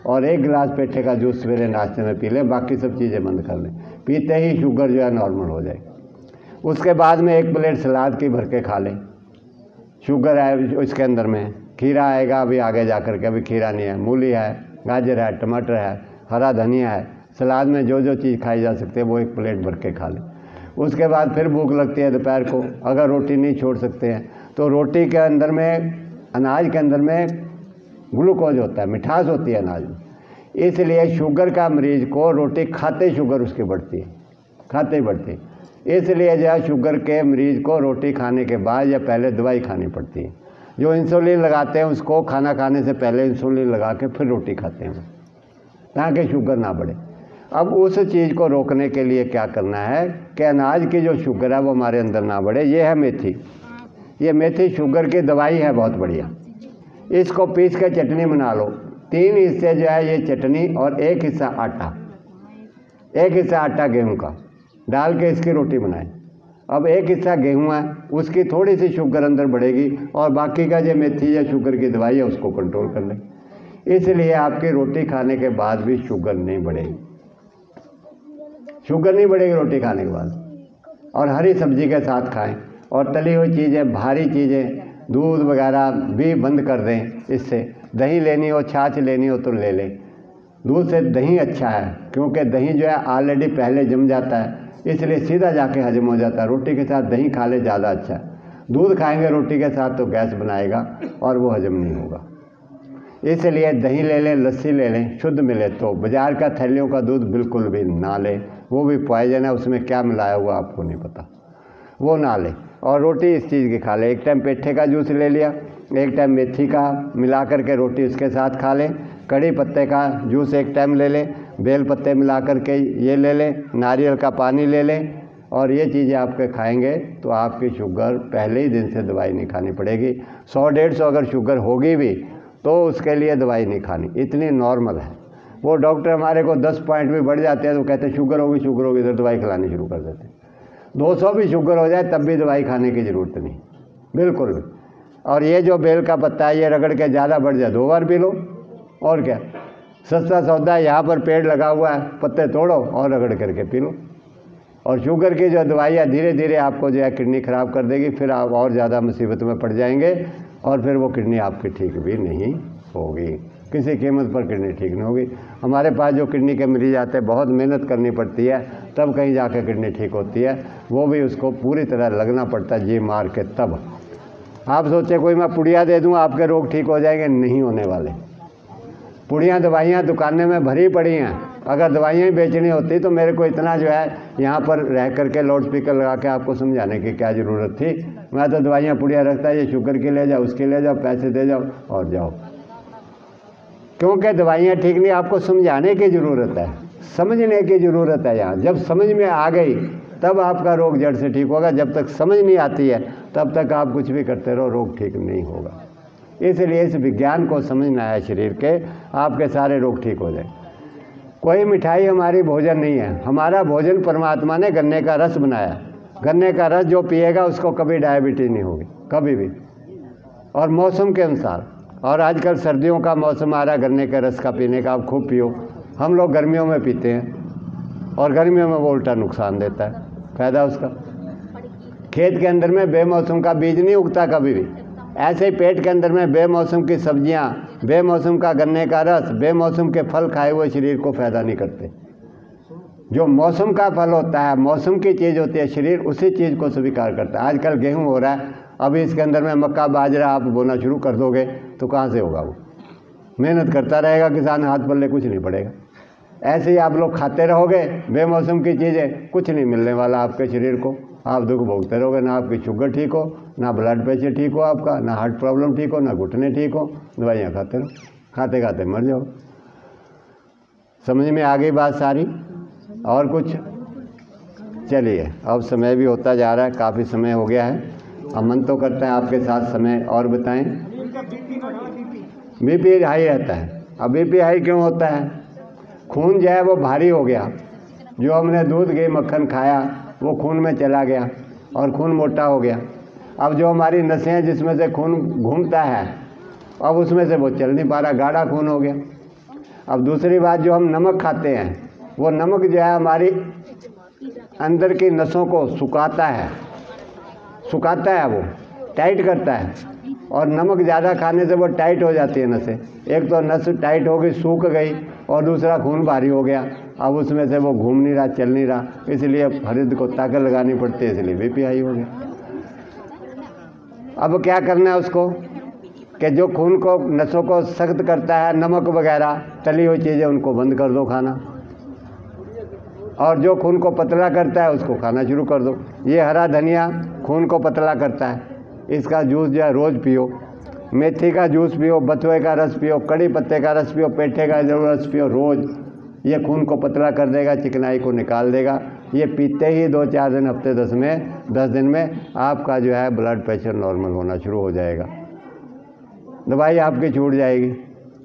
और 1 गिलास पेठे का जूस सवेरे नाश्ते में पी लें, बाकी सब चीज़ें बंद कर लें। पीते ही शुगर जो है नॉर्मल हो जाएगी। उसके बाद में 1 प्लेट सलाद की भर के खा लें। शुगर है इसके अंदर में, खीरा आएगा अभी आगे जा कर के, अभी खीरा नहीं है, मूली है, गाजर है, टमाटर है, हरा धनिया है। सलाद में जो जो चीज़ खाई जा सकती है वो 1 प्लेट भर के खा लें। उसके बाद फिर भूख लगती है दोपहर को, अगर रोटी नहीं छोड़ सकते हैं तो रोटी के अंदर में, अनाज के अंदर में ग्लूकोज होता है, मिठास होती है अनाज में। इसलिए शुगर का मरीज़ को रोटी खाते शुगर उसकी बढ़ती है, खाते ही बढ़ती है। इसलिए जो है शुगर के मरीज़ को रोटी खाने के बाद या पहले दवाई खानी पड़ती है। जो इंसुलिन लगाते हैं उसको खाना खाने से पहले इंसुलिन लगा के फिर रोटी खाते हैं ताकि शुगर ना बढ़े। अब उस चीज़ को रोकने के लिए क्या करना है कि अनाज की जो शुगर है वो हमारे अंदर ना बढ़े। ये है मेथी, ये मेथी शुगर की दवाई है बहुत बढ़िया। इसको पीस के चटनी बना लो। 3 हिस्से जो है ये चटनी और 1 हिस्सा आटा, 1 हिस्सा आटा गेहूं का डाल के इसकी रोटी बनाएं। अब 1 हिस्सा गेहूं है, उसकी थोड़ी सी शुगर अंदर बढ़ेगी और बाकी का जो मेथी या शुगर की दवाई है उसको कंट्रोल कर लें। इसलिए आपकी रोटी खाने के बाद भी शुगर नहीं बढ़ेगी, शुगर नहीं बढ़ेगी रोटी खाने के बाद। और हरी सब्जी के साथ खाएं और तली हुई चीज़ें, भारी चीज़ें, दूध वगैरह भी बंद कर दें। इससे दही लेनी हो, छाछ लेनी हो तो ले लें। दूध से दही अच्छा है क्योंकि दही जो है ऑलरेडी पहले जम जाता है, इसलिए सीधा जाके हजम हो जाता है। रोटी के साथ दही खा ले ज़्यादा अच्छा है। दूध खाएंगे रोटी के साथ तो गैस बनाएगा और वो हजम नहीं होगा। इसलिए दही ले लें, लस्सी ले लें, शुद्ध मिले तो। बाज़ार का थैलियों का दूध बिल्कुल भी ना लें, वो भी पॉइजन है, उसमें क्या मिलाया हुआ आपको नहीं पता, वो ना लें। और रोटी इस चीज़ की खा लें। 1 टाइम पेठे का जूस ले लिया, 1 टाइम मेथी का मिला करके रोटी उसके साथ खा लें। कड़ी पत्ते का जूस 1 टाइम ले लें, बेल पत्ते मिला करके ये ले लें, नारियल का पानी ले लें। और ये चीज़ें आपके खाएंगे तो आपकी शुगर पहले ही दिन से दवाई नहीं खानी पड़ेगी। 100-150 अगर शुगर होगी भी तो उसके लिए दवाई नहीं खानी, इतनी नॉर्मल है। वो डॉक्टर हमारे को 10 पॉइंट भी बढ़ जाते हैं तो कहते हैं शुगर होगी, शुगर होगी, तो दवाई खिलानी शुरू कर देते हैं। 200 भी शुगर हो जाए तब भी दवाई खाने की ज़रूरत नहीं, बिल्कुल भी। और ये जो बेल का पत्ता है ये रगड़ के ज़्यादा बढ़ जाए 2 बार पी लो, और क्या, सस्ता सौदा है। यहाँ पर पेड़ लगा हुआ है, पत्ते तोड़ो और रगड़ करके पी लो। और शुगर की जो दवाइयाँ धीरे धीरे आपको जो है किडनी ख़राब कर देगी, फिर आप और ज़्यादा मुसीबत में पड़ जाएंगे और फिर वो किडनी आपकी ठीक भी नहीं होगी, किसी कीमत पर किडनी ठीक नहीं होगी। हमारे पास जो किडनी के मरीज आते हैं बहुत मेहनत करनी पड़ती है तब कहीं जाकर किडनी ठीक होती है, वो भी उसको पूरी तरह लगना पड़ता है जी मार के तब। आप सोचे कोई मैं पुड़िया दे दूँ आपके रोग ठीक हो जाएंगे, नहीं होने वाले। पुड़ियाँ दवाइयाँ दुकानें में भरी पड़ी हैं, अगर दवाइयाँ ही बेचनी होती तो मेरे को इतना जो है यहाँ पर रह करके लाउड स्पीकर लगा के आपको समझाने की क्या ज़रूरत थी। मैं तो दवाइयाँ पुड़िया रखता है, ये शुगर की ले जाओ, उसकी ले जाओ, पैसे दे जाओ और जाओ। क्योंकि दवाइयाँ ठीक नहीं, आपको समझाने की ज़रूरत है, समझने की ज़रूरत है। यहाँ जब समझ में आ गई तब आपका रोग जड़ से ठीक होगा। जब तक समझ नहीं आती है तब तक आप कुछ भी करते रहो, रोग ठीक नहीं होगा। इसलिए इस विज्ञान को समझना है शरीर के, आपके सारे रोग ठीक हो जाए। कोई मिठाई हमारी भोजन नहीं है, हमारा भोजन परमात्मा ने गन्ने का रस बनाया। गन्ने का रस जो पिएगा उसको कभी डायबिटीज़ नहीं होगी, कभी भी। और मौसम के अनुसार, और आजकल सर्दियों का मौसम आ रहा है गन्ने के रस का पीने का, आप खूब पियो। हम लोग गर्मियों में पीते हैं और गर्मियों में वो उल्टा नुकसान देता है। फ़ायदा उसका, खेत के अंदर में बेमौसम का बीज नहीं उगता कभी भी। ऐसे ही पेट के अंदर में बेमौसम की सब्जियां, बेमौसम का गन्ने का रस, बेमौसम के फल खाए हुए शरीर को फ़ायदा नहीं करते। जो मौसम का फल होता है, मौसम की चीज़ होती है, शरीर उसी चीज़ को स्वीकार करता है। आजकल गेहूं हो रहा है, अभी इसके अंदर में मक्का बाजरा आप बोना शुरू कर दोगे तो कहाँ से होगा वो? मेहनत करता रहेगा किसान, हाथ पल्ले कुछ नहीं पड़ेगा। ऐसे ही आप लोग खाते रहोगे बेमौसम की चीज़ें, कुछ नहीं मिलने वाला आपके शरीर को। आप दुख भोगते रहोगे, ना आपकी शुगर ठीक हो, ना ब्लड प्रेशर ठीक हो आपका, ना हार्ट प्रॉब्लम ठीक हो, ना घुटने ठीक हो, दवाइयाँ खाते रहो, खाते खाते मर जाओ। समझ में आ गई बात सारी? और कुछ? चलिए, अब समय भी होता जा रहा है, काफ़ी समय हो गया है। अब मन तो करता है आपके साथ समय और बताएं। बीपी हाई रहता है, अब बीपी हाई क्यों होता है? खून जो है वो भारी हो गया, जो हमने दूध घी मक्खन खाया वो खून में चला गया और खून मोटा हो गया। अब जो हमारी नसें हैं जिसमें से खून घूमता है, अब उसमें से वो चल नहीं पा रहा, गाढ़ा खून हो गया। अब दूसरी बात, जो हम नमक खाते हैं, वो नमक जो है हमारी अंदर की नसों को सुखाता है, वो टाइट करता है, और नमक ज़्यादा खाने से वो टाइट हो जाती है नसें। एक तो नस टाइट हो गई, सूख गई, और दूसरा खून भारी हो गया, अब उसमें से वो घूम नहीं रहा, चल नहीं रहा, इसलिए हृदय को ताकत लगानी पड़ती है, इसलिए बीपी हाई हो गया। अब क्या करना है उसको कि जो खून को नसों को सख्त करता है, नमक वगैरह तली हुई चीज़ें उनको बंद कर दो खाना, और जो खून को पतला करता है उसको खाना शुरू कर दो। ये हरा धनिया खून को पतला करता है, इसका जूस जो है रोज़ पियो। मेथी का जूस पियो, बथुए का रस पियो, कड़ी पत्ते का रस पियो, पेठे का रस पियो रोज़। ये खून को पतला कर देगा, चिकनाई को निकाल देगा। ये पीते ही 2-4 दिन, हफ्ते 10 दिन में आपका जो है ब्लड प्रेशर नॉर्मल होना शुरू हो जाएगा। दवाई आपकी छूट जाएगी,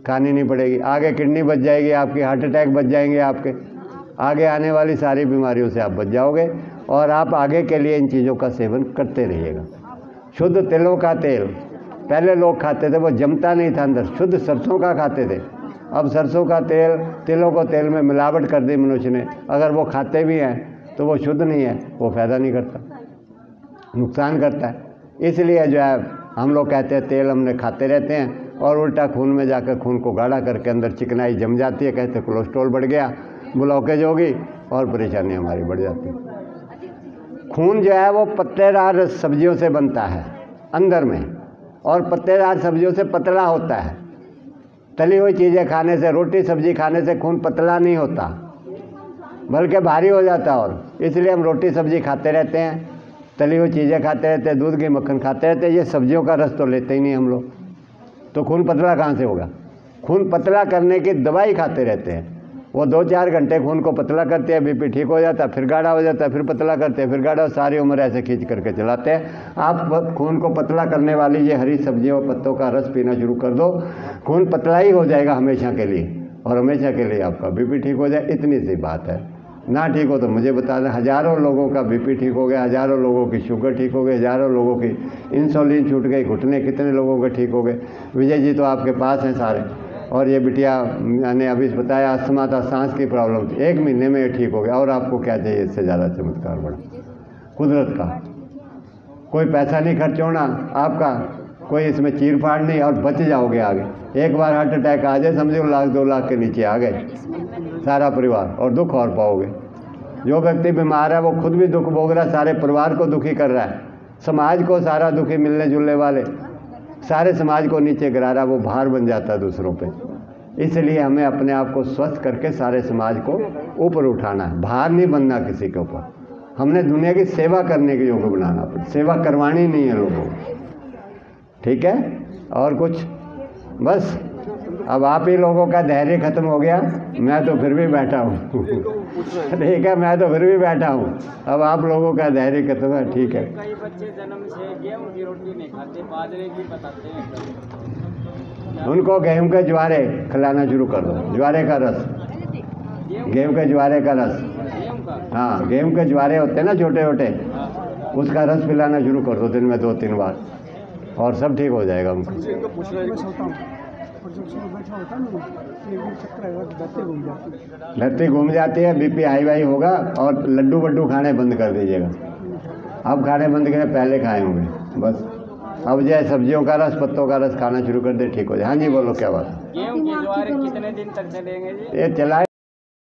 खानी नहीं पड़ेगी। आगे किडनी बच जाएगी आपकी, हार्ट अटैक बच जाएंगे आपके, आगे आने वाली सारी बीमारियों से आप बच जाओगे, और आप आगे के लिए इन चीज़ों का सेवन करते रहिएगा। शुद्ध तिलों का तेल पहले लोग खाते थे, वो जमता नहीं था अंदर, शुद्ध सरसों का खाते थे। अब सरसों का तेल, तिलों को तेल में मिलावट कर दी मनुष्य ने। अगर वो खाते भी हैं तो वो शुद्ध नहीं है, वो फ़ायदा नहीं करता, नुकसान करता है। इसलिए जो है हम लोग कहते हैं तेल हमने खाते रहते हैं, और उल्टा खून में जाकर खून को गाढ़ा करके अंदर चिकनाई जम जाती है, कहते कोलेस्ट्रॉल बढ़ गया, ब्लॉकेज होगी, और परेशानी हमारी बढ़ जाती है। खून जो है वो पत्तेदार सब्जियों से बनता है अंदर में, और पत्तेदार सब्जियों से पतला होता है। तली हुई चीज़ें खाने से, रोटी सब्जी खाने से खून पतला नहीं होता, बल्कि भारी हो जाता है। और इसलिए हम रोटी सब्जी खाते रहते हैं, तली हुई चीज़ें खाते रहते हैं, दूध घी मक्खन खाते रहते हैं, ये सब्जियों का रस तो लेते ही नहीं हम लोग, तो खून पतला कहाँ से होगा? खून पतला करने की दवाई खाते रहते हैं, वो 2-4 घंटे खून को पतला करते हैं, बीपी ठीक हो जाता है, फिर गाढ़ा हो जाता है, फिर पतला करते हैं, फिर गाढ़ा, सारी उम्र ऐसे खींच करके चलाते हैं। आप खून को पतला करने वाली ये हरी सब्जियों पत्तों का रस पीना शुरू कर दो, खून पतला ही हो जाएगा हमेशा के लिए, और हमेशा के लिए आपका बीपी ठीक हो जाए। इतनी सी बात है। ना ठीक हो तो मुझे बता दें, हज़ारों लोगों का बीपी ठीक हो गया, हज़ारों लोगों की शुगर ठीक हो गई, हज़ारों लोगों की इंसुलिन छूट गई, घुटने कितने लोगों के ठीक हो गए। विजय जी तो आपके पास हैं सारे, और ये बिटिया मैंने अभी बताया अस्थमा था, सांस की प्रॉब्लम थी, 1 महीने में ये ठीक हो गया। और आपको क्या चाहिए इससे ज़्यादा चमत्कार बड़ा? कुदरत का कोई पैसा नहीं खर्च होना आपका, कोई इसमें चीर फाड़ नहीं, और बच जाओगे आगे। एक बार हार्ट अटैक आ जाए समझो 1-2 लाख के नीचे आ गए सारा परिवार, और दुख और पाओगे। जो व्यक्ति बीमार है वो खुद भी दुख भोग रहा है, सारे परिवार को दुखी कर रहा है, समाज को सारा दुखी, मिलने जुलने वाले सारे समाज को नीचे गिरा रहा है, वो भार बन जाता है दूसरों पे। इसलिए हमें अपने आप को स्वस्थ करके सारे समाज को ऊपर उठाना है, भार नहीं बनना किसी के ऊपर। हमने दुनिया की सेवा करने के योग्य बनाना पड़े, सेवा करवानी नहीं है लोगों को, ठीक है? और कुछ बस अब आप ही लोगों का धैर्य खत्म हो गया, मैं तो फिर भी बैठा हूँ ठीक है, मैं तो फिर भी बैठा हूँ। अब आप लोगों का धैर्य खत्म है, ठीक है। कई बच्चे जन्म से गेहूं की रोटी नहीं खाते, बाजरे की बताते हैं। उनको गेहूं के ज्वारे खिलाना शुरू कर दो, ज्वारे का रस, गेहूं के ज्वारे का रस, हाँ गेहूं के ज्वारे होते हैं ना छोटे छोटे, उसका रस पिलाना शुरू कर दो दिन में 2-3 बार, और सब ठीक हो जाएगा उनको। लत्ती घूम जाती है, बीपी हाई वाई होगा, और लड्डू वड्डू खाने बंद कर दीजिएगा। अब खाने बंद करें, पहले खाए होंगे बस। अब जो है सब्जियों का रस, पत्तों का रस खाना शुरू कर दे, ठीक हो जाए। हाँ जी बोलो, क्या बात है? गेहूं के ज्वारे कितने दिन तक चलेंगे जी? ये चलाए